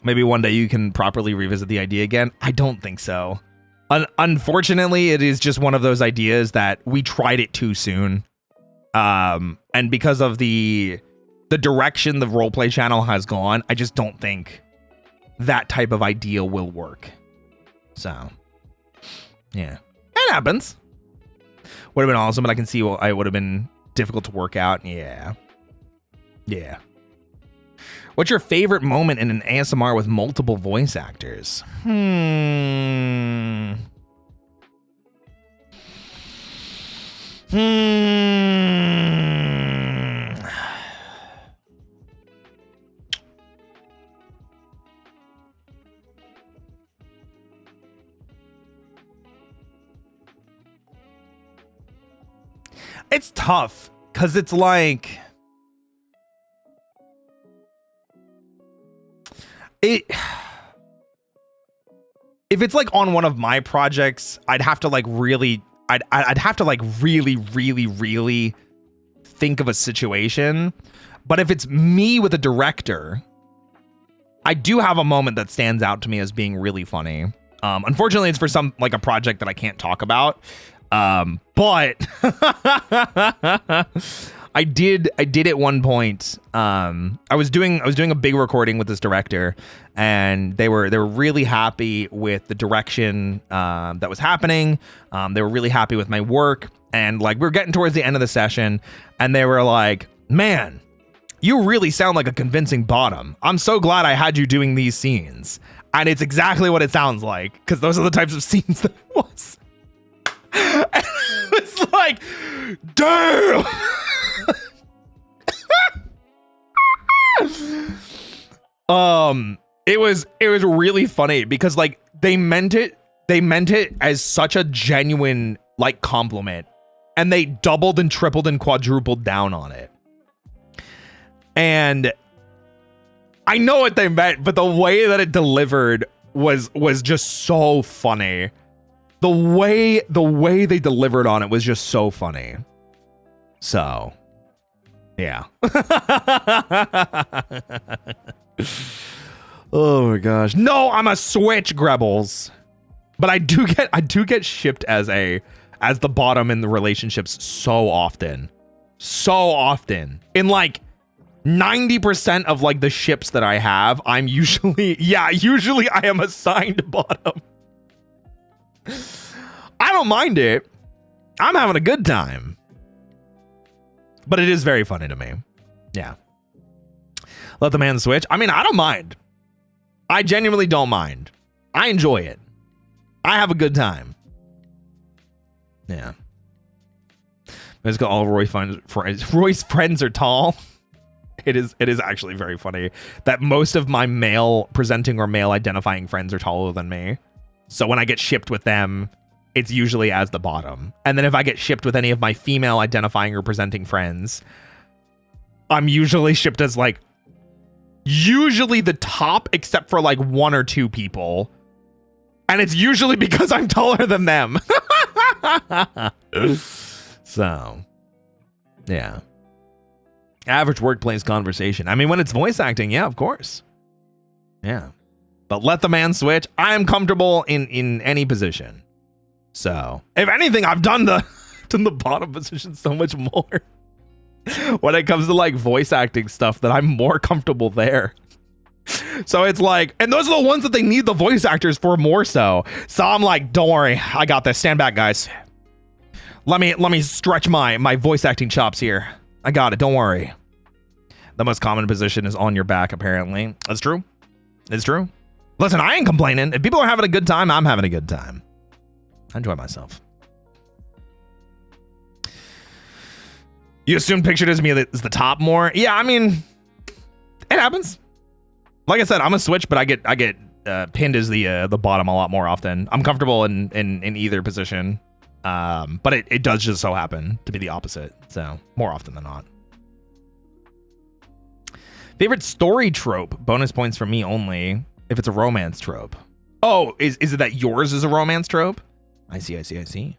Maybe one day you can properly revisit the idea again. I don't think so. Unfortunately, it is just one of those ideas that we tried it too soon. And because of the direction the roleplay channel has gone, I just don't think that type of idea will work. So, yeah. It happens. Would have been awesome, but I can see it would have been difficult to work out. Yeah. Yeah. What's your favorite moment in an ASMR with multiple voice actors? It's tough because it's like it. If it's like on one of my projects, I'd have to like really, I'd have to like really think of a situation. But if it's me with a director, I do have a moment that stands out to me as being really funny. Unfortunately, it's for some like a project that I can't talk about. But I did at one point. I was doing a big recording with this director, and they were really happy with the direction that was happening. They were really happy with my work, and like we were getting towards the end of the session, and they were like, "Man, you really sound like a convincing bottom. I'm so glad I had you doing these scenes." And it's exactly what it sounds like, because those are the types of scenes that it was. And it's like, damn. It was really funny because like they meant it as such a genuine like compliment, and they doubled and tripled and quadrupled down on it. And I know what they meant, but the way that it delivered was just so funny. The way they delivered on it was just so funny. So, yeah. Oh my gosh. No, I'm a Switch, Grebbles. But I do get shipped as the bottom in the relationships so often. So often. In like 90% of like the ships that I have, I'm usually I am assigned bottom. I don't mind it. I'm having a good time. But it is very funny to me. Yeah. Let the man switch. I mean, I don't mind. I genuinely don't mind. I enjoy it. I have a good time. Yeah. Let's go. All Roy's friends are tall. It is actually very funny that most of my male presenting or male identifying friends are taller than me. So when I get shipped with them, it's usually as the bottom. And then if I get shipped with any of my female identifying or presenting friends, I'm usually shipped as like usually the top, except for like one or two people. And it's usually because I'm taller than them. So, yeah. Average workplace conversation. I mean, when it's voice acting, yeah, of course. Yeah. But let the man switch. I am comfortable in any position. So, if anything, I've done the bottom position so much more. When it comes to like voice acting stuff, that I'm more comfortable there. So it's like, and those are the ones that they need the voice actors for more so. So I'm like, don't worry, I got this. Stand back, guys. Let me stretch my voice acting chops here. I got it. Don't worry. The most common position is on your back, apparently. That's true. It's true. Listen, I ain't complaining. If people are having a good time, I'm having a good time. I enjoy myself. You assume pictured as me is the top more? Yeah, I mean, it happens. Like I said, I'm a switch, but I get pinned as the bottom a lot more often. I'm comfortable in either position, but it does just so happen to be the opposite. So more often than not. Favorite story trope? Bonus points for me only if it's a romance trope. Oh, is it that yours is a romance trope? I see.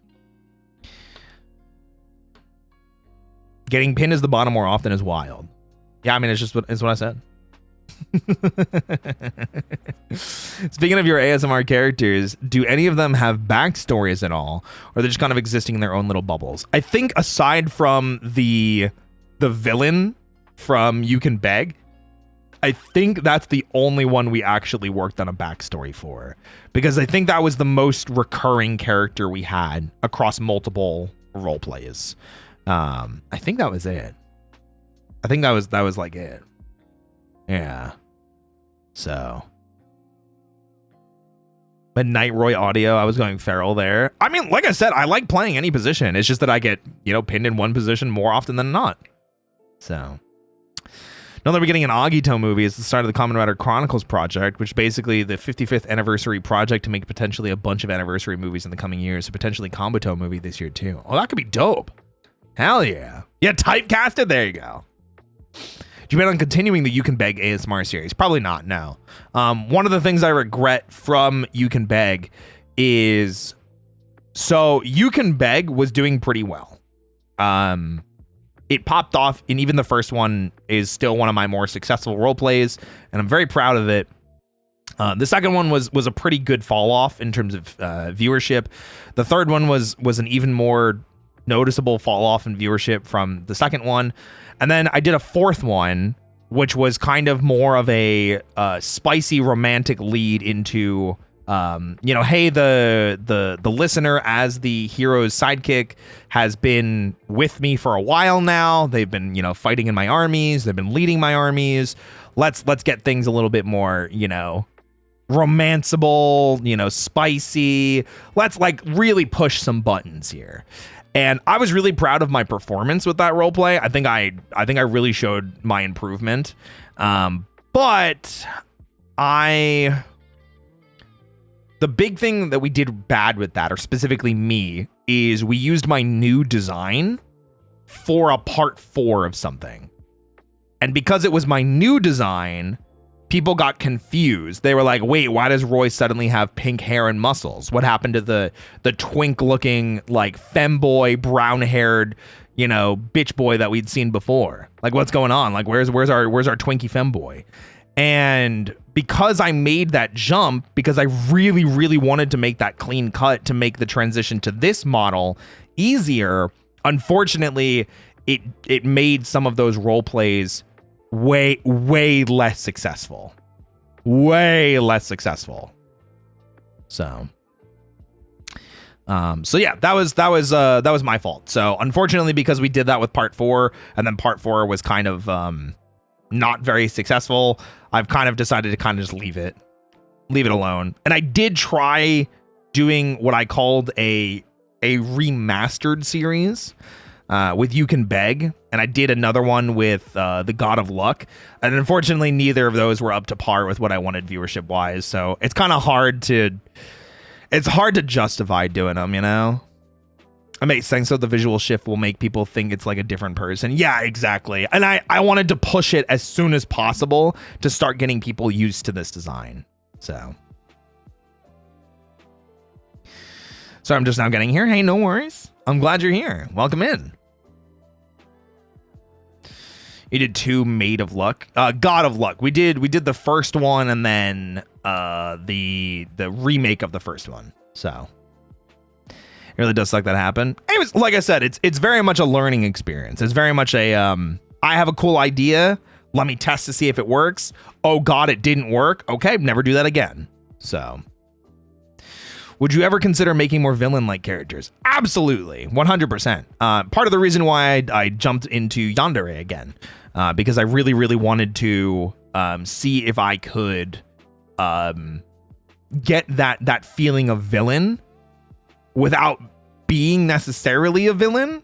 Getting pinned as the bottom more often is wild. Yeah, I mean, it's what I said. Speaking of your ASMR characters, do any of them have backstories at all, or are they just kind of existing in their own little bubbles? I think aside from the villain from You Can Beg, I think that's the only one we actually worked on a backstory for, because I think that was the most recurring character we had across multiple role plays. I think that was it. I think that was like it. Yeah. So. But Night Roy audio, I was going feral there. I mean, like I said, I like playing any position. It's just that I get, pinned in one position more often than not. So. Now that we're getting an Agito movie, it's the start of the Kamen Rider Chronicles project, which is basically the 55th anniversary project to make potentially a bunch of anniversary movies in the coming years. A potentially Kambuto movie this year, too. Oh, that could be dope. Hell yeah. Yeah, typecasted. There you go. Do you plan on continuing the You Can Beg ASMR series? Probably not, no. One of the things I regret from You Can Beg is, so You Can Beg was doing pretty well. It popped off, and even the first one is still one of my more successful role plays, and I'm very proud of it. The second one was a pretty good fall off in terms of viewership. The third one was an even more noticeable fall off in viewership from the second one. And then I did a fourth one, which was kind of more of a spicy romantic lead into, hey, the listener as the hero's sidekick has been with me for a while now. They've been, fighting in my armies. They've been leading my armies. Let's get things a little bit more, romanceable, spicy. Let's really push some buttons here. And I was really proud of my performance with that role play. I think I really showed my improvement. But the big thing that we did bad with that, or specifically me, is we used my new design for a part 4 of something. And because it was my new design, people got confused. They were like, wait, why does Roy suddenly have pink hair and muscles? What happened to the twink looking femboy, brown haired, bitch boy that we'd seen before? What's going on? Where's our Twinkie femboy? And because I made that jump, because I really, really wanted to make that clean cut to make the transition to this model easier, unfortunately, it made some of those role plays way less successful. So yeah, that was my fault. So unfortunately, because we did that with part 4, and then part 4 was kind of not very successful, I've kind of decided to kind of just leave it alone. And I did try doing what I called a remastered series with You Can Beg, and I did another one with the God of Luck, and unfortunately neither of those were up to par with what I wanted viewership wise. So it's kind of hard to justify doing them, It makes sense. So the visual shift will make people think it's a different person. Yeah, exactly. And I wanted to push it as soon as possible to start getting people used to this design. So I'm just now getting here. Hey, no worries. I'm glad you're here. Welcome in. You did 2 Maid of Luck, God of Luck. We did the first one, and then the remake of the first one. So it really does suck that happened. Anyways, like I said, it's very much a learning experience. It's very much a I have a cool idea. Let me test to see if it works. Oh God, it didn't work. Okay, never do that again. So, would you ever consider making more villain-like characters? Absolutely, 100%. Part of the reason why I jumped into Yandere again, because I really, really wanted to see if I could get that feeling of villain without being necessarily a villain.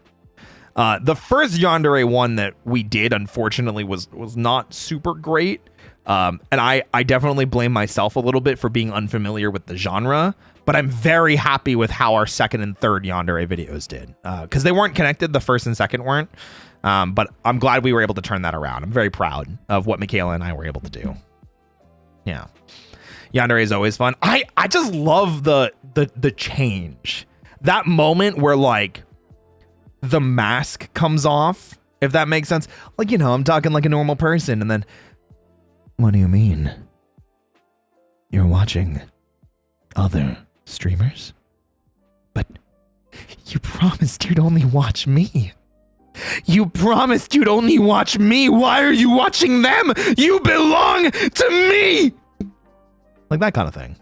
The first Yandere one that we did, unfortunately, was not super great. And I definitely blame myself a little bit for being unfamiliar with the genre. But I'm very happy with how our second and third Yandere videos did. Because they weren't connected, the first and second weren't. But I'm glad we were able to turn that around. I'm very proud of what Michaela and I were able to do. Yeah. Yandere is always fun. I just love the change. That moment where the mask comes off, if that makes sense. I'm talking like a normal person, and then, what do you mean? You're watching other streamers? But you promised you'd only watch me. You promised you'd only watch me. Why are you watching them? You belong to me. That kind of thing.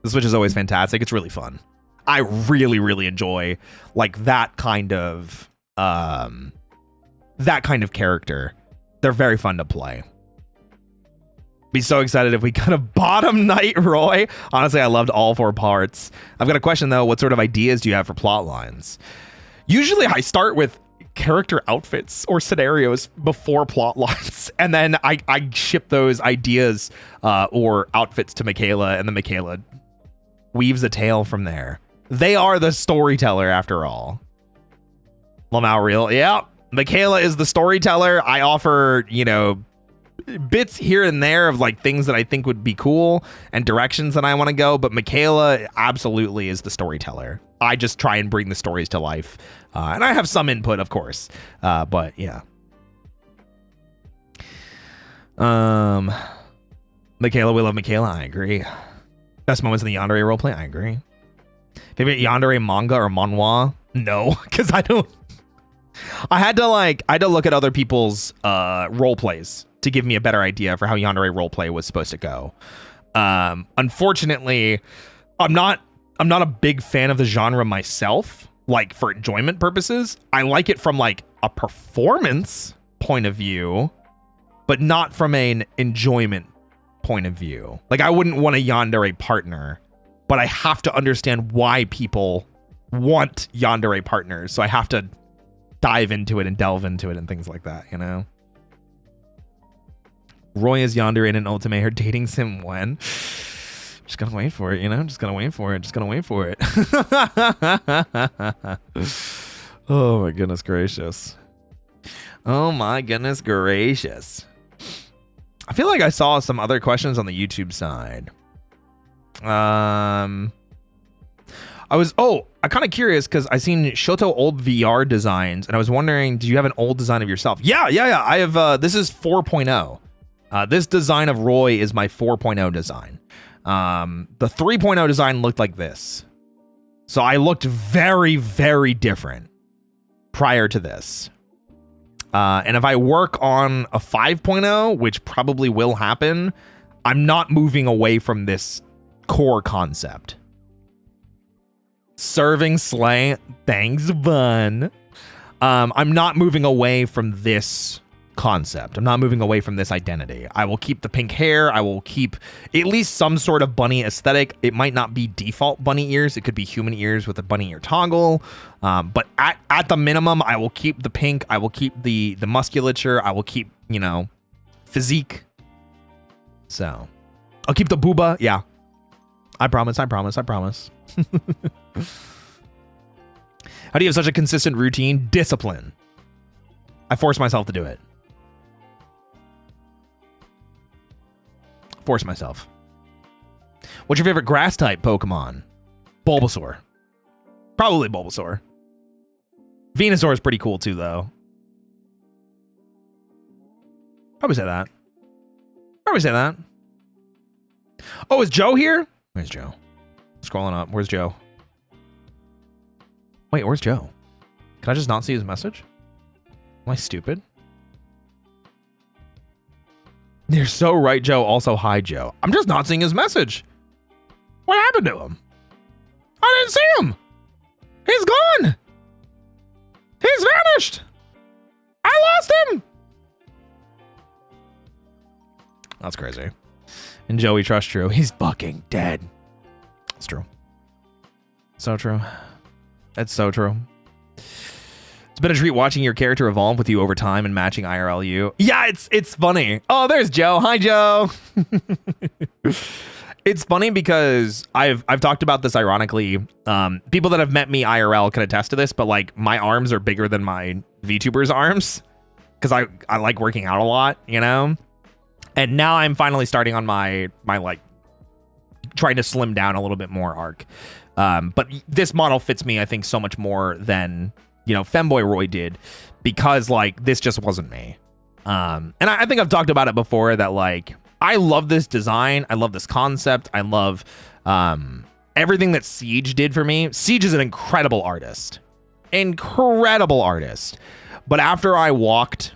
The Switch is always fantastic. It's really fun. I really, really enjoy that kind of character. They're very fun to play. Be so excited if we got a bottom Knight Roy. Honestly, I loved all 4 parts. I've got a question though. What sort of ideas do you have for plot lines? Usually I start with character outfits or scenarios before plot lines, and then I ship those ideas or outfits to Michaela, and then Michaela weaves a tale from there. They are the storyteller after all. Lamau Real. Yeah. Michaela is the storyteller. I offer, bits here and there of like things that I think would be cool and directions that I want to go. But Michaela absolutely is the storyteller. I just try and bring the stories to life. And I have some input, of course. But yeah. Michaela, we love Michaela. I agree. Best moments in the Yandere roleplay. I agree. Favorite Yandere manga or manhwa? No, because I had to look at other people's role plays to give me a better idea for how Yandere roleplay was supposed to go. Unfortunately, I'm not a big fan of the genre myself, like for enjoyment purposes. I like it from like a performance point of view, but not from an enjoyment point of view. Like I wouldn't want a Yandere partner, but I have to understand why people want Yandere partners. So I have to dive into it and delve into it and things like that, Roy is Yandere in an Ultimate. Her dating sim when? Just gonna wait for it, Just gonna wait for it. Oh my goodness gracious. Oh my goodness gracious. I feel like I saw some other questions on the YouTube side. I'm kind of curious because I seen Shoto old VR designs and I was wondering, do you have an old design of yourself? Yeah. I have, this is 4.0. This design of Roy is my 4.0 design. The 3.0 design looked like this. So I looked very, very different prior to this. And if I work on a 5.0, which probably will happen, I'm not moving away from this core concept. Serving slay, thanks, Bun. I'm not moving away from this concept. I'm not moving away from this identity. I will keep the pink hair. I will keep at least some sort of bunny aesthetic. It might not be default bunny ears. It could be human ears with a bunny ear toggle. But at the minimum, I will keep the pink. I will keep the musculature. I will keep, physique. So I'll keep the booba. Yeah. I promise. How do you have such a consistent routine? Discipline. I force myself to do it. Force myself. What's your favorite grass type Pokemon? Bulbasaur. Probably Bulbasaur. Venusaur is pretty cool too, though. Probably say that. Oh, is Joe here? Where's Joe? Scrolling up. Where's Joe? Wait, where's Joe? Can I just not see his message? Am I stupid? You're so right, Joe. Also, hi, Joe. I'm just not seeing his message. What happened to him? I didn't see him. He's gone. He's vanished. I lost him. That's crazy. And Joey Trust True. He's fucking dead. It's true. So true. That's so true. It's been a treat watching your character evolve with you over time and matching IRL you. Yeah, it's funny. Oh, there's Joe. Hi, Joe. It's funny because I've talked about this ironically. People that have met me IRL can attest to this, but like my arms are bigger than my VTuber's arms because I like working out a lot, And now I'm finally starting on my like trying to slim down a little bit more arc. But this model fits me, I think, so much more than, Femboy Roy did because like this just wasn't me. And I think I've talked about it before that like I love this design. I love this concept. I love everything that Siege did for me. Siege is an incredible artist. But after I walked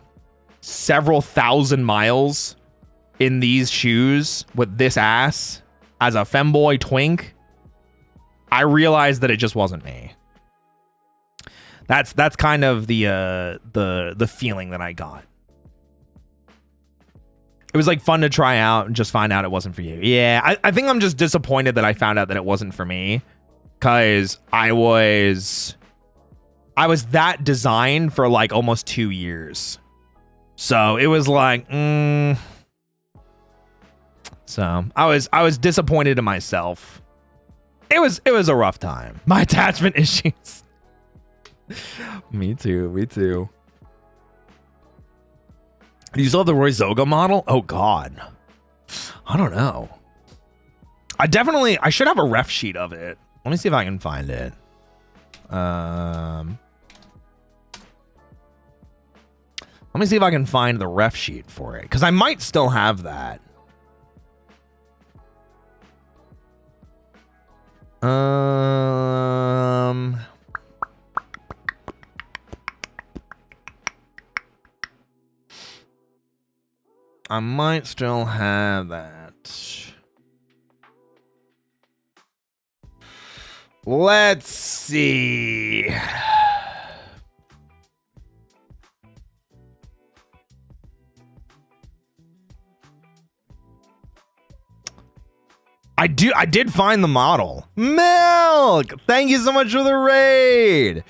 several thousand miles in these shoes with this ass as a femboy twink, I realized that it just wasn't me. That's kind of the feeling that I got. It was like fun to try out and just find out it wasn't for you. Yeah, I think I'm just disappointed that I found out that it wasn't for me because I was that designed for like almost 2 years. So it was like, So I was disappointed in myself. It was a rough time. My attachment issues. Me too. Me too. Do you still have the Roy Zoga model? Oh God, I don't know. I should have a ref sheet of it. Let me see if I can find it. Let me see if I can find the ref sheet for it, because I might still have that. I might still have that. Let's see. I did find the model. Milk! Thank you so much for the raid.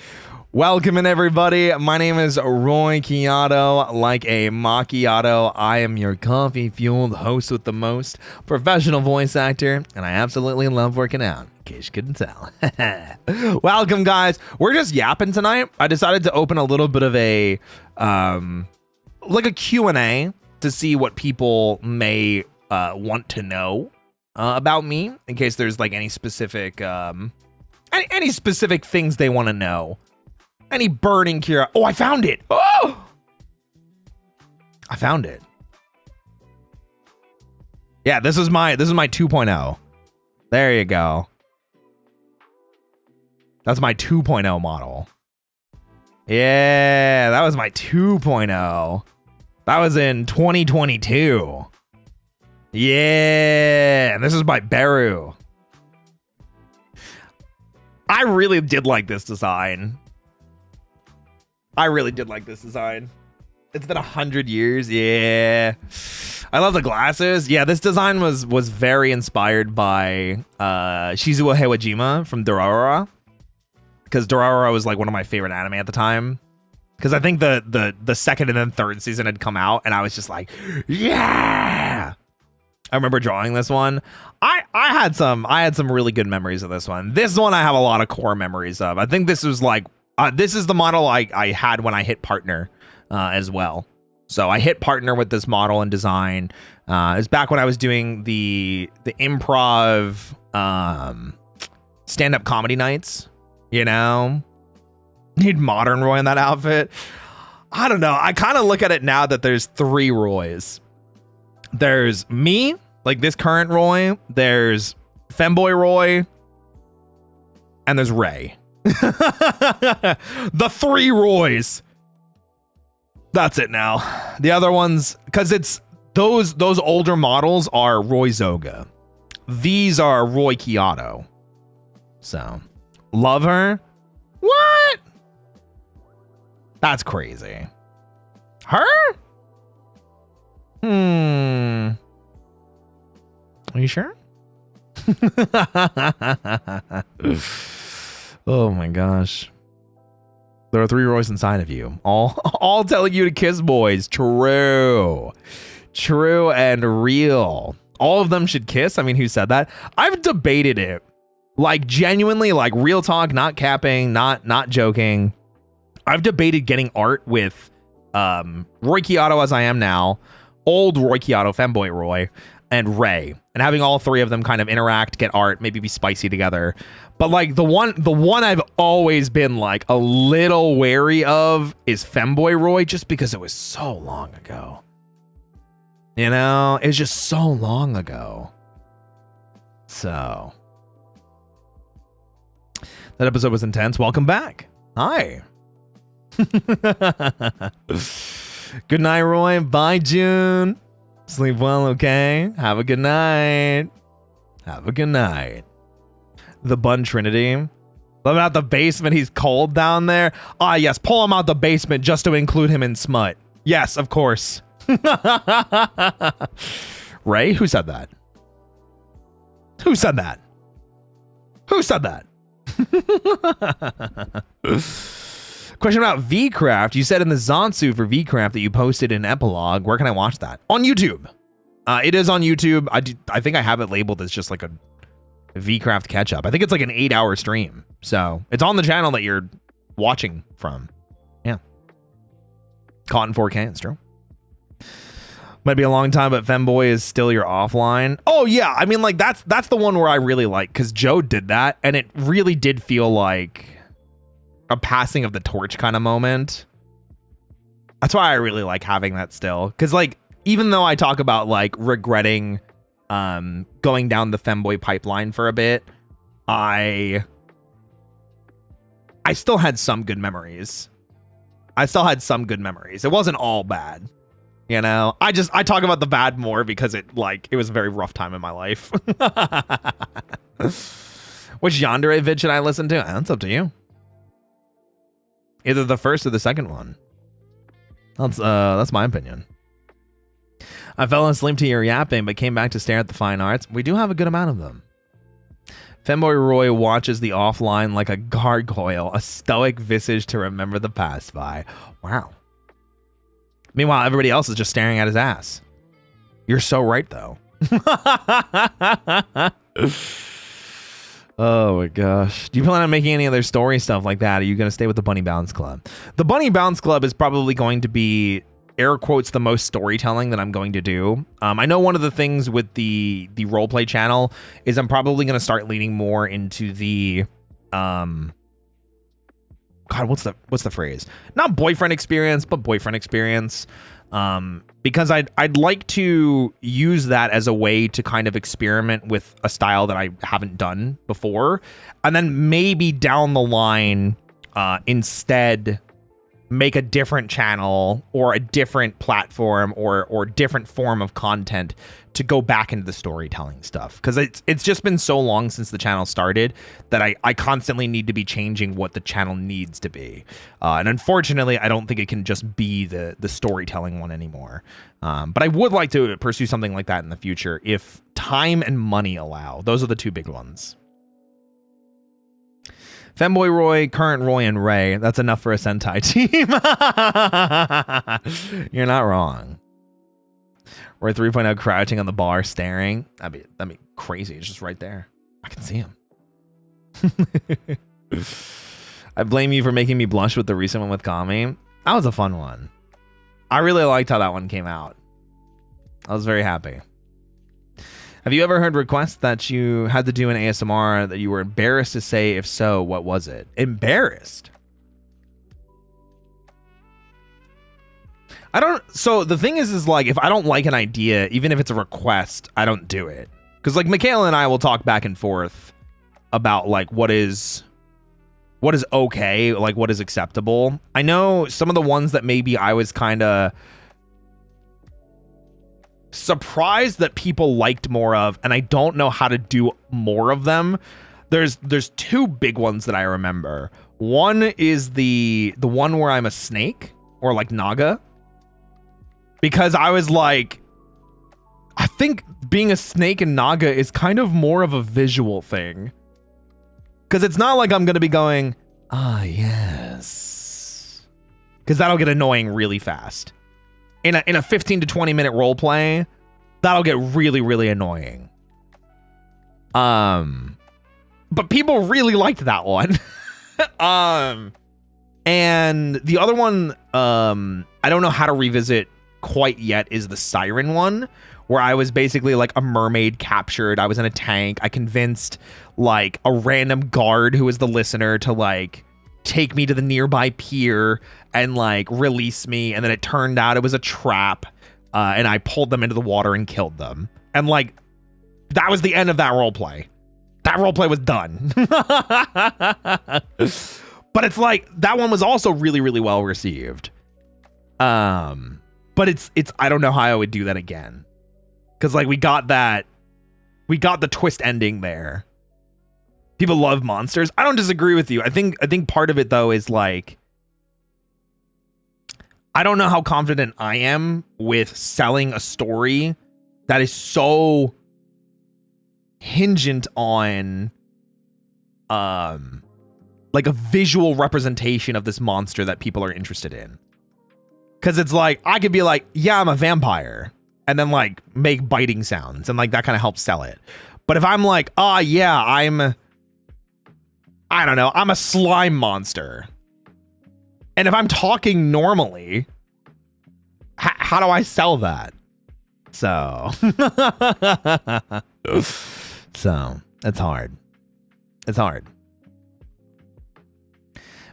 Welcome in, everybody. My name is Roy Chiato, like a macchiato. I am your coffee-fueled host with the most, professional voice actor, and I absolutely love working out, in case you couldn't tell. Welcome, guys. We're just yapping tonight. I decided to open a little bit of a, like a Q&A to see what people may want to know about me, in case there's like any specific, any specific things they want to know. Any burning curiosity. Oh, I found it. Oh, I found it. Yeah, this is my 2.0. There you go. That's my 2.0 model. Yeah, that was my 2.0. That was in 2022. Yeah, this is by Beru. I really did like this design. It's been 100 years. Yeah. I love the glasses. Yeah, this design was very inspired by Shizuo Heiwajima from Durarara. Because Durarara was like one of my favorite anime at the time. Because I think the second and then third season had come out, and I was just like, yeah. I remember drawing this one. I had some really good memories of this one. This one I have a lot of core memories of. I think this was like this is the model I had when I hit partner as well. So I hit partner with this model and design. It's back when I was doing the improv stand-up comedy nights, you know? Need modern Roy in that outfit. I don't know. I kind of look at it now that there's 3 Roys. There's me, like this current Roy. There's Femboy Roy. And there's Ray. The 3 Roys. That's it now. The other ones, because it's those older models are Roy Zoga. These are Roy Chiato. So, love her. What? That's crazy. Her? Are you sure? Oh my gosh. There are 3 Roys inside of you. All telling you to kiss boys. True. True and real. All of them should kiss. I mean, who said that? I've debated it. Like genuinely, like real talk, not capping, not joking. I've debated getting art with Roy Chiato as I am now, old Roy Chiato, Femboy Roy, and Ray, and having all 3 of them kind of interact, get art, maybe be spicy together. But like the one I've always been like a little wary of is Femboy Roy, just because it was so long ago. You know, it's just so long ago. So that episode was intense. Welcome back. Hi. Good night, Roy. Bye, June. Sleep well, okay? Have a good night. Have a good night. The Bun Trinity. Living out the basement. He's cold down there. Ah, yes. Pull him out the basement just to include him in smut. Yes, of course. Ray? Who said that? Who said that? Who said that? Question about VCraft. You said in the Zatsu for VCraft that you posted an epilogue. Where can I watch that? On YouTube. It is on YouTube. I think I have it labeled as just like a VCraft catch up. I think it's like an 8-hour stream. So it's on the channel that you're watching from. Yeah. Caught in 4K, it's true. Might be a long time, but Femboy is still your offline. Oh yeah, I mean, like that's the one where I really like, because Joe did that, and it really did feel like a passing of the torch kind of moment. That's why I really like having that still, because like even though I talk about like regretting going down the Femboy pipeline for a bit, I still had some good memories. It wasn't all bad. You know, I talk about the bad more because it was a very rough time in my life. Which yandere vid should I listen to? That's up to you. Either the first or the second one. That's my opinion. I fell asleep to your yapping, but came back to stare at the fine arts. We do have a good amount of them. Femboy Roy watches the offline like a gargoyle, a stoic visage to remember the past by. Wow. Meanwhile, everybody else is just staring at his ass. You're so right, though. Oh my gosh. Do you plan on making any other story stuff like that? Are you going to stay with the Bunny Bounce Club? The Bunny Bounce Club is probably going to be, air quotes, the most storytelling that I'm going to do. I know one of the things with the roleplay channel is I'm probably going to start leaning more into the... God, what's the phrase? Not boyfriend experience, but boyfriend experience. Because I'd like to use that as a way to kind of experiment with a style that I haven't done before, and then maybe down the line, instead make a different channel or a different platform or different form of content to go back into the storytelling stuff, because it's just been so long since the channel started that I constantly need to be changing what the channel needs to be, and unfortunately I don't think it can just be the storytelling one anymore, but I would like to pursue something like that in the future if time and money allow. Those are the two big ones. Femboy Roy, Current Roy, and Ray. That's enough for a Sentai team. You're not wrong. We're 3.0 crouching on the bar staring. That'd be crazy. It's just right there. I can see him. I blame you for making me blush with the recent one with Kami. That was a fun one. I really liked how that one came out. I was very happy. Have you ever heard requests that you had to do an ASMR that you were embarrassed to say? If so, what was it? Embarrassed? So the thing is like, if I don't like an idea, even if it's a request, I don't do it. Because like Michaela and I will talk back and forth about like what is okay, like what is acceptable. I know some of the ones that maybe I was kind of surprised that people liked more of, and I don't know how to do more of them. There's two big ones that I remember. One is the one where I'm a snake, or like Naga, because I was like, I think being a snake and Naga is kind of more of a visual thing, because it's not like I'm gonna be going, ah yes, because that'll get annoying really fast. In a 15 to 20 minute role play, that'll get really, really annoying. But people really liked that one. And the other one, I don't know how to revisit quite yet, is the siren one, where I was basically like a mermaid captured. I was in a tank. I convinced like a random guard who was the listener to like take me to the nearby pier and like release me, and then it turned out it was a trap, and I pulled them into the water and killed them, and like that was the end of that roleplay. That roleplay was done. But it's like that one was also really, really well received, but it's I don't know how I would do that again, because like we got the twist ending there. People love monsters. I don't disagree with you. I think part of it though is like, I don't know how confident I am with selling a story that is so hingent on like a visual representation of this monster that people are interested in. Because it's like, I could be like, yeah, I'm a vampire, and then like make biting sounds, and like that kind of helps sell it. But if I'm like, oh yeah, I don't know, I'm a slime monster, And if I'm talking normally, how do I sell that? So, so it's hard. It's hard.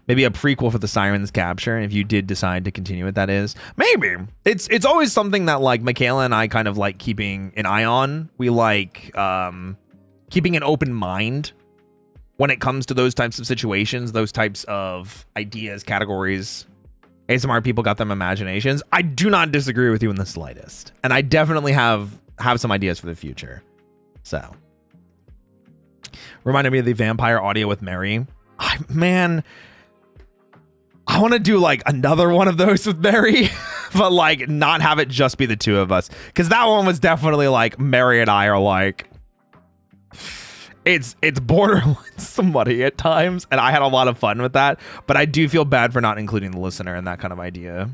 Maybe a prequel for the Sirens capture, if you did decide to continue it, that is. Maybe. It's always something that, like, Michaela and I kind of like keeping an eye on. We like keeping an open mind when it comes to those types of situations, those types of ideas, categories. ASMR people got them imaginations. I do not disagree with you in the slightest. And I definitely have some ideas for the future. So. Reminded me of the vampire audio with Mary. Man, I want to do like another one of those with Mary, but like not have it just be the two of us. Because that one was definitely like Mary and I are like, it's borderline somebody at times, and I had a lot of fun with that, but I do feel bad for not including the listener in that kind of idea.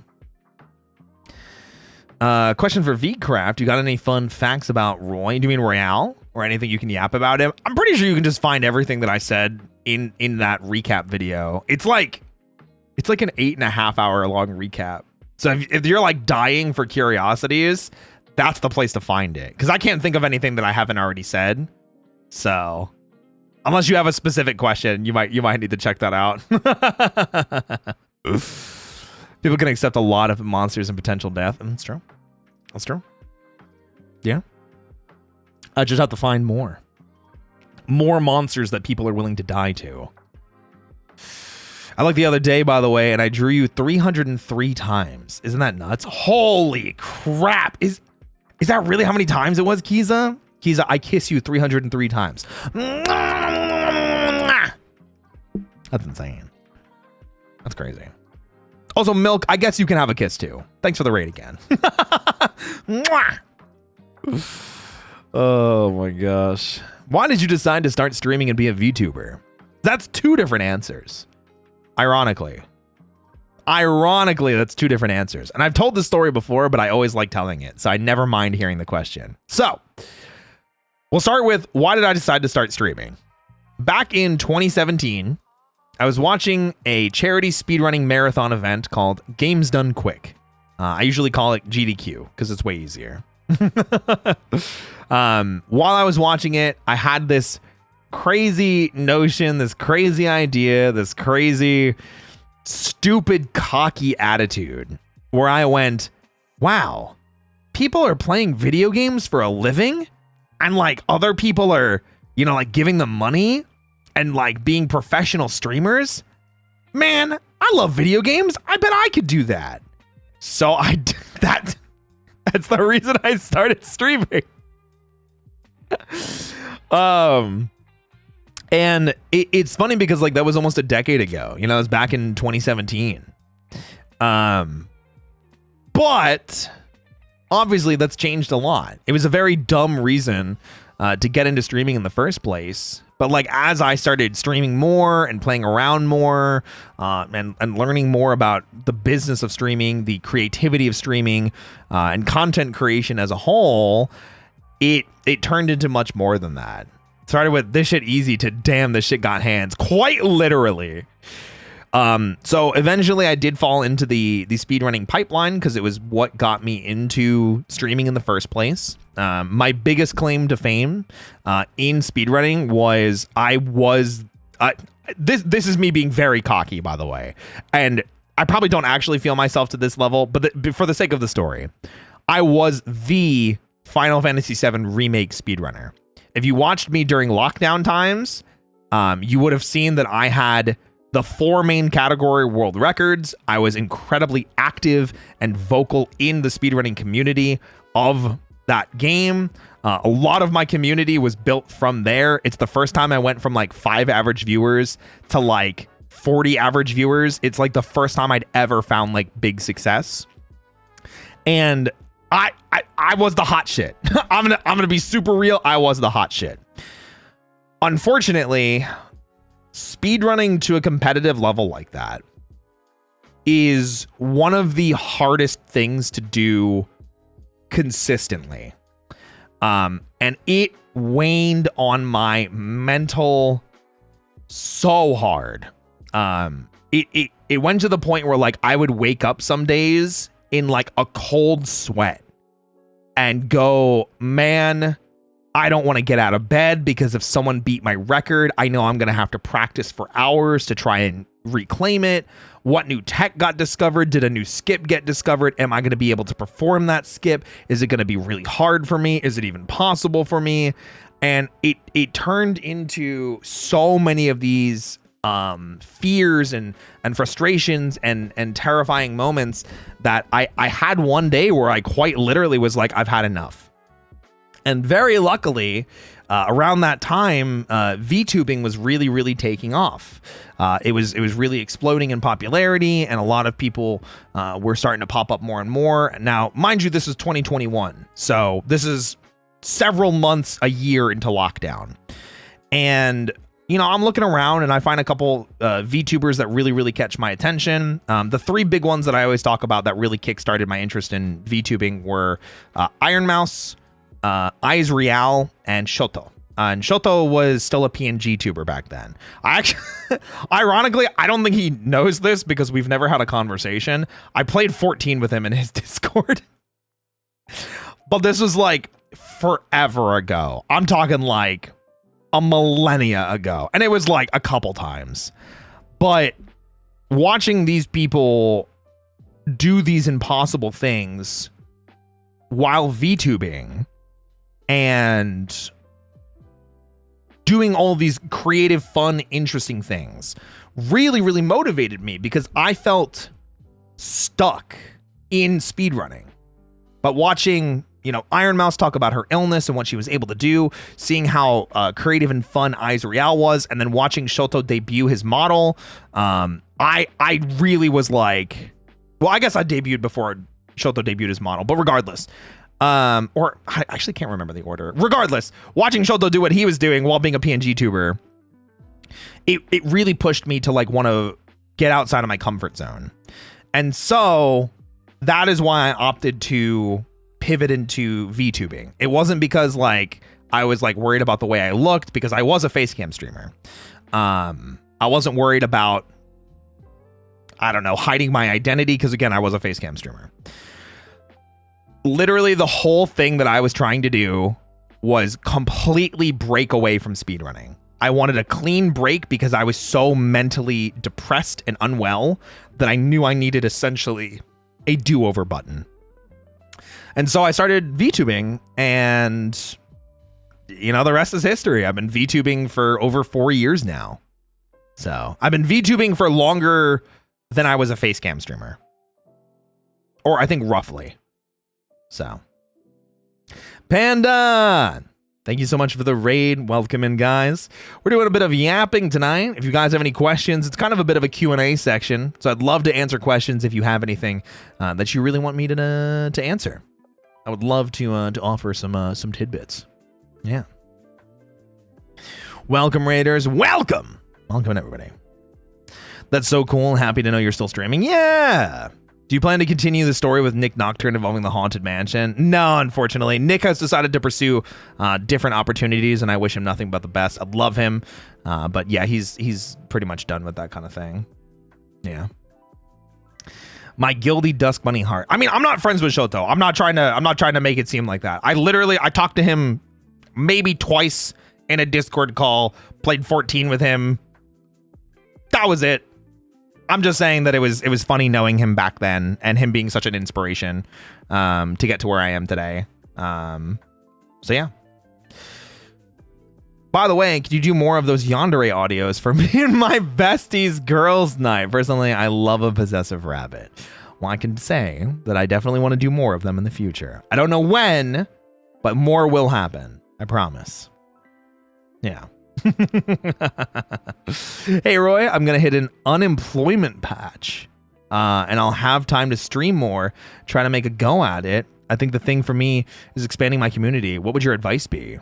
Question for VCraft. You got any fun facts about Roy? Do you mean Royale? Or anything you can yap about him? I'm pretty sure you can just find everything that I said in that recap video. It's like an 8.5 hour long recap. So if you're like dying for curiosities, that's the place to find it. Because I can't think of anything that I haven't already said. So, unless you have a specific question, you might need to check that out. People can accept a lot of monsters and potential death, and that's true. That's true. Yeah. I just have to find more monsters that people are willing to die to. I looked the other day, by the way, and I drew you 303 times. Isn't that nuts? Holy crap! Is that really how many times it was, Kiza? Kiza, I kiss you 303 times. That's insane. That's crazy. Also, Milk, I guess you can have a kiss too. Thanks for the raid again. Oh my gosh. Why did you decide to start streaming and be a VTuber? That's two different answers. Ironically, that's two different answers. And I've told this story before, but I always like telling it, so I never mind hearing the question. So, we'll start with, why did I decide to start streaming? Back in 2017, I was watching a charity speedrunning marathon event called Games Done Quick. I usually call it GDQ because it's way easier. While I was watching it, I had this crazy notion, this crazy idea, this crazy, stupid, cocky attitude where I went, wow, people are playing video games for a living? And like other people are, like giving them money and like being professional streamers. Man, I love video games. I bet I could do that. So that's the reason I started streaming. And it's funny because like that was almost a decade ago. It was back in 2017. But obviously that's changed a lot. It was a very dumb reason to get into streaming in the first place. But like as I started streaming more and playing around more and learning more about the business of streaming, the creativity of streaming, and content creation as a whole, it turned into much more than that. Started with this shit easy to damn, this shit got hands, quite literally. So eventually I did fall into the speedrunning pipeline because it was what got me into streaming in the first place. My biggest claim to fame in speedrunning was this is me being very cocky, by the way. And I probably don't actually feel myself to this level, but for the sake of the story, I was the Final Fantasy VII Remake speedrunner. If you watched me during lockdown times, you would have seen that I had the 4 main category world records. I was incredibly active and vocal in the speedrunning community of that game. A lot of my community was built from there. It's the first time I went from like 5 average viewers to like 40 average viewers. It's like the first time I'd ever found like big success. And I was the hot shit. I'm gonna be super real. I was the hot shit. Unfortunately, speedrunning to a competitive level like that is one of the hardest things to do consistently. And it waned on my mental so hard. it went to the point where like I would wake up some days in like a cold sweat and go, man, I don't want to get out of bed because if someone beat my record, I know I'm going to have to practice for hours to try and reclaim it. What new tech got discovered? Did a new skip get discovered? Am I going to be able to perform that skip? Is it going to be really hard for me? Is it even possible for me? And it turned into so many of these fears and frustrations and terrifying moments that I had one day where I quite literally was like, I've had enough. And very luckily, around that time, VTubing was really, really taking off. It was really exploding in popularity, and a lot of people were starting to pop up more and more. Now, mind you, this is 2021, so this is several months, a year into lockdown. And I'm looking around and I find a couple VTubers that really, really catch my attention. The three big ones that I always talk about that really kickstarted my interest in VTubing were Iron Mouse, Eyes Real, and Chiato. And Chiato was still a PNG tuber back then. I actually, ironically, I don't think he knows this because we've never had a conversation. I played 14 with him in his Discord. But this was like forever ago. I'm talking like a millennia ago. And it was like a couple times. But watching these people do these impossible things while VTubing and doing all these creative, fun, interesting things really, really motivated me because I felt stuck in speedrunning. But watching, Iron Mouse talk about her illness and what she was able to do, seeing how creative and fun Eyes Real was, and then watching Chiato debut his model, I really was like, well, I guess I debuted before Chiato debuted his model, but regardless, or I actually can't remember the order. Regardless, watching Chiato do what he was doing while being a PNG tuber, it really pushed me to like want to get outside of my comfort zone. And so that is why I opted to pivot into VTubing. It wasn't because like I was like worried about the way I looked, because I was a face cam streamer. I wasn't worried about, I don't know, hiding my identity, because again, I was a face cam streamer. Literally the whole thing that I was trying to do was completely break away from speedrunning. I wanted a clean break because I was so mentally depressed and unwell that I knew I needed essentially a do-over button. And so I started VTubing, and the rest is history. I've been VTubing for over 4 years now. So I've been VTubing for longer than I was a face cam streamer. Or I think roughly. So Panda, thank you so much for the raid. Welcome in, guys. We're doing a bit of yapping tonight. If you guys have any questions, it's kind of a bit of a Q&A section. So I'd love to answer questions if you have anything that you really want me to answer. I would love to offer some tidbits. Yeah. Welcome, Raiders. Welcome everybody. That's so cool. Happy to know you're still streaming. Yeah. Do you plan to continue the story with Nick Nocturne involving the Haunted Mansion? No, unfortunately. Nick has decided to pursue different opportunities, and I wish him nothing but the best. I love him, but yeah, he's pretty much done with that kind of thing. Yeah. My guilty Dusk Bunny heart. I mean, I'm not friends with Chiato. I'm not trying to make it seem like that. I talked to him maybe twice in a Discord call, played 14 with him. That was it. I'm just saying that it was funny knowing him back then and him being such an inspiration to get to where I am today. So yeah. By the way, could you do more of those yandere audios for me and my besties girls night? Personally, I love a possessive rabbit. Well, I can say that I definitely want to do more of them in the future. I don't know when, but more will happen. I promise. Yeah. Hey, Roy, I'm going to hit an unemployment patch and I'll have time to stream more, try to make a go at it. I think the thing for me is expanding my community. What would your advice be?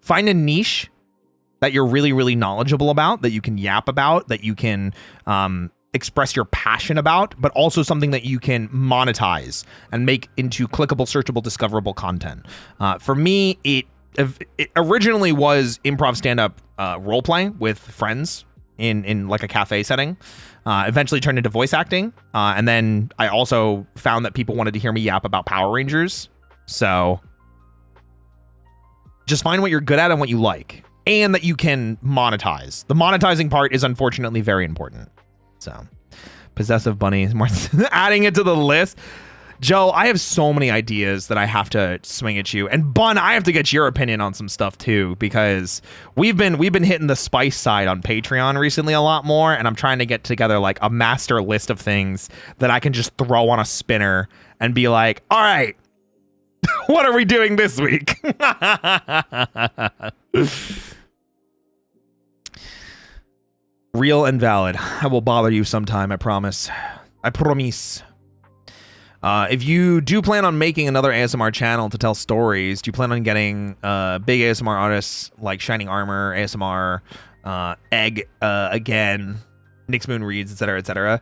Find a niche that you're really, really knowledgeable about, that you can yap about, that you can express your passion about, but also something that you can monetize and make into clickable, searchable, discoverable content. For me, it originally was improv stand-up role-playing with friends in like a cafe setting. Eventually turned into voice acting. And then I also found that people wanted to hear me yap about Power Rangers. So just find what you're good at and what you like, and that you can monetize. The monetizing part is unfortunately very important. So possessive bunny, adding it to the list. Joe, I have so many ideas that I have to swing at you. And Bun, I have to get your opinion on some stuff too, because we've been hitting the spice side on Patreon recently a lot more, and I'm trying to get together like a master list of things that I can just throw on a spinner and be like, all right, what are we doing this week? Real and valid. I will bother you sometime, I promise. I promise. If you do plan on making another ASMR channel to tell stories, do you plan on getting big ASMR artists like Shining Armor, ASMR, Egg again, Nyx Moon Reads, etc., etc.?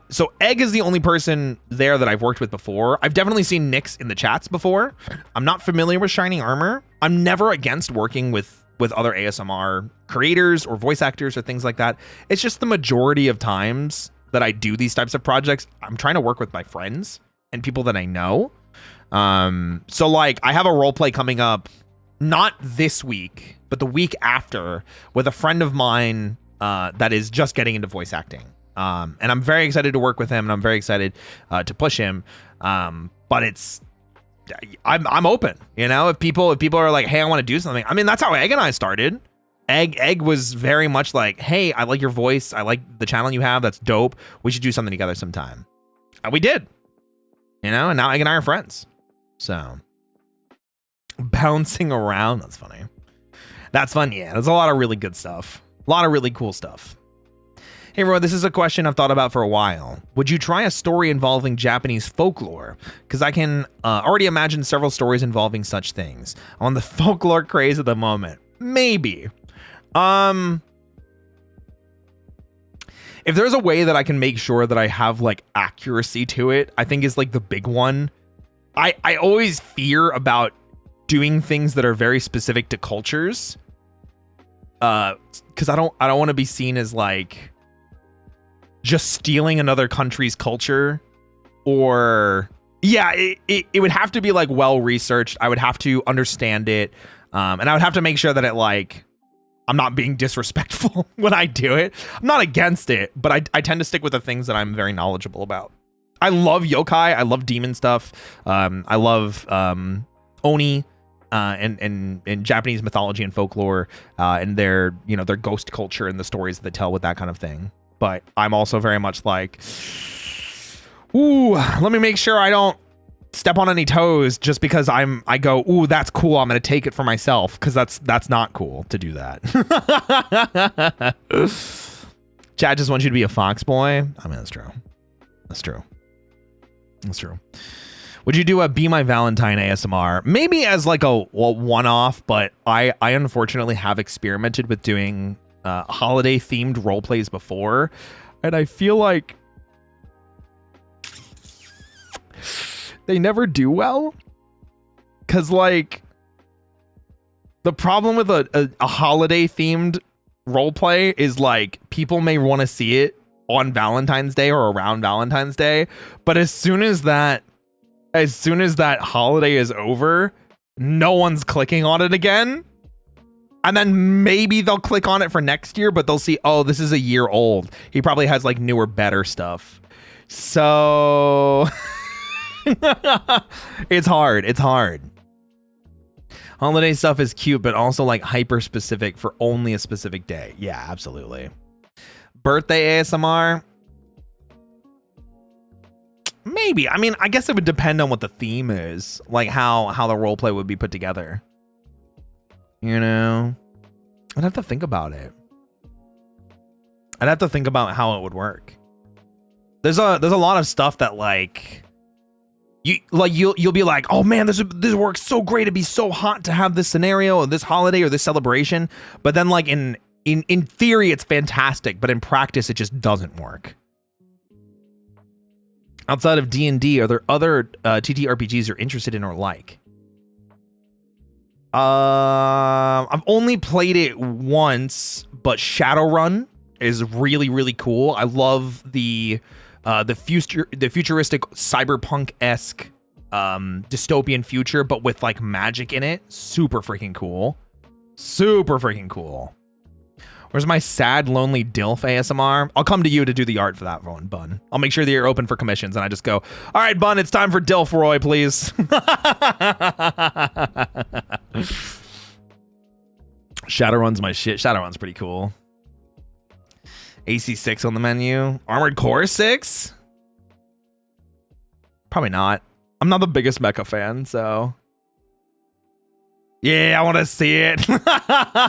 So Egg is the only person there that I've worked with before. I've definitely seen Nyx in the chats before. I'm not familiar with Shining Armor. I'm never against working with other ASMR creators or voice actors or things like that. It's just the majority of times that I do these types of projects, I'm trying to work with my friends and people that I know. So like I have a role play coming up, not this week, but the week after, with a friend of mine that is just getting into voice acting. And I'm very excited to work with him, and I'm very excited to push him. But I'm open, you know, if people are like, hey, I want to do something. I mean, that's how Egg and I started. Egg was very much like, hey, I like your voice. I like the channel you have. That's dope. We should do something together sometime. And we did, you know, and now Egg and I are friends. So bouncing around. That's funny. That's fun. Yeah. There's a lot of really good stuff. A lot of really cool stuff. Hey, Roy, this is a question I've thought about for a while. Would you try a story involving Japanese folklore? Because I can already imagine several stories involving such things. I'm on the folklore craze at the moment. Maybe. If there's a way that I can make sure that I have like accuracy to it, I think is like the big one. I always fear about doing things that are very specific to cultures. Because I don't want to be seen as like just stealing another country's culture, or yeah, it would have to be like well researched. I would have to understand it. And I would have to make sure that it like, I'm not being disrespectful when I do it. I'm not against it, but I tend to stick with the things that I'm very knowledgeable about. I love yokai. I love demon stuff. I love oni and Japanese mythology and folklore and their ghost culture and the stories that they tell with that kind of thing. But I'm also very much like, ooh, let me make sure I don't step on any toes just because I go, ooh, that's cool, I'm gonna take it for myself, because that's not cool to do that. Chad just wants you to be a fox boy. I mean, that's true. Would you do a Be My Valentine ASMR? Maybe as like a one-off, but I unfortunately have experimented with doing holiday themed role plays before, and I feel like they never do well, because like the problem with a holiday themed role play is like people may want to see it on Valentine's Day or around Valentine's Day, but as soon as that holiday is over, no one's clicking on it again. And then maybe they'll click on it for next year, but they'll see, oh, this is a year old. He probably has like newer, better stuff. So it's hard. Holiday stuff is cute, but also like hyper specific for only a specific day. Yeah, absolutely. Birthday ASMR? Maybe. I mean, I guess it would depend on what the theme is, like how the roleplay would be put together. You know, I'd have to think about it. I'd have to think about how it would work. There's a lot of stuff that like you'll be like, oh man, this works so great. It'd be so hot to have this scenario or this holiday or this celebration. But then like in theory, it's fantastic, but in practice, it just doesn't work. Outside of D&D, are there other TTRPGs you're interested in or like? I've only played it once, but Shadowrun is really, really cool. I love the futuristic cyberpunk-esque dystopian future, but with like magic in it. Super freaking cool. Super freaking cool. Where's my sad, lonely DILF ASMR? I'll come to you to do the art for that one, Bun. I'll make sure that you're open for commissions, and I just go, all right, Bun, it's time for DILF Roy, please. Shadowrun's my shit. Shadowrun's pretty cool. AC6 on the menu. Armored Core 6? Probably not. I'm not the biggest mecha fan, so... Yeah, I want to see it.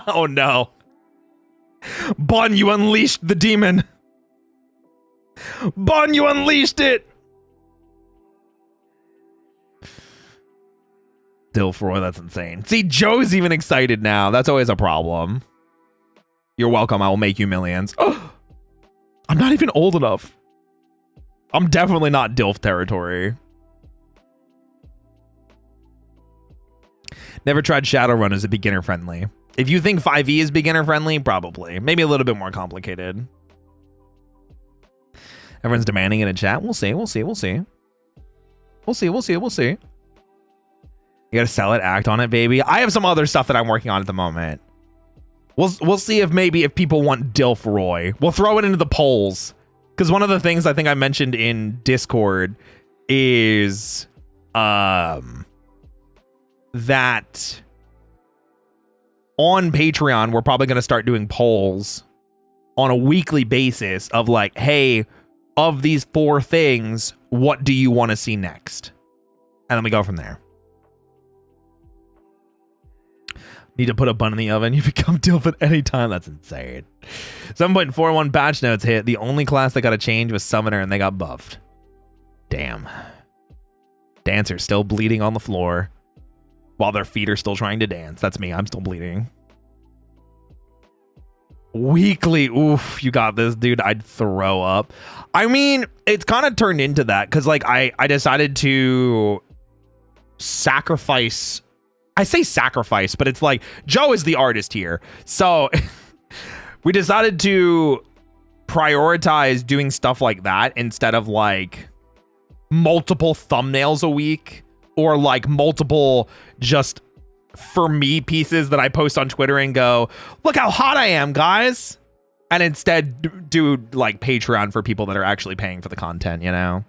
Oh, no. Bun, you unleashed the demon. Bun, you unleashed it. Dilfroy, that's insane. See, Joe's even excited now. That's always a problem. You're welcome. I will make you millions. Oh, I'm not even old enough. I'm definitely not DILF territory. Never tried Shadowrun as a beginner friendly. If you think 5e is beginner friendly, probably. Maybe a little bit more complicated. Everyone's demanding it in chat. We'll see. We'll see. We'll see. We'll see. We'll see. We'll see. You gotta sell it, act on it, baby. I have some other stuff that I'm working on at the moment. We'll see if maybe if people want Dilf Roy. We'll throw it into the polls. Because one of the things I think I mentioned in Discord is that on Patreon, we're probably gonna start doing polls on a weekly basis of like, hey, of these 4 things, what do you want to see next? And then we go from there. Need to put a bun in the oven. You become DILF at any time. That's insane. 7.41 batch notes hit. The only class that got a change was Summoner, and they got buffed. Damn. Dancer still bleeding on the floor while their feet are still trying to dance. That's me. I'm still bleeding. Weekly. Oof, you got this, dude. I'd throw up. I mean, it's kind of turned into that because, like, I decided to sacrifice... I say sacrifice, but it's like Joe is the artist here. So we decided to prioritize doing stuff like that instead of like multiple thumbnails a week or like multiple just for me pieces that I post on Twitter and go, look how hot I am, guys. And instead do like Patreon for people that are actually paying for the content, you know?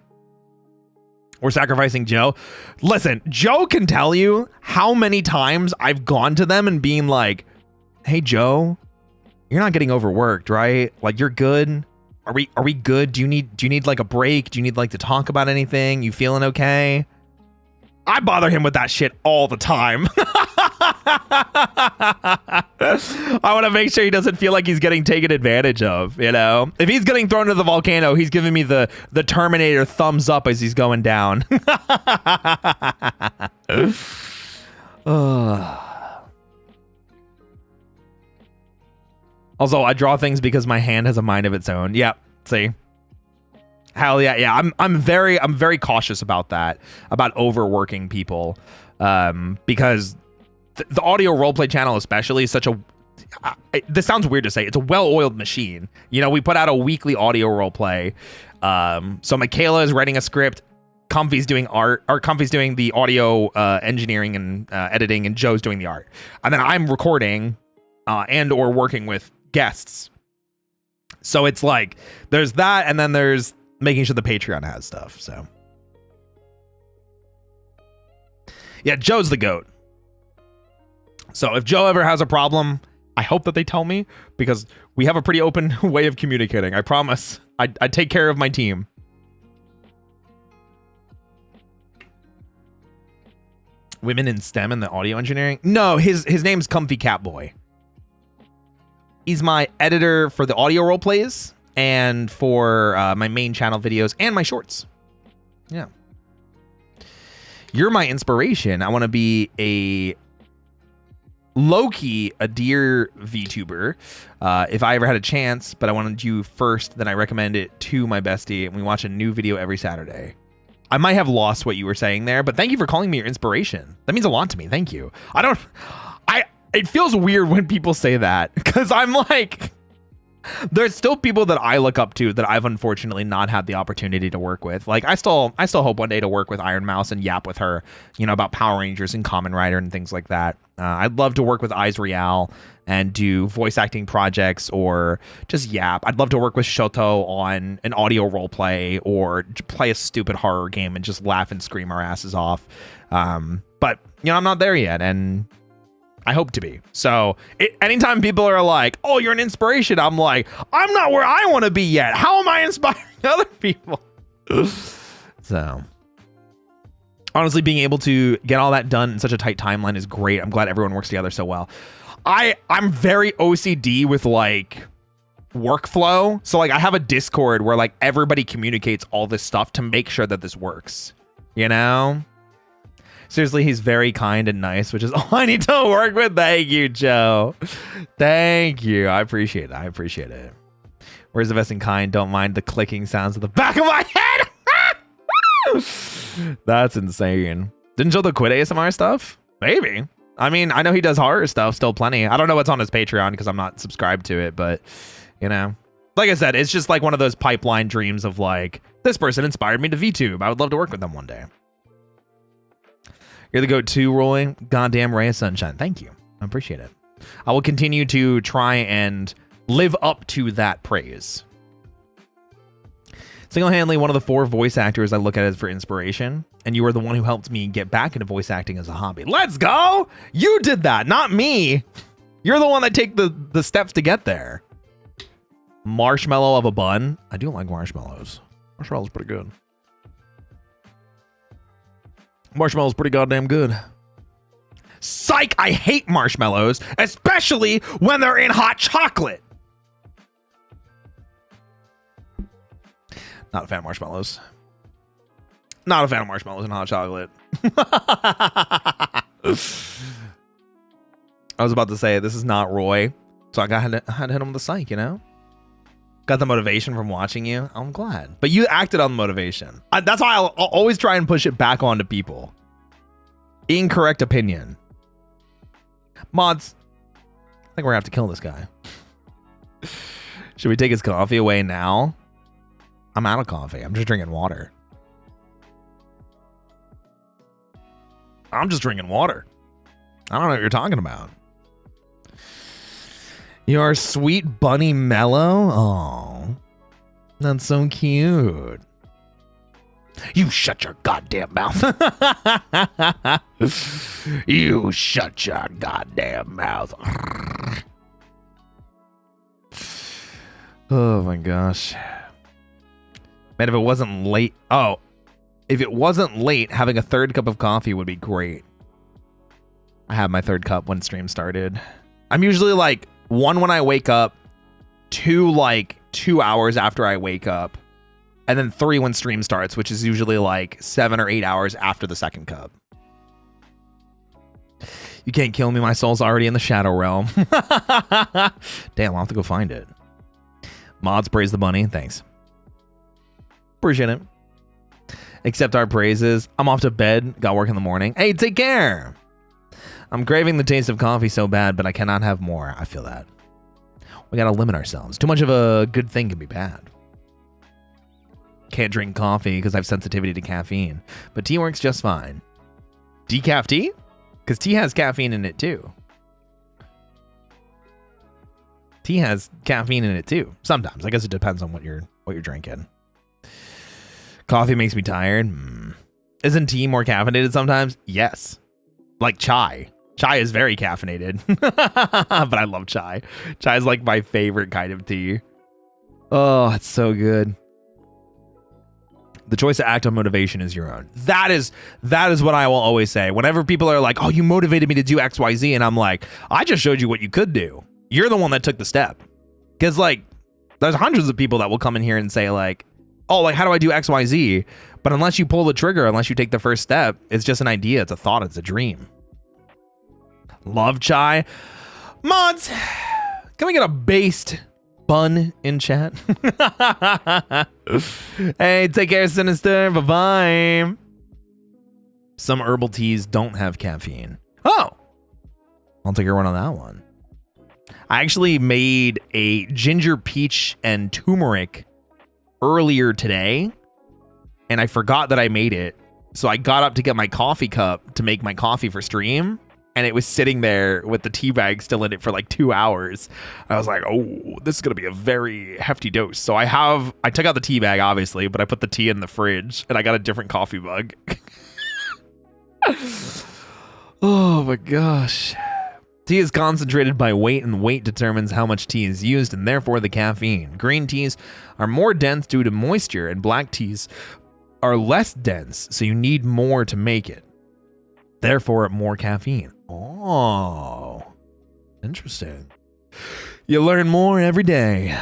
We're sacrificing Joe. Listen, Joe can tell you how many times I've gone to them and being like, hey, Joe, you're not getting overworked, right? Like, you're good. Are we good? Do you need like a break? Do you need like to talk about anything? You feeling okay? I bother him with that shit all the time. I want to make sure he doesn't feel like he's getting taken advantage of, you know? If he's getting thrown into the volcano, he's giving me the Terminator thumbs up as he's going down. Also, I draw things because my hand has a mind of its own. Yep, see? Hell yeah, yeah. I'm very cautious about that, about overworking people, because the audio roleplay channel especially is such a... this sounds weird to say. It's a well-oiled machine. You know, we put out a weekly audio roleplay. So Michaela is writing a script. Comfy's doing art, or Comfy's doing the audio engineering and editing, and Joe's doing the art. And then I'm recording and or working with guests. So it's like, there's that, and then there's making sure the Patreon has stuff, so. Yeah, Joe's the GOAT. So if Joe ever has a problem, I hope that they tell me, because we have a pretty open way of communicating. I promise. I take care of my team. Women in STEM and the audio engineering? No, his name's Comfy Catboy. He's my editor for the audio role plays and for my main channel videos and my shorts. Yeah. You're my inspiration. I want to be a low-key, a dear VTuber, if I ever had a chance, but I wanted you first, then I recommend it to my bestie, and we watch a new video every Saturday. I might have lost what you were saying there, but thank you for calling me your inspiration. That means a lot to me. Thank you. It feels weird when people say that, because I'm like, There's still people that I look up to that I've unfortunately not had the opportunity to work with. Like I still hope one day to work with Iron Mouse and yap with her, about Power Rangers and Kamen Rider and things like that. I'd love to work with Eyes Real and do voice acting projects or just yap. I'd love to work with Shoto on an audio role play or play a stupid horror game and just laugh and scream our asses off. But I'm not there yet, and I hope to be. So anytime people are like, oh, you're an inspiration, I'm like, I'm not where I want to be yet. How am I inspiring other people? So honestly, being able to get all that done in such a tight timeline is great. I'm glad everyone works together so well. I'm very OCD with like workflow. So like I have a Discord where like everybody communicates all this stuff to make sure that this works, Seriously, he's very kind and nice, which is all I need to work with. Thank you, Joe. Thank you. I appreciate it. Where's the best in kind? Don't mind the clicking sounds at the back of my head. That's insane. Didn't Joe quit ASMR stuff? Maybe. I mean, I know he does horror stuff still plenty. I don't know what's on his Patreon because I'm not subscribed to it, but like I said, it's just like one of those pipeline dreams of like, this person inspired me to VTube. I would love to work with them one day. You're the GOAT too, Roy. Goddamn ray of sunshine. Thank you. I appreciate it. I will continue to try and live up to that praise. Single-handedly, one of the 4 voice actors I look at as for inspiration, and you were the one who helped me get back into voice acting as a hobby. Let's go! You did that, not me. You're the one that take the steps to get there. Marshmallow of a bun. I do like marshmallows. Marshmallow's pretty good. Marshmallow's pretty goddamn good. Psych, I hate marshmallows, especially when they're in hot chocolate. Not a fan of marshmallows. Not a fan of marshmallows and hot chocolate. I was about to say, this is not Roy, so I had to hit him with the psych, Got the motivation from watching you. I'm glad. But you acted on the motivation. That's why I'll always try and push it back onto people. Incorrect opinion. Mods, I think we're gonna have to kill this guy. Should we take his coffee away now? I'm out of coffee. I'm just drinking water. I don't know what you're talking about. You're sweet bunny mellow? Oh, that's so cute. You shut your goddamn mouth. You shut your goddamn mouth. Oh my gosh. Man, if it wasn't late. Oh, if it wasn't late, having a 3rd cup of coffee would be great. I had my 3rd cup when stream started. I'm usually like 1 when I wake up, 2 like 2 hours after I wake up, and then 3 when stream starts, which is usually like 7 or 8 hours after the 2nd cup. You can't kill me. My soul's already in the shadow realm. Damn, I'll have to go find it. Mods praise the bunny. Thanks. Appreciate it. Accept our praises. I'm off to bed. Got work in the morning. Hey, take care. I'm craving the taste of coffee so bad, but I cannot have more. I feel that. We gotta limit ourselves. Too much of a good thing can be bad. Can't drink coffee because I have sensitivity to caffeine, but tea works just fine. Decaf tea? Because tea has caffeine in it too. Tea has caffeine in it too. Sometimes. I guess it depends on what you're drinking. Coffee makes me tired. Isn't tea more caffeinated sometimes? Yes. Like chai. Chai is very caffeinated. But I love chai. Chai is like my favorite kind of tea. Oh, it's so good. The choice to act on motivation is your own. That is what I will always say. Whenever people are like, oh, you motivated me to do XYZ, and I'm like, I just showed you what you could do. You're the one that took the step. Because like, there's hundreds of people that will come in here and say like, oh, like, how do I do XYZ? But unless you pull the trigger, unless you take the first step, it's just an idea. It's a thought. It's a dream. Love chai. Mods, can we get a based bun in chat? Hey, take care, Sinister. Bye-bye. Some herbal teas don't have caffeine. Oh, I'll take your one on that one. I actually made a ginger peach and turmeric earlier today, and I forgot that I made it. So I got up to get my coffee cup to make my coffee for stream, and it was sitting there with the tea bag still in it for like 2 hours. I was like, oh, this is going to be a very hefty dose. So I took out the tea bag, obviously, but I put the tea in the fridge, and I got a different coffee mug. Oh my gosh. Tea is concentrated by weight, and weight determines how much tea is used, and therefore the caffeine. Green teas are more dense due to moisture, and black teas are less dense, so you need more to make it. Therefore, more caffeine. Oh, interesting. You learn more every day.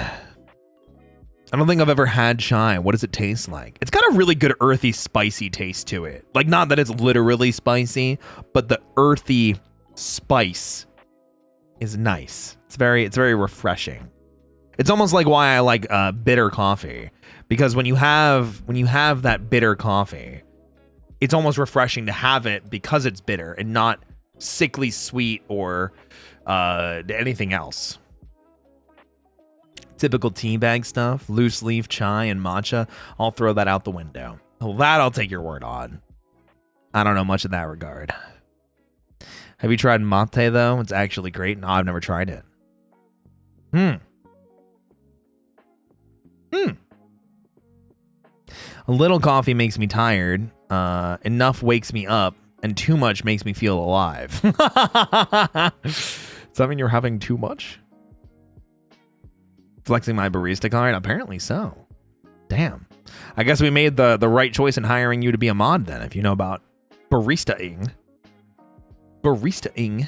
I don't think I've ever had chai. What does it taste like? It's got a really good earthy, spicy taste to it. Like, not that it's literally spicy, but the earthy spice is nice. It's very refreshing. It's almost like why I like bitter coffee, because when you have that bitter coffee, it's almost refreshing to have it because it's bitter and not sickly sweet or anything else. Typical tea bag stuff, loose leaf chai and matcha. I'll throw that out the window. Well, that I'll take your word on. I don't know much in that regard. Have you tried mate though? It's actually great. No, I've never tried it. A little coffee makes me tired. Enough wakes me up, and too much makes me feel alive. Does that mean you're having too much? Flexing my barista card? Apparently so. Damn. I guess we made the right choice in hiring you to be a mod then, if you know about barista-ing. Barista-ing.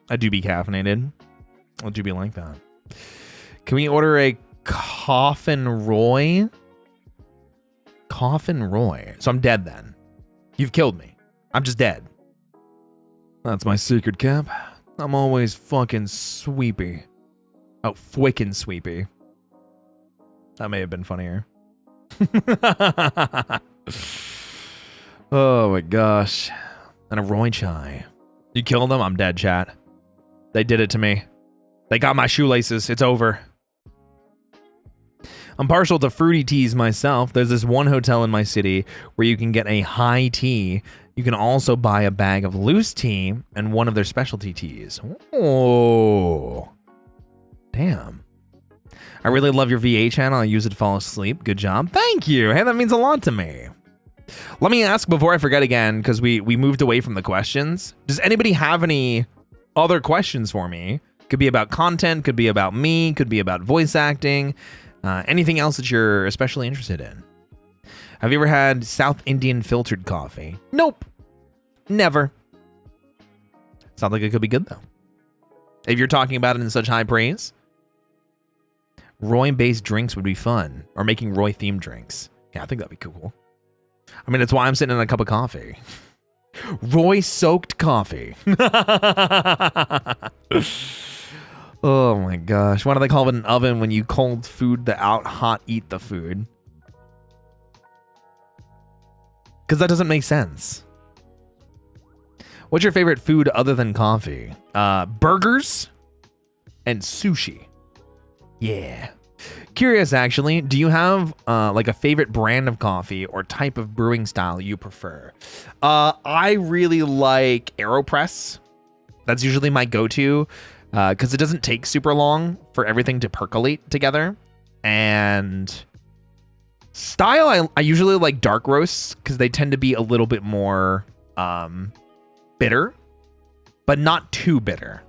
I do be caffeinated. I do be like that. Can we order a Coffin Roy? Coffin Roy. So I'm dead then. You've killed me. I'm just dead. That's my secret, Cap. I'm always fucking sweepy. Oh, fwickin' sweepy. That may have been funnier. Oh my gosh. And a Roy chai. You killed them? I'm dead, chat. They did it to me. They got my shoelaces. It's over. I'm partial to fruity teas myself. There's this one hotel in my city where you can get a high tea. You can also buy a bag of loose tea and one of their specialty teas. Oh, damn. I really love your VA channel. I use it to fall asleep. Good job. Thank you. Hey, that means a lot to me. Let me ask before I forget again, because we moved away from the questions. Does anybody have any other questions for me? Could be about content, could be about me, could be about voice acting. Anything else that you're especially interested in? Have you ever had South Indian filtered coffee? Nope. Never. Sounds like it could be good, though. If you're talking about it in such high praise. Roy-based drinks would be fun. Or making Roy-themed drinks. Yeah, I think that'd be cool. I mean, that's why I'm sitting in a cup of coffee. Roy-soaked coffee. Oh my gosh. Why do they call it an oven when you cold food the out, hot eat the food? Because that doesn't make sense. What's your favorite food other than coffee? Burgers and sushi. Yeah. Curious, actually, do you have like a favorite brand of coffee or type of brewing style you prefer? I really like AeroPress. That's usually my go-to. Because it doesn't take super long for everything to percolate together. And style, I usually like dark roasts because they tend to be a little bit more bitter, but not too bitter.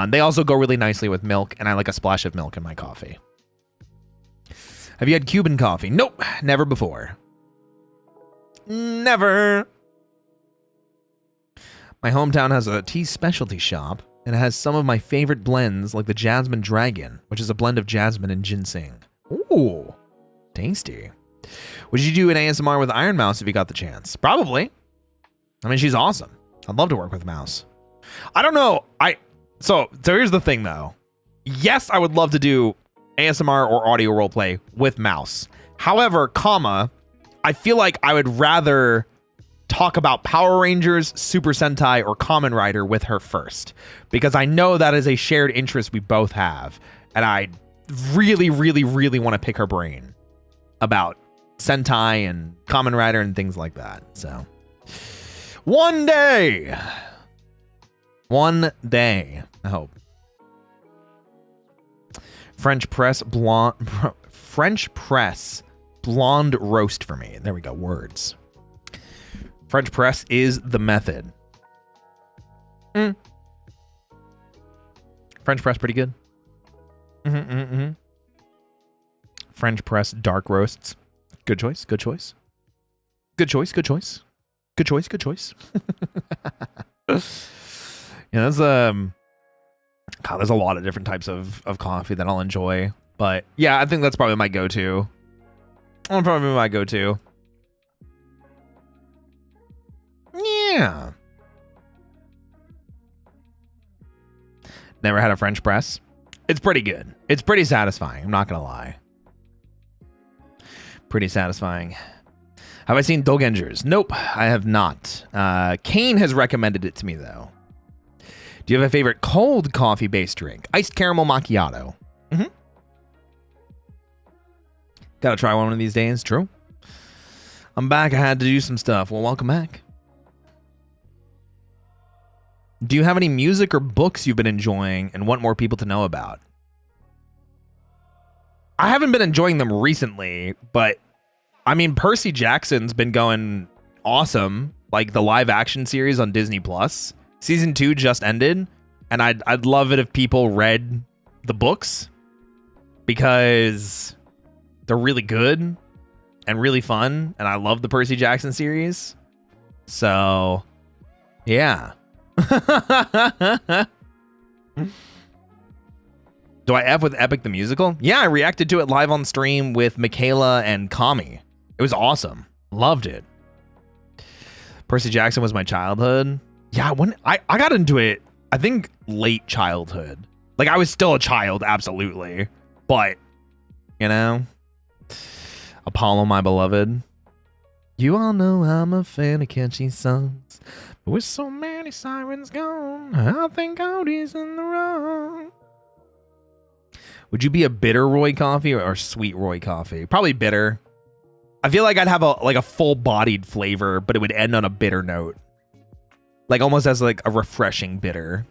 They also go really nicely with milk, and I like a splash of milk in my coffee. Have you had Cuban coffee? Nope, never before. Never. My hometown has a tea specialty shop. And it has some of my favorite blends, like the Jasmine Dragon, which is a blend of jasmine and ginseng. Ooh, tasty. Would you do an ASMR with Iron Mouse if you got the chance? Probably. I mean, she's awesome. I'd love to work with Mouse. I don't know. So here's the thing, though. Yes, I would love to do ASMR or audio roleplay with Mouse. However, comma, I feel like I would rather talk about Power Rangers, Super Sentai, or Kamen Rider with her first, because I know that is a shared interest we both have, and I really, really, really want to pick her brain about Sentai and Kamen Rider and things like that. So one day, I hope. French press blonde roast for me. There we go. Words. French press is the method. French press pretty good. French press dark roasts. Good choice. Good choice. Good choice. Good choice. Good choice. Good choice. Yeah, there's God, there's a lot of different types of coffee that I'll enjoy. But yeah, I think that's probably my go-to. That'll probably be my go-to. Yeah. Never had a French press. It's pretty good. It's pretty satisfying. I'm not going to lie. Pretty satisfying. Have I seen Dogengers? Nope, I have not. Kane has recommended it to me, though. Do you have a favorite cold coffee-based drink? Iced caramel macchiato. Gotta try one of these days. True. I'm back. I had to do some stuff. Well, welcome back. Do you have any music or books you've been enjoying and want more people to know about? I haven't been enjoying them recently, but I mean, Percy Jackson's been going awesome. Like the live action series on Disney Plus. Season 2 just ended, and I'd love it if people read the books because they're really good and really fun, and I love the Percy Jackson series. So, yeah. Do I F with Epic the Musical? Yeah, I reacted to it live on stream with Michaela and Kami. It was awesome. Loved it. Percy Jackson was my childhood. Yeah, when I got into it, I think late childhood. Like I was still a child, absolutely. But, you know, Apollo, my beloved. You all know I'm a fan of catchy songs. But with so many sirens gone, I think Cody's in the wrong. Would you be a bitter Roy coffee or sweet Roy coffee? Probably bitter. I feel like I'd have a full-bodied flavor, but it would end on a bitter note. Like almost as like a refreshing bitter.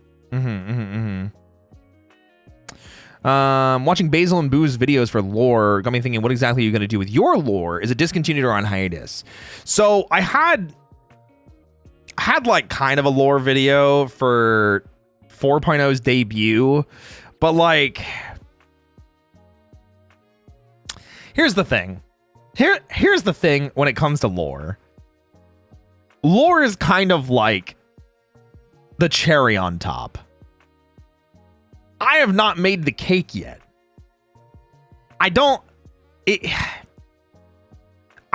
Watching Basil and Boo's videos for lore got me thinking, what exactly are you going to do with your lore? Is it discontinued or on hiatus? So I had like kind of a lore video for 4.0's debut, but like, here's the thing. Here's the thing when it comes to lore. Lore is kind of like the cherry on top. I have not made the cake yet. I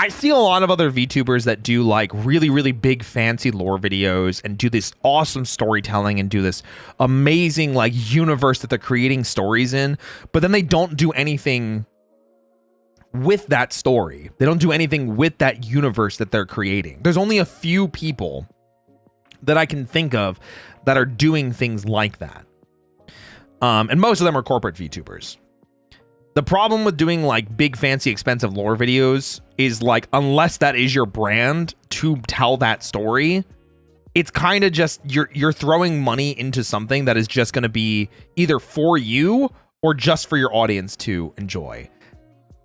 see a lot of other VTubers that do like really, really big fancy lore videos and do this awesome storytelling and do this amazing like universe that they're creating stories in, but then they don't do anything with that story. They don't do anything with that universe that they're creating. There's only a few people that I can think of that are doing things like that. And most of them are corporate VTubers. The problem with doing like big, fancy, expensive lore videos is like, unless that is your brand to tell that story, it's kind of just, you're throwing money into something that is just going to be either for you or just for your audience to enjoy.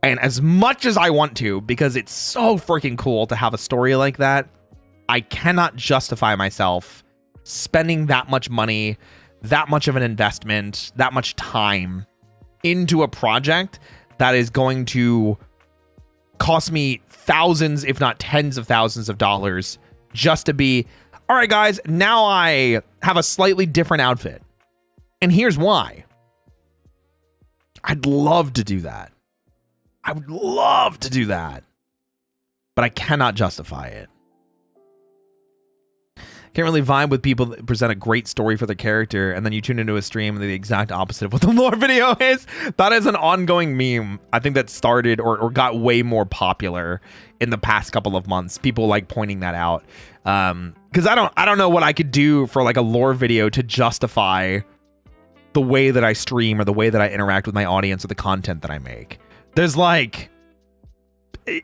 And as much as I want to, because it's so freaking cool to have a story like that, I cannot justify myself spending that much money, that much of an investment, that much time into a project that is going to cost me thousands, if not tens of thousands of dollars just to be, all right, guys, now I have a slightly different outfit. And here's why. I'd love to do that. I would love to do that, but I cannot justify it. Can't really vibe with people that present a great story for their character, and then you tune into a stream and they're the exact opposite of what the lore video is. That is an ongoing meme. I think that started or got way more popular in the past couple of months. People like pointing that out. Because I don't know what I could do for like a lore video to justify the way that I stream or the way that I interact with my audience or the content that I make. There's like...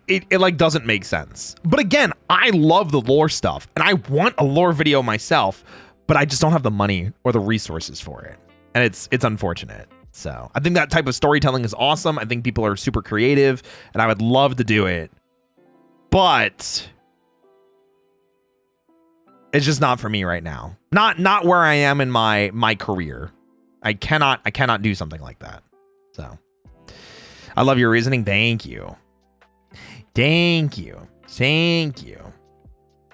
It like doesn't make sense. But again, I love the lore stuff and I want a lore video myself, but I just don't have the money or the resources for it. And it's unfortunate. So I think that type of storytelling is awesome. I think people are super creative and I would love to do it, but it's just not for me right now. Not where I am in my career. I cannot do something like that. So I love your reasoning. Thank you. Thank you. Thank you.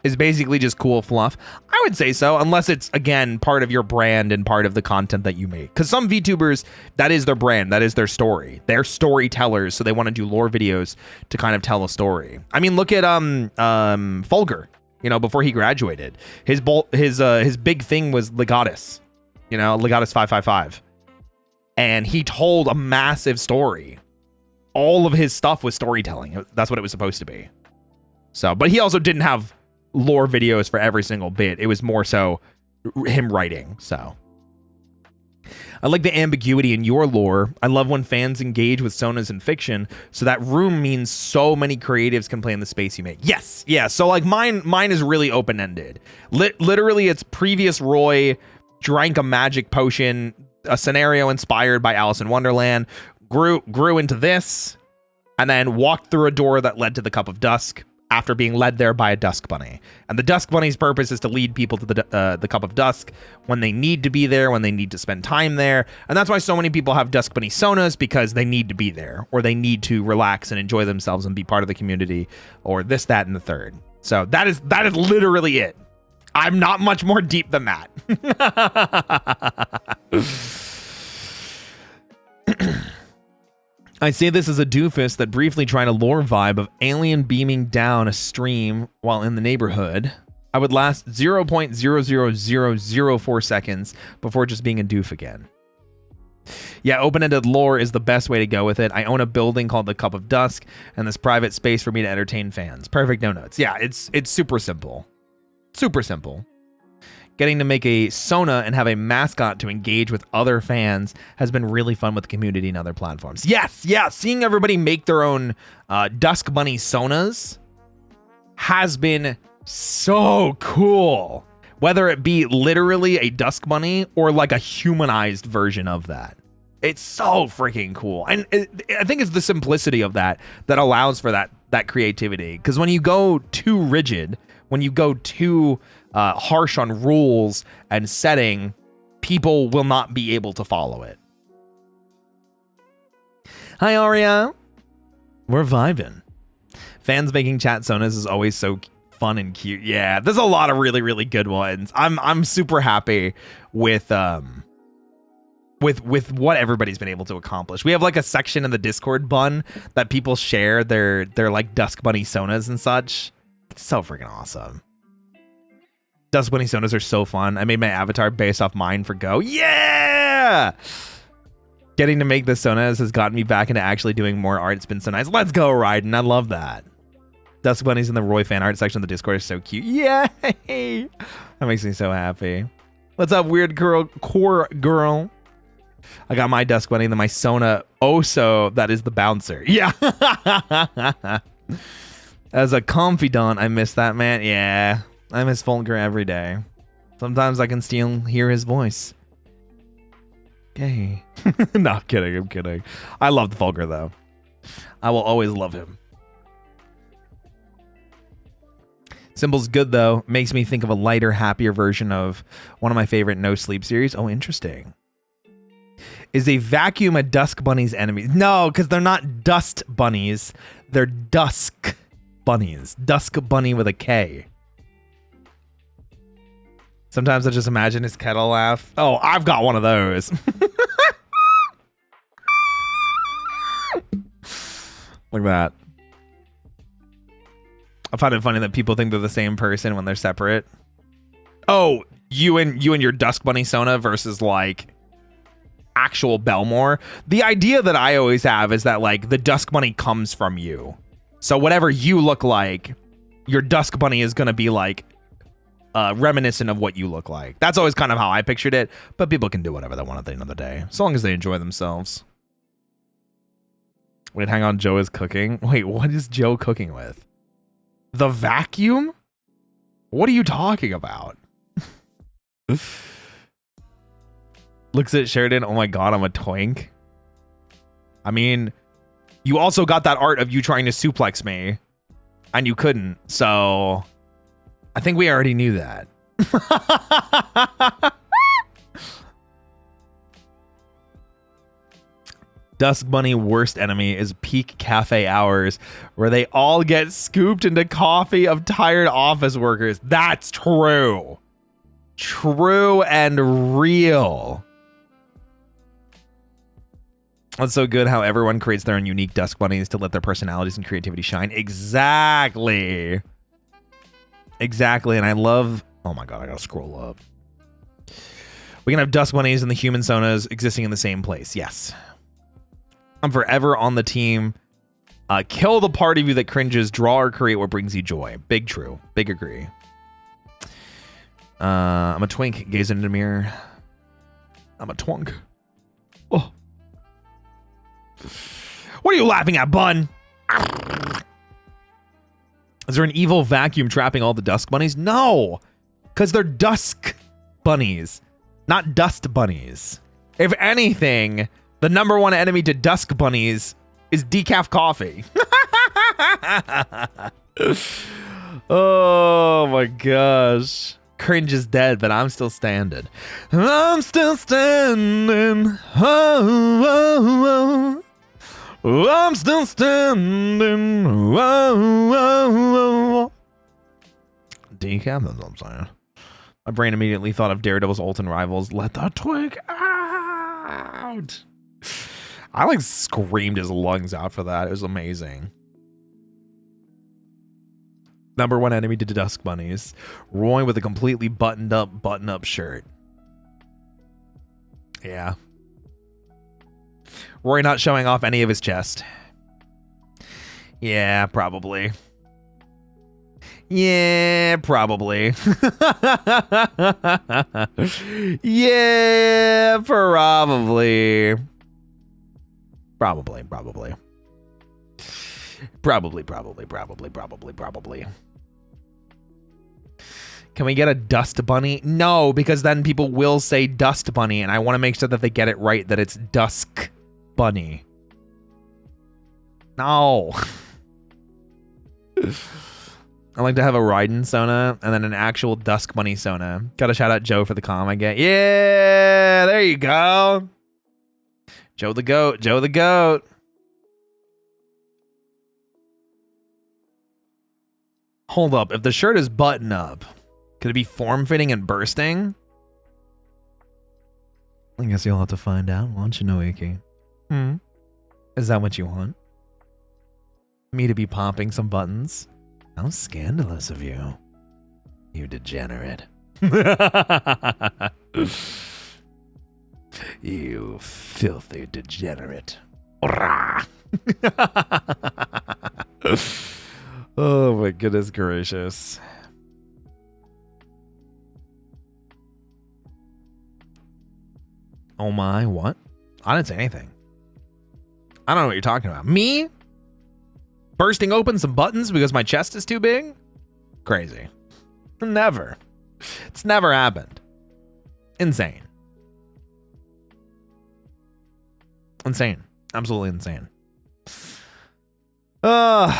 It's basically just cool fluff. I would say so, unless it's, again, part of your brand and part of the content that you make. Because some VTubers, that is their brand. That is their story. They're storytellers, so they want to do lore videos to kind of tell a story. I mean, look at Fulgur, you know, before he graduated. His big thing was Legatus, you know, Legatus 555. And he told a massive story. All of his stuff was storytelling. That's what it was supposed to be. So, but he also didn't have lore videos for every single bit. It was more so him writing. So I like the ambiguity in your lore. I love when fans engage with sonas in fiction. So that room means so many creatives can play in the space you make. Yes. Yeah. So like mine is really open-ended. Literally it's previous Roy drank a magic potion, a scenario inspired by Alice in Wonderland, grew into this, and then walked through a door that led to the Cup of Dusk after being led there by a Dusk Bunny. And the Dusk Bunny's purpose is to lead people to the Cup of Dusk when they need to be there, when they need to spend time there. And that's why so many people have Dusk Bunny sonas, because they need to be there, or they need to relax and enjoy themselves and be part of the community, or this, that, and the third. So that is literally it. I'm not much more deep than that. I say this as a doofus that briefly tried a lore vibe of alien beaming down a stream while in the neighborhood. I would last 0.00004 seconds before just being a doof again. Yeah, open-ended lore is the best way to go with it. I own a building called the Cup of Dusk and this private space for me to entertain fans. Perfect, no notes. Yeah, it's super simple. Super simple. Getting to make a Sona and have a mascot to engage with other fans has been really fun with the community and other platforms. Yes, yeah, seeing everybody make their own Dusk Bunny Sonas has been so cool. Whether it be literally a Dusk Bunny or like a humanized version of that. It's so freaking cool. And I think it's the simplicity of that allows for that creativity. Because when you go too rigid, when you go too harsh on rules and setting, people will not be able to follow it. Hi, Aria. We're vibing. Fans making chat sonas is always so fun and cute. Yeah, there's a lot of really, really good ones. I'm super happy with what everybody's been able to accomplish. We have like a section in the Discord bun that people share their like Dusk Bunny sonas and such. It's so freaking awesome. Dusk Bunny sonas are so fun. I made my avatar based off mine for Go. Yeah! Getting to make the sonas has gotten me back into actually doing more art. It's been so nice. Let's go, Ryden. I love that. Dusk Bunnies in the Roy fan art section of the Discord is so cute. Yay! That makes me so happy. What's up, weird girl, core girl? I got my Dusk Bunny and then my Sona Oso, that is the bouncer. Yeah. As a confidant, I miss that man. Yeah. I miss Fulgur every day. Sometimes I can still hear his voice. Okay. No, I'm kidding. I'm kidding. I love the Fulgur, though. I will always love him. Symbol's good, though. Makes me think of a lighter, happier version of one of my favorite No Sleep series. Oh, interesting. Is a vacuum a Dusk Bunny's enemy? No, because they're not dust bunnies. They're dusk bunnies. Dusk Bunny with a K. Sometimes I just imagine his kettle laugh. Oh, I've got one of those. Look at that. I find it funny that people think they're the same person when they're separate. Oh, you and your Dusk Bunny Sona versus like actual Belmore. The idea that I always have is that like the Dusk Bunny comes from you. So whatever you look like, your Dusk Bunny is going to be like reminiscent of what you look like. That's always kind of how I pictured it, but people can do whatever they want at the end of the day, as long as they enjoy themselves. Wait, hang on, Joe is cooking? Wait, what is Joe cooking with? The vacuum? What are you talking about? Looks at Sheridan, oh my god, I'm a twink. I mean, you also got that art of you trying to suplex me, and you couldn't, so I think we already knew that. Dusk Bunny worst enemy is peak cafe hours, where they all get scooped into coffee of tired office workers. That's true. True and real. That's so good how everyone creates their own unique Dusk Bunnies to let their personalities and creativity shine. Exactly. Exactly. And I love... Oh my god, I gotta scroll up. We can have Dusk Bunnies and the human Sonas existing in the same place. Yes. I'm forever on the team. Kill the part of you that cringes. Draw or create what brings you joy. Big true. Big agree. I'm a twink. Gazing in the mirror. I'm a twunk. Oh. What are you laughing at, bun? Is there an evil vacuum trapping all the Dusk Bunnies? No. Because they're Dusk Bunnies. Not Dust Bunnies. If anything... The number one enemy to Dusk Bunnies is decaf coffee. Oh my gosh. Cringe is dead, but I'm still standing. I'm still standing. Oh, oh, oh. I'm still standing. Oh, oh, oh. Decaf, that's what I'm saying. My brain immediately thought of Daredevil's Ultimate Rivals. Let the twig out. I like screamed his lungs out for that. It was amazing. Number one enemy to Dusk Bunnies. Roy with a completely button up shirt. Yeah. Roy not showing off any of his chest. Yeah, probably. Yeah, probably. Yeah, probably. Probably. Can we get a Dust Bunny? No, because then people will say Dust Bunny, and I want to make sure that they get it right, that it's Dusk Bunny. No. I like to have a Raiden Sona and then an actual Dusk Bunny Sona. Gotta shout out Joe for the comm I get. Yeah, there you go. Joe the goat. Joe the goat. Hold up. If the shirt is button up, could it be form-fitting and bursting? I guess you'll have to find out, won't you, Noiki? Is that what you want? Me to be popping some buttons? How scandalous of you. You degenerate. You filthy degenerate. Oh my goodness gracious. Oh my, what? I didn't say anything. I don't know what you're talking about. Me? Bursting open some buttons because my chest is too big? Crazy. Never. It's never happened. Insane. Insane. Absolutely insane. All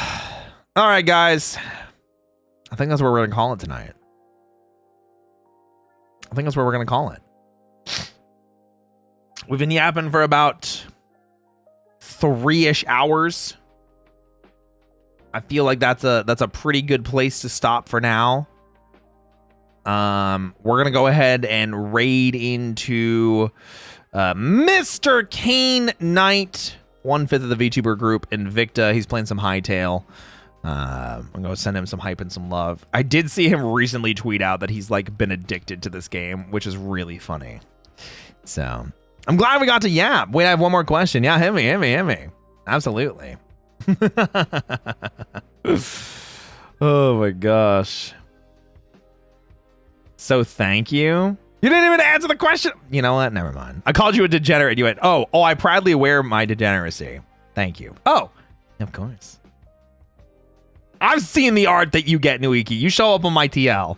right, guys. I think that's where we're going to call it tonight. I think that's where we're going to call it. We've been yapping for about 3-ish hours. I feel like that's a pretty good place to stop for now. We're gonna go ahead and raid into Mr. Kane Knight, 1/5 of the VTuber group, Invicta. He's playing some Hightail. I'm gonna send him some hype and some love. I did see him recently tweet out that he's like been addicted to this game, which is really funny. So I'm glad we got to yap. Wait, I have one more question. Yeah, hit me. Absolutely. Oh my gosh. So thank you. You didn't even answer the question. You know what? Never mind. I called you a degenerate. You went, oh, I proudly wear my degeneracy. Thank you. Oh, of course. I've seen the art that you get, Nuiki. You show up on my TL.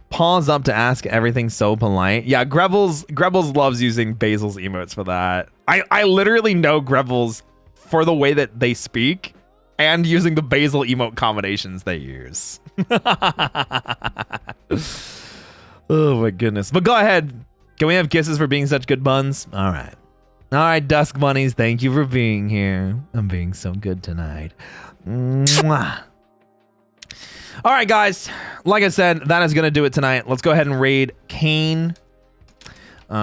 Pause up to ask everything so polite. Yeah, Grebbles loves using Basil's emotes for that. I literally know Grebbles for the way that they speak and using the Basil emote combinations they use. Oh my goodness. But go ahead. Can we have kisses for being such good buns? All right. All right, Dusk Bunnies. Thank you for being here. I'm being so good tonight. Mwah. All right, guys. Like I said, that is going to do it tonight. Let's go ahead and raid Kane. Go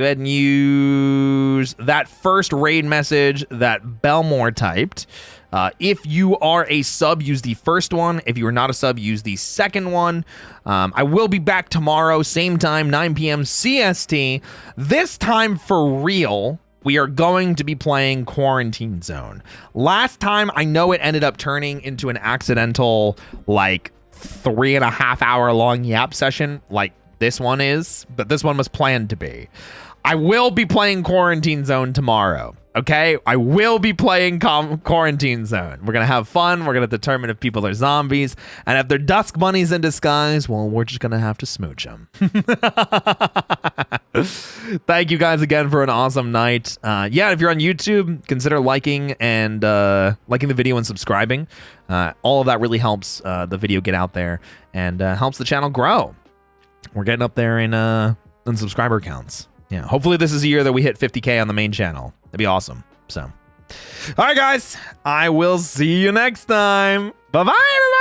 ahead and use that first raid message that Belmore typed. If you are a sub, use the first one. If you are not a sub, use the second one. I will be back tomorrow, same time, 9 p.m. CST. This time for real, we are going to be playing Quarantine Zone. Last time, I know it ended up turning into an accidental, like, 3.5 hour long yap session, like this one is, but this one was planned to be. I will be playing Quarantine Zone tomorrow. Okay, I will be playing Quarantine Zone. We're going to have fun. We're going to determine if people are zombies. And if they're Dusk Bunnies in disguise, well, we're just going to have to smooch them. Thank you guys again for an awesome night. Yeah, if you're on YouTube, consider liking and liking the video and subscribing. All of that really helps the video get out there and helps the channel grow. We're getting up there in subscriber counts. Yeah, hopefully this is a year that we hit 50K on the main channel. That'd be awesome. So, all right, guys, I will see you next time. Bye-bye, everybody.